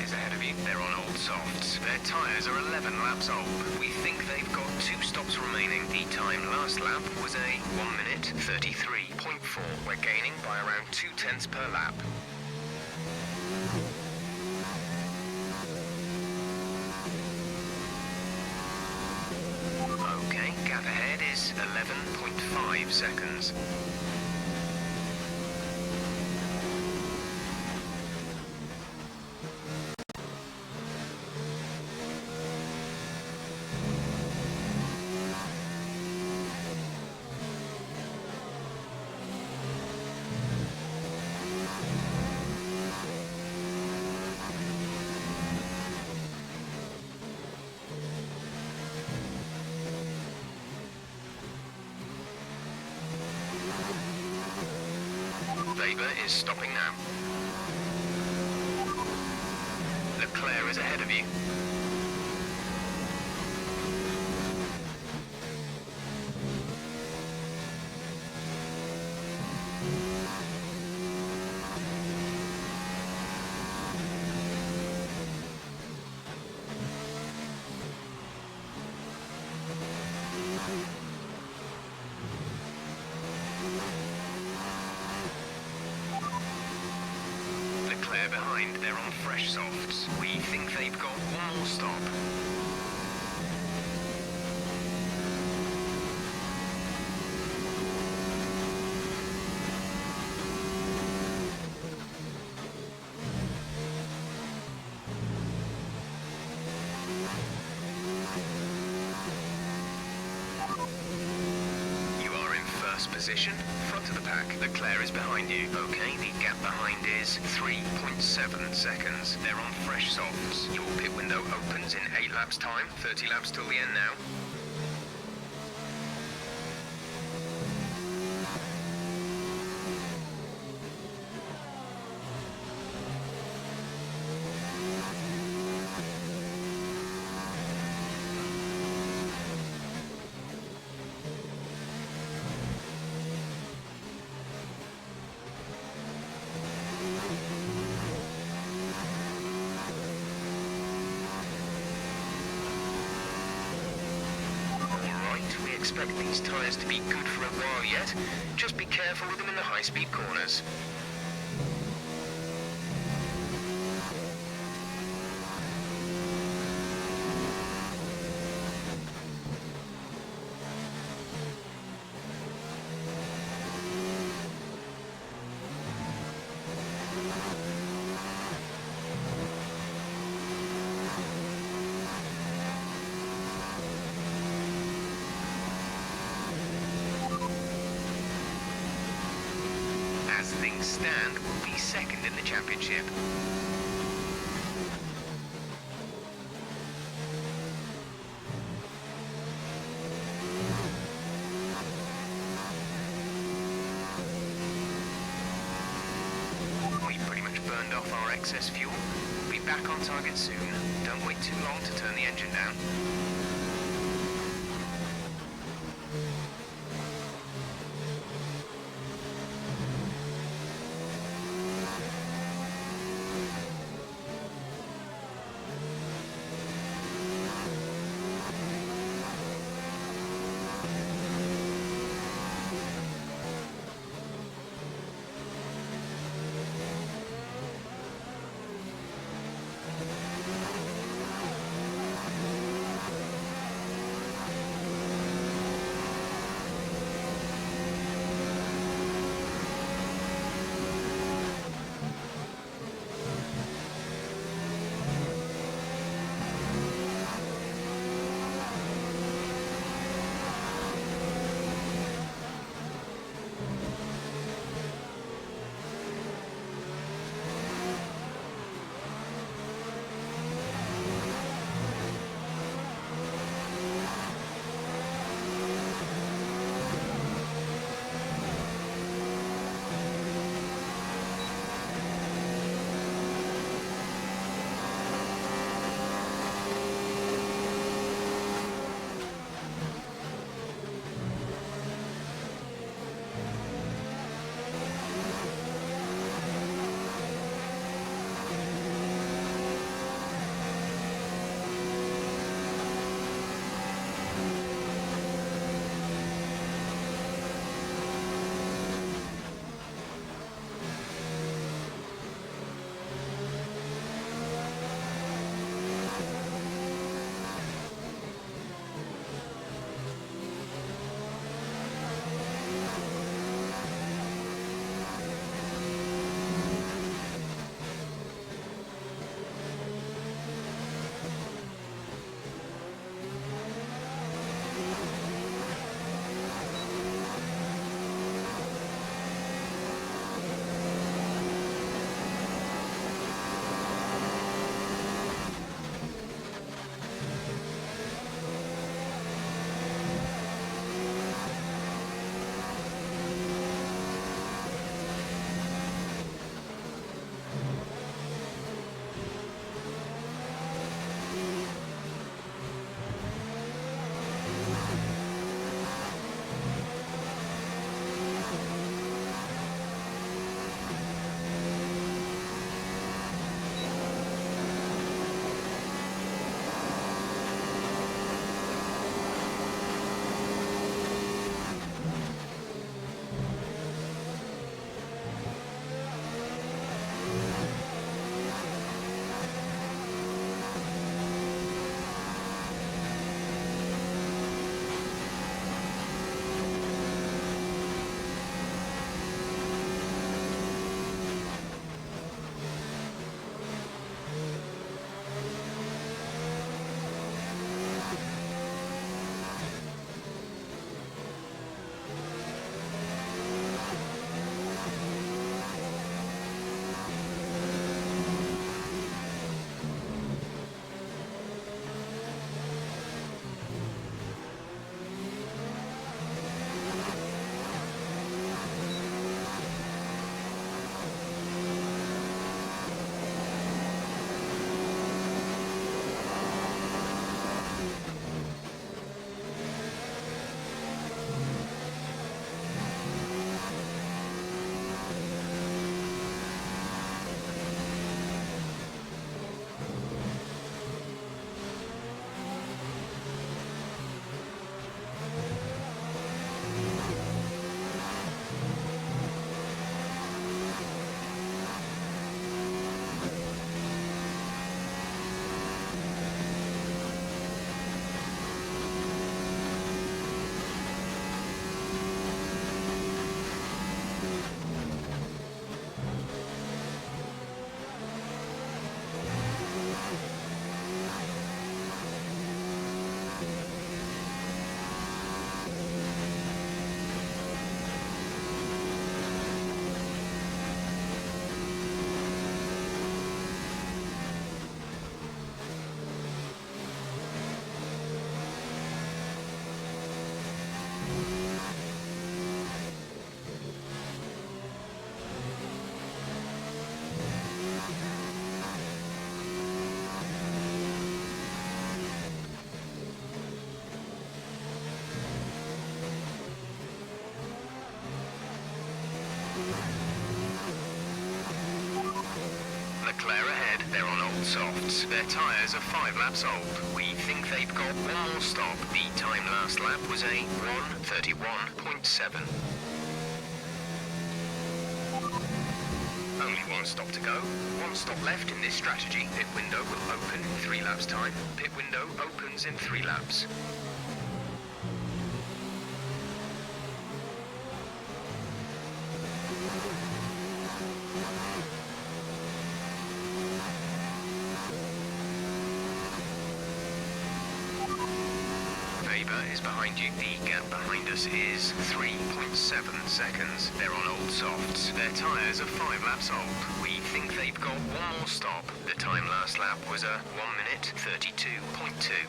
Is ahead of you. They're on old softs. Their tyres are 11 laps old. We think they've got 2 stops remaining. The time last lap was a 1 minute 33.4. We're gaining by around 0.2 per lap. Okay, gap ahead is 11.5 seconds. Weber is stopping now. Leclerc is ahead of you. Leclerc behind, they're on fresh softs. We think they've got one more stop. Position, front of the pack. Leclerc is behind you. Okay, the gap behind is 3.7 seconds. They're on fresh softs. Your pit window opens in 8 laps time. 30 laps till the end now. We expect these tyres to be good for a while yet. Just be careful with them in the high-speed corners. As things stand, we'll be second in the championship. We pretty much burned off our excess fuel. We'll be back on target soon. Don't wait too long to turn the engine down. softs. Their tyres are 5 laps old. We think they've got one more stop. The time last lap was a 1:31.7. Only one stop to go. One stop left in this strategy. Pit window will open in 3 laps time. Pit window opens in 3 laps. Weber is behind you. The gap behind us is 3.7 seconds. They're on old softs. Their tyres are 5 laps old. We think they've got one more stop. The time last lap was a 1:32.2.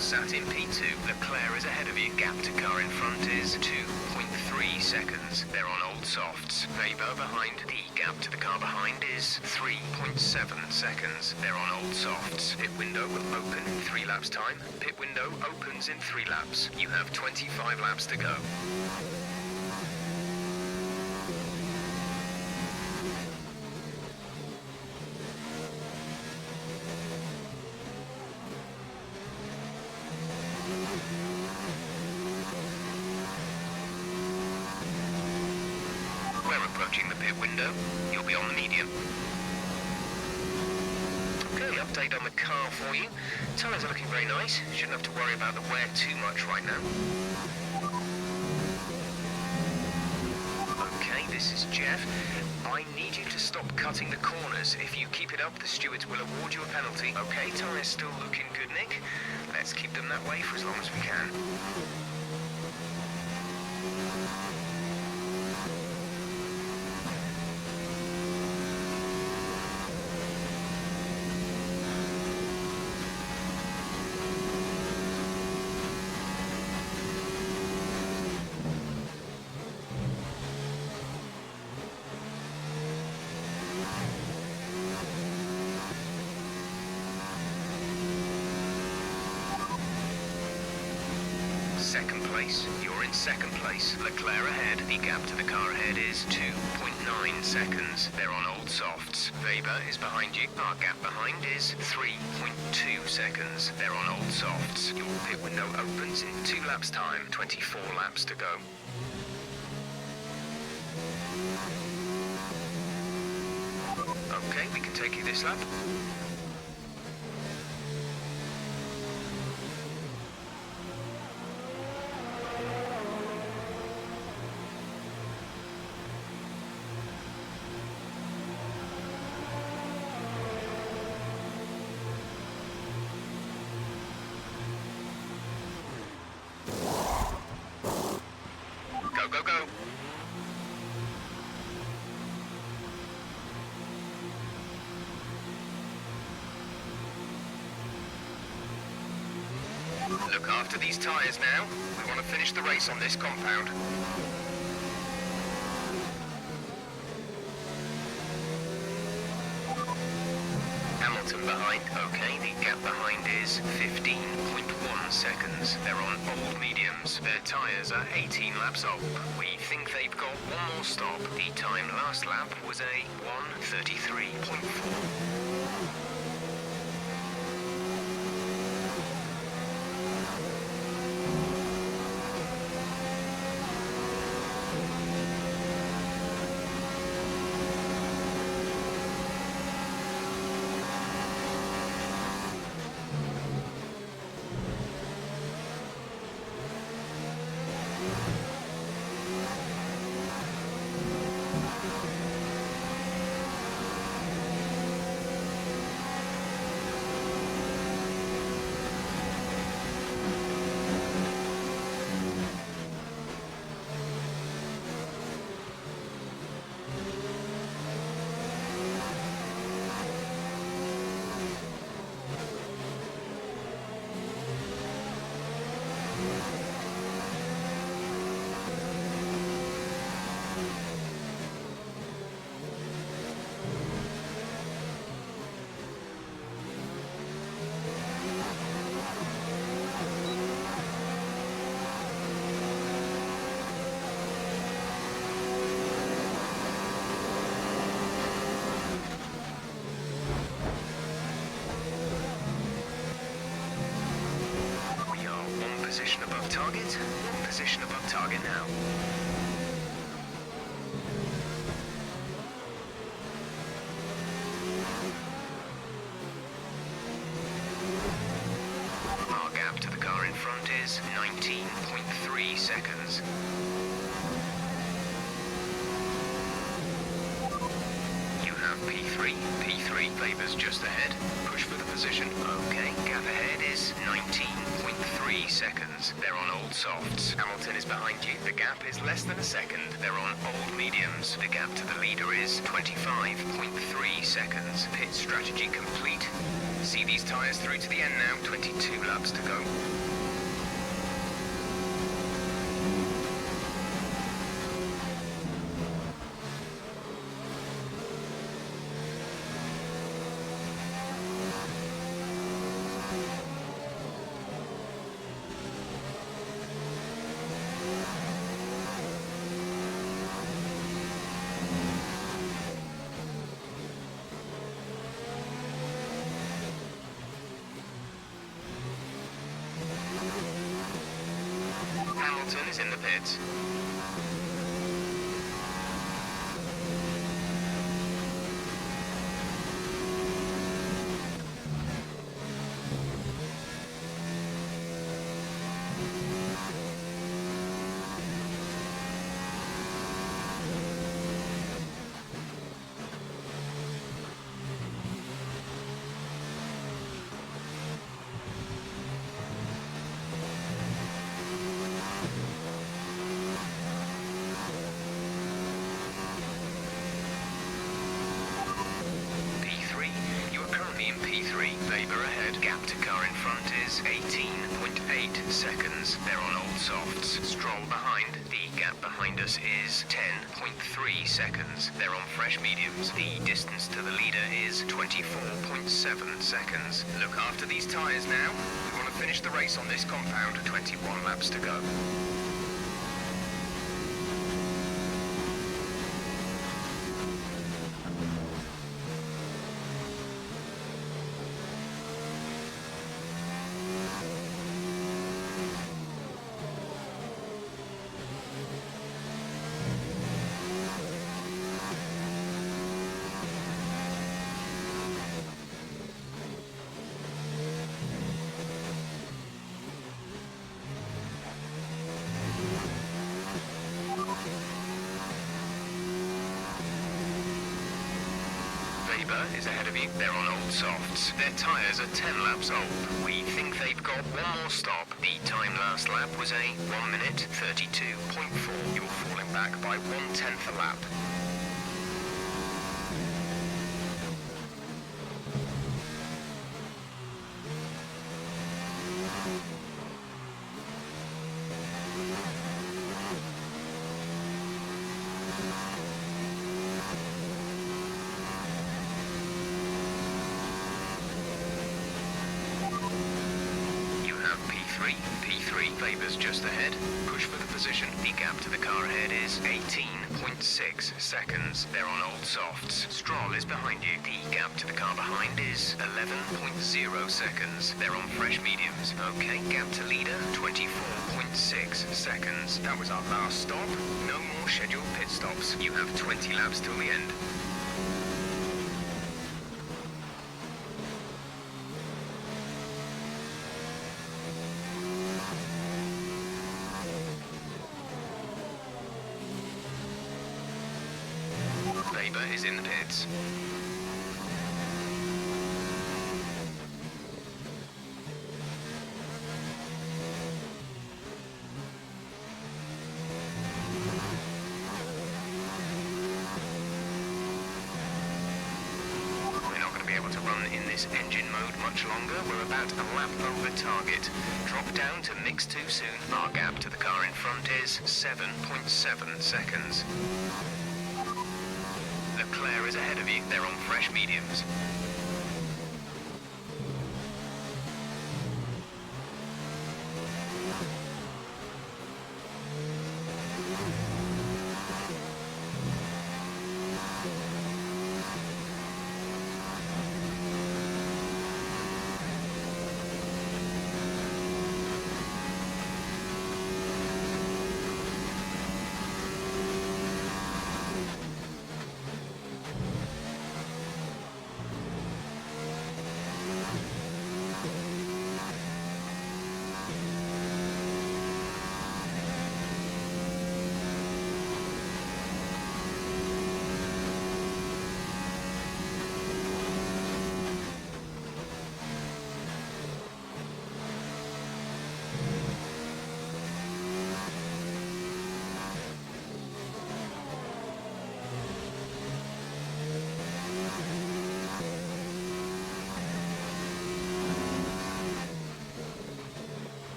Sat in P2, Leclerc is ahead of you. Gap to car in front is 2.3 seconds. They're on old softs. Weber behind. The gap to the car behind is 3.7 seconds. They're on old softs. Pit window will open in 3 laps time. Pit window opens in 3 laps. You have 25 laps to go. We're approaching the pit window. You'll be on the medium. Okay, update on the car for you. Tyres are looking very nice. Shouldn't have to worry about the wear too much right now. Okay, this is Jeff. I need you to stop cutting the corners. If you keep it up, the stewards will award you a penalty. Okay, tyres still looking good, Nick. Let's keep them that way for as long as we can. Second place. You're in second place. Leclerc ahead. The gap to the car ahead is 2.9 seconds. They're on old softs. Weber is behind you. Our gap behind is 3.2 seconds. They're on old softs. Your pit window opens in 2 laps time. 24 laps to go. Okay, we can take you this lap. Go, go, go. Look after these tyres now. We want to finish the race on this compound. Hamilton behind. Okay, the gap behind is 15.1 seconds. They're on old mediums. Their tyres are 18 laps old. We think they've got one more stop. The time last lap was a 1:33.4. position above target. One position above target now. Our gap to the car in front is 19.3 seconds. You have P3. P3 Weber's just ahead. Push for the position. Okay, gap ahead is 19.3 seconds. They're on old softs. Hamilton is behind you. The gap is less than a second. They're on old mediums. The gap to the leader is 25.3 seconds. Pit strategy complete. See these tyres through to the end now. 22 laps to go. Hamilton is in the pits. Weber ahead. Gap to car in front is 18.8 seconds. They're on old softs. Stroll behind. The gap behind us is 10.3 seconds. They're on fresh mediums. The distance to the leader is 24.7 seconds. Look after these tyres now. We want to finish the race on this compound. 21 laps to go. Weber is ahead of you. They're on old softs. Their tyres are 10 laps old. We think they've got one more stop. The time last lap was a 1 minute 32.4. You're falling back by 1/10 a lap. P3, Weber's just ahead. Push for the position. The gap to the car ahead is 18.6 seconds. They're on old softs. Stroll is behind you. The gap to the car behind is 11.0 seconds. They're on fresh mediums. Okay, gap to leader, 24.6 seconds. That was our last stop. No more scheduled pit stops. You have 20 laps till the end. Weber is in the pits. We're not going to be able to run in this engine mode much longer. We're about a lap over target. Drop down to mix too soon. Our gap to the car in front is 7.7 seconds. Leclerc is ahead of you. They're on fresh mediums.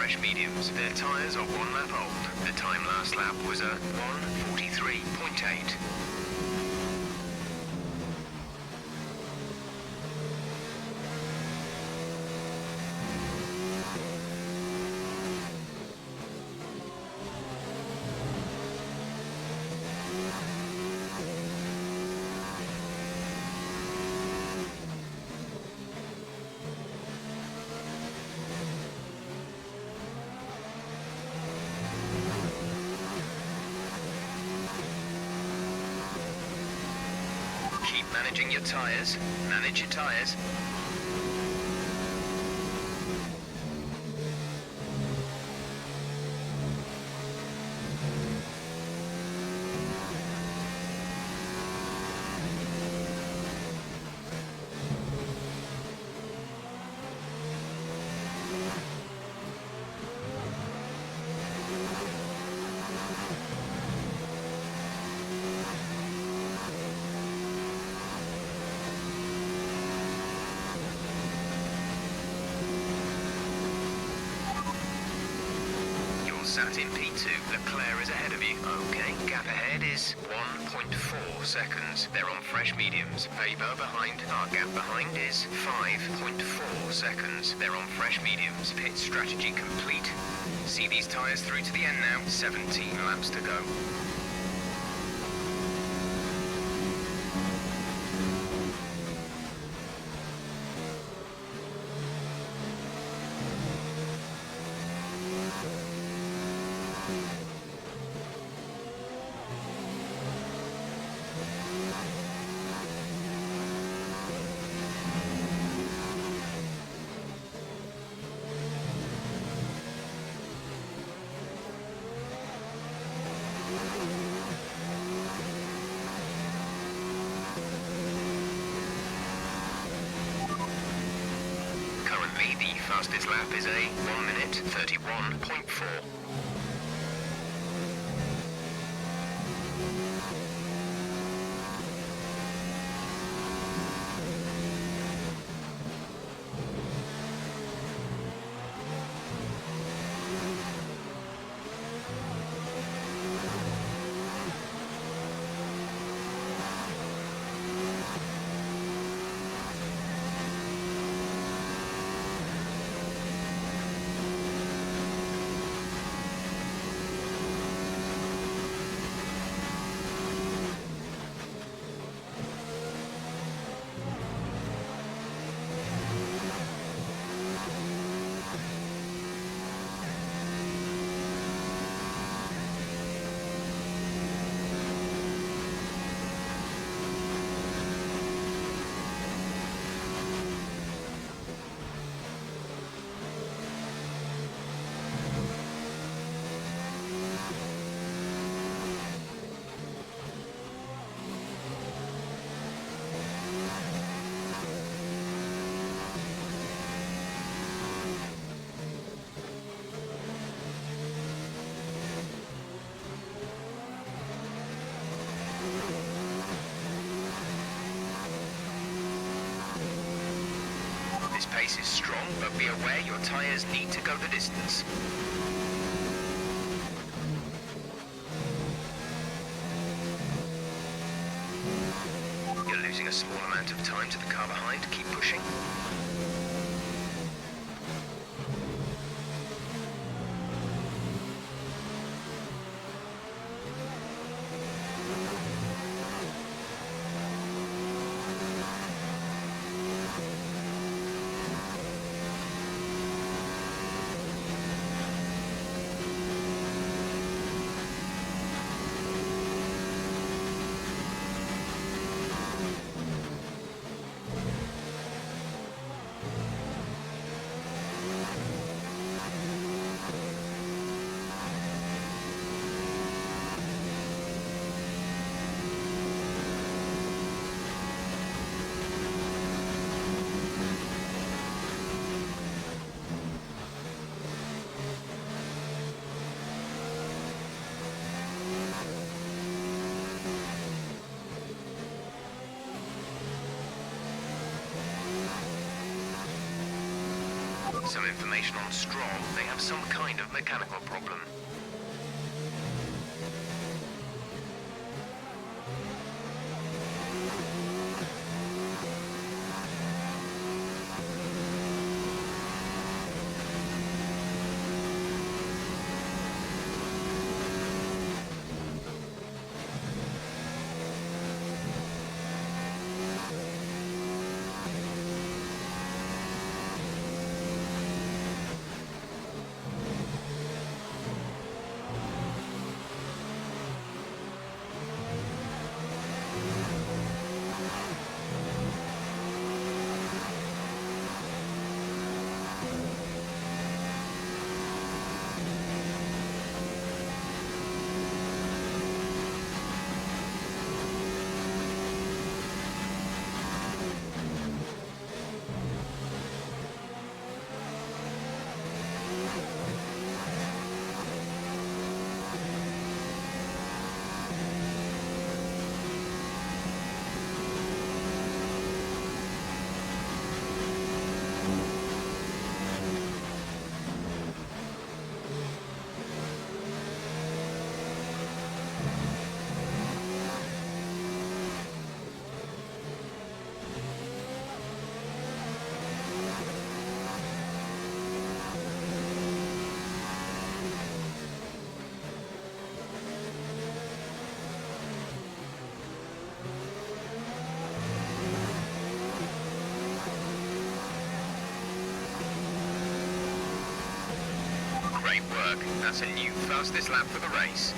fresh mediums. Their tyres are 1 lap old. The time last lap was a 1:43.8. Keep managing your tyres. Manage your tyres. Sat in P2, Leclerc is ahead of you. Okay, gap ahead is 1.4 seconds. They're on fresh mediums. Weber behind. Our gap behind is 5.4 seconds. They're on fresh mediums. Pit strategy complete. See these tyres through to the end now. 17 laps to go. Currently, the fastest lap is a 1:31.4. This pace is strong, but be aware your tyres need to go the distance. You're losing a small amount of time to the car behind. Keep pushing. Some information on Stroll. They have some kind of mechanical problem. Great work. That's a new fastest lap for the race.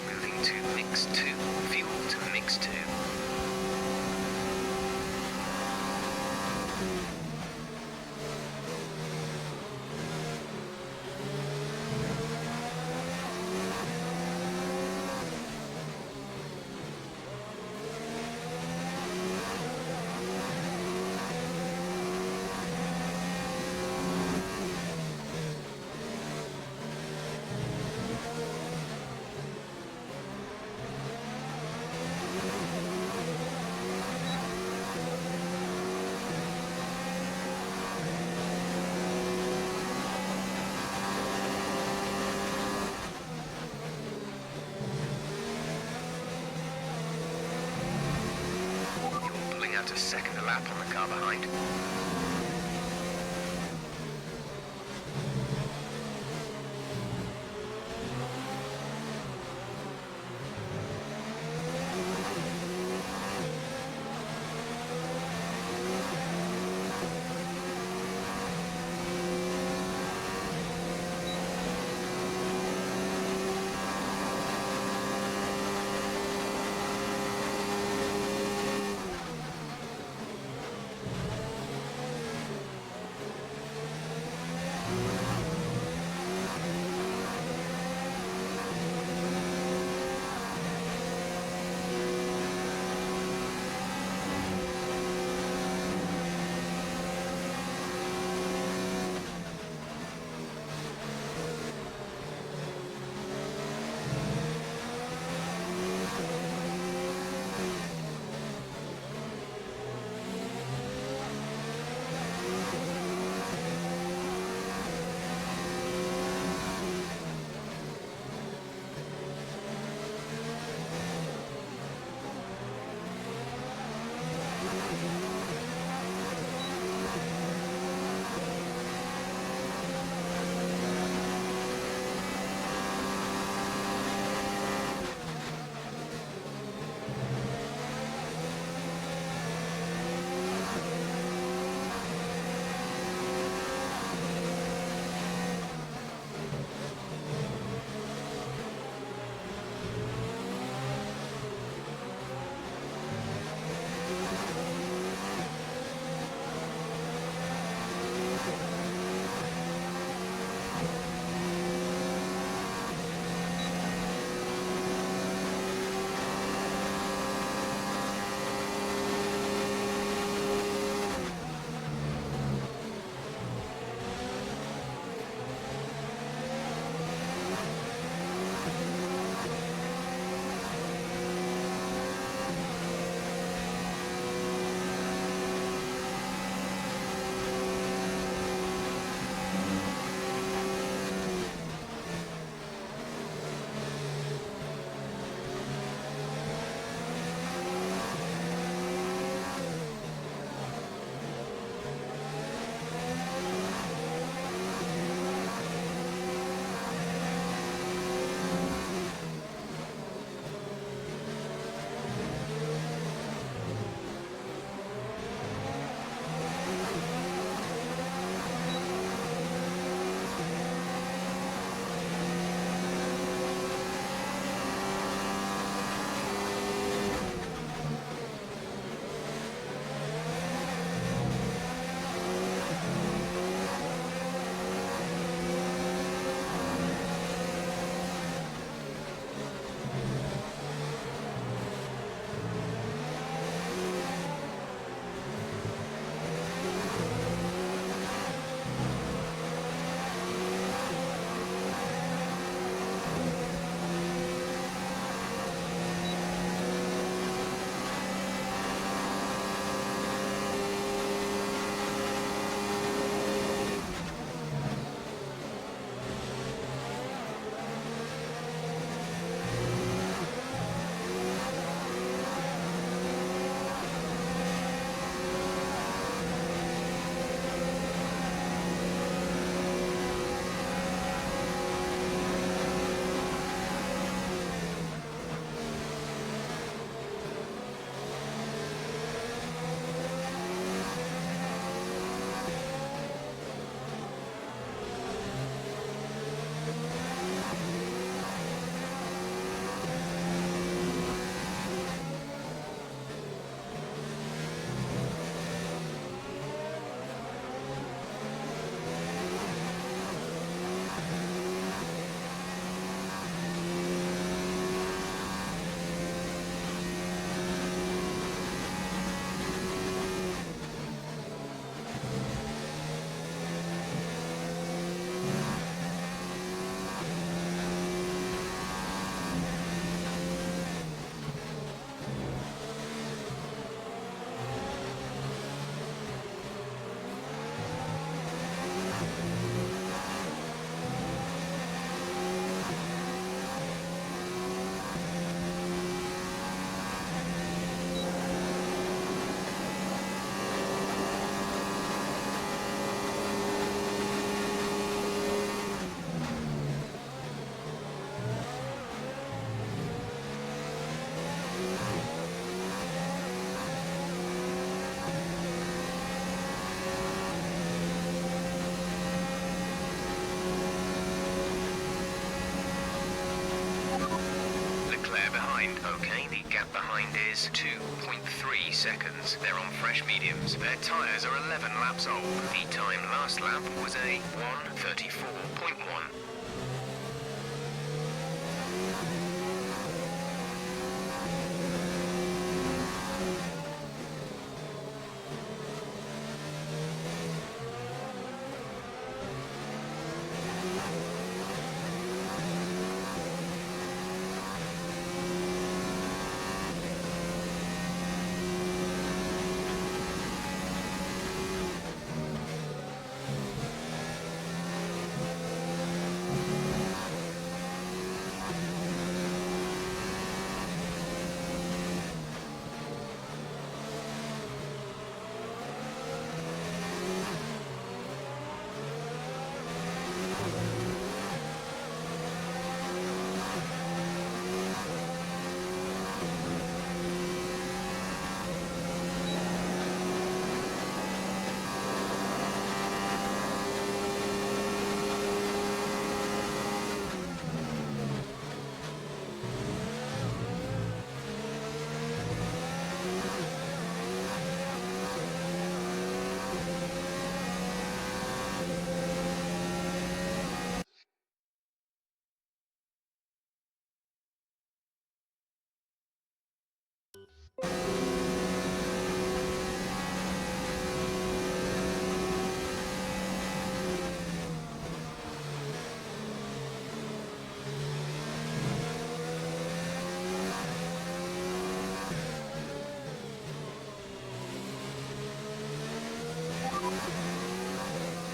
Moving to mix 2. Fuel to mix 2. to second a lap on the car behind. The gap behind is 2.3 seconds. They're on fresh mediums. Their tyres are 11 laps old. The time last lap was a 1:34.1.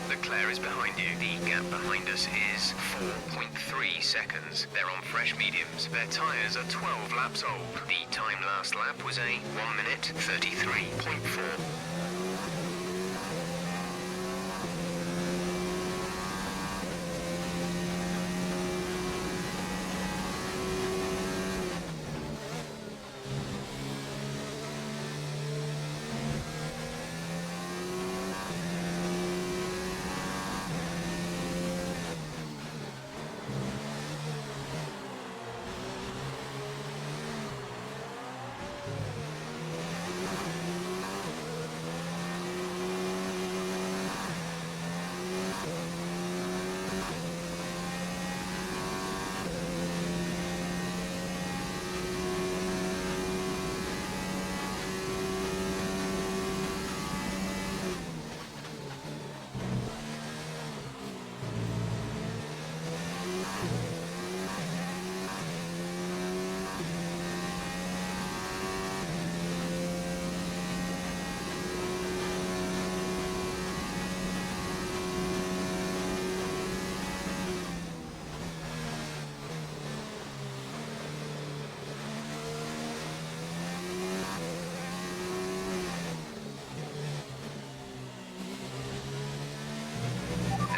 Leclerc is behind you. The gap behind us is 4.3 seconds. They're on fresh mediums. Their tyres are 12 laps old. The time last lap was a 1:33.4.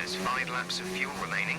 There's 5 laps of fuel remaining.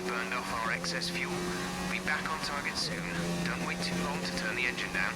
Burned off our excess fuel. We'll be back on target soon. Don't wait too long to turn the engine down.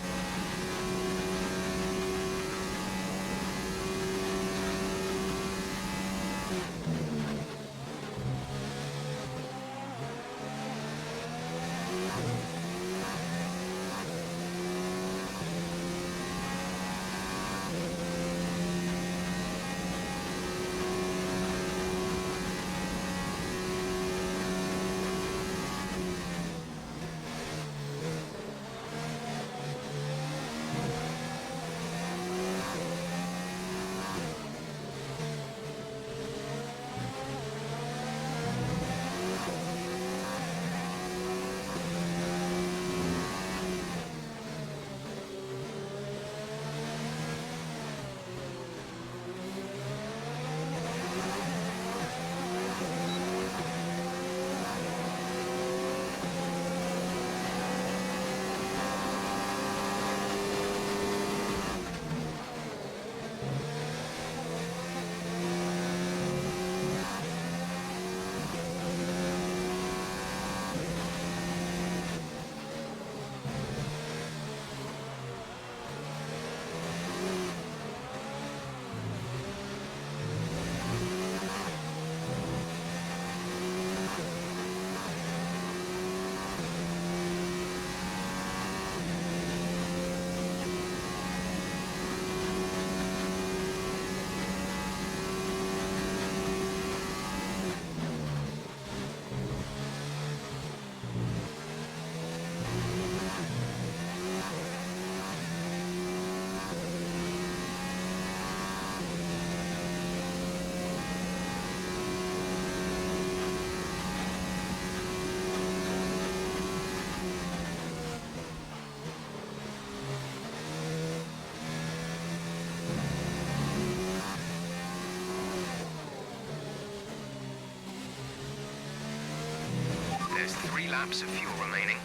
laps of fuel remaining.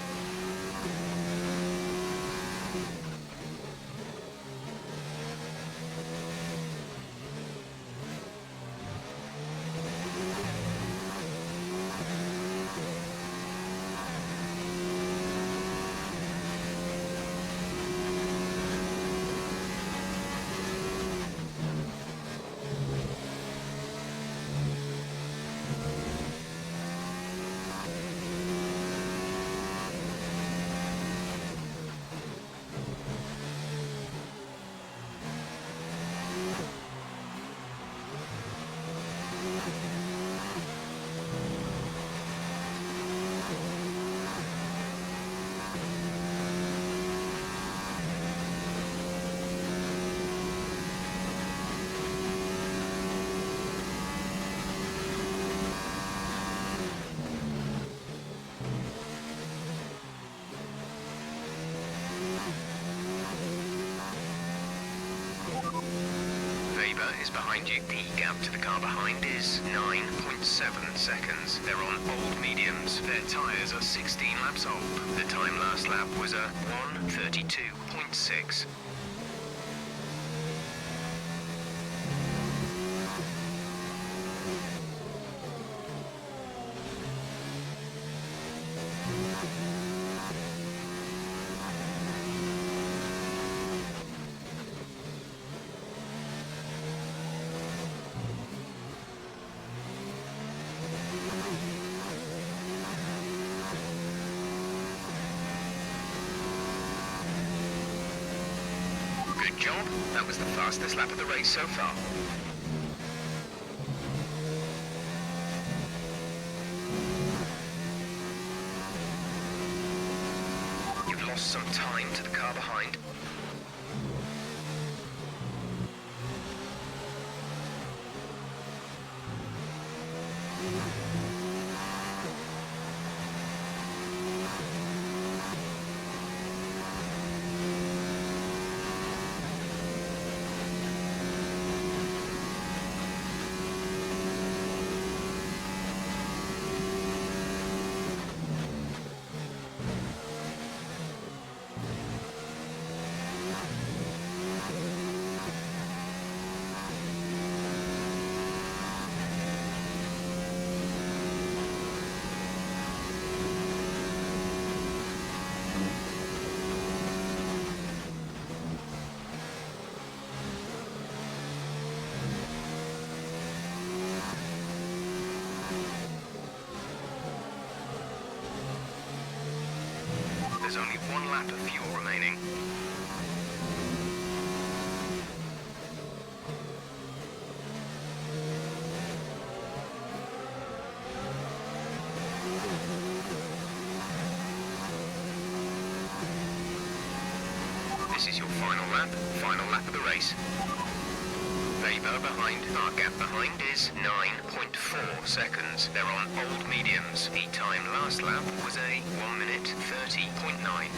Is behind you. The gap to the car behind is 9.7 seconds. They're on old mediums. Their tyres are 16 laps old. The time last lap was a 1:32.6. Good job. That was the fastest lap of the race so far. You've lost some time to the car behind. There's only one lap of fuel remaining. This is your final lap of the race. Weber behind. Our gap behind is 9.4 seconds. They're on old mediums. The time last lap was a 1:30.9.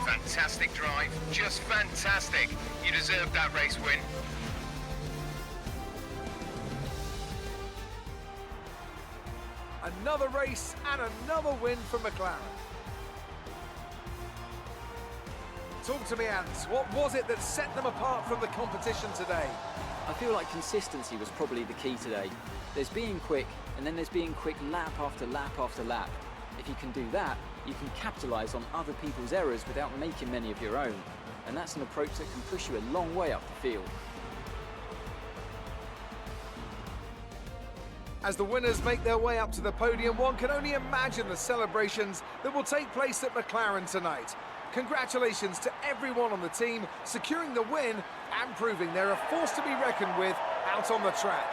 Fantastic drive, just fantastic. You deserved that race win. another race and another win for McLaren. Talk to me, Ants. What was it that set them apart from the competition today? I feel like consistency was probably the key today. There's being quick, and then there's being quick lap after lap after lap. If you can do that, you can capitalise on other people's errors without making many of your own. And that's an approach that can push you a long way up the field. As the winners make their way up to the podium, one can only imagine the celebrations that will take place at McLaren tonight. Congratulations to everyone on the team, securing the win and proving they're a force to be reckoned with out on the track.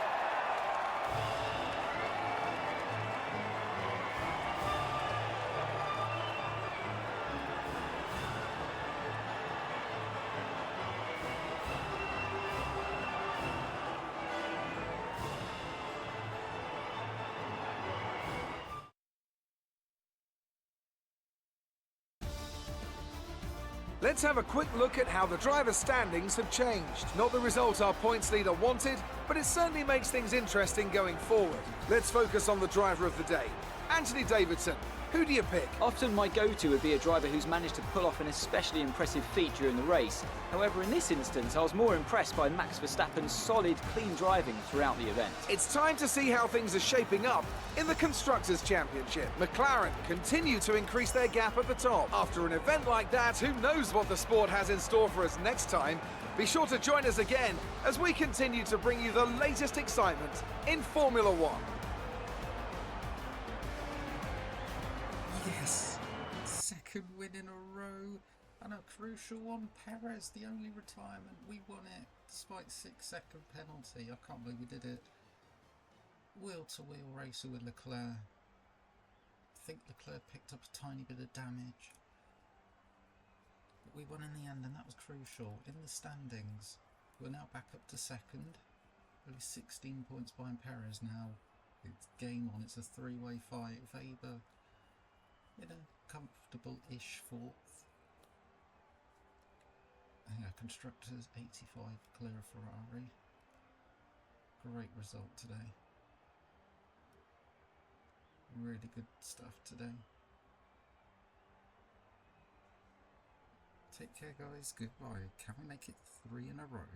Let's have a quick look at how the driver standings have changed. Not the result our points leader wanted, but it certainly makes things interesting going forward. Let's focus on the driver of the day, Anthony Davidson. Who do you pick? Often my go-to would be a driver who's managed to pull off an especially impressive feat during the race. However, in this instance, I was more impressed by Max Verstappen's solid, clean driving throughout the event. It's time to see how things are shaping up in the Constructors' Championship. McLaren continue to increase their gap at the top. After an event like that, who knows what the sport has in store for us next time? Be sure to join us again as we continue to bring you the latest excitement in Formula One. Yes, second win in a row, and a crucial one. Perez, the only retirement. We won it despite 6-second penalty. I can't believe we did it. Wheel-to-wheel racer with Leclerc. I think Leclerc picked up a tiny bit of damage, but we won in the end, and that was crucial. In the standings, we're now back up to second. Only 16 points behind Perez now. It's game on. It's a three-way fight. Weber in a comfortable-ish fourth. Yeah, Constructors 85, clear of Ferrari. Great result today. Really good stuff today. Take care, guys. Goodbye. Can we make it 3 in a row?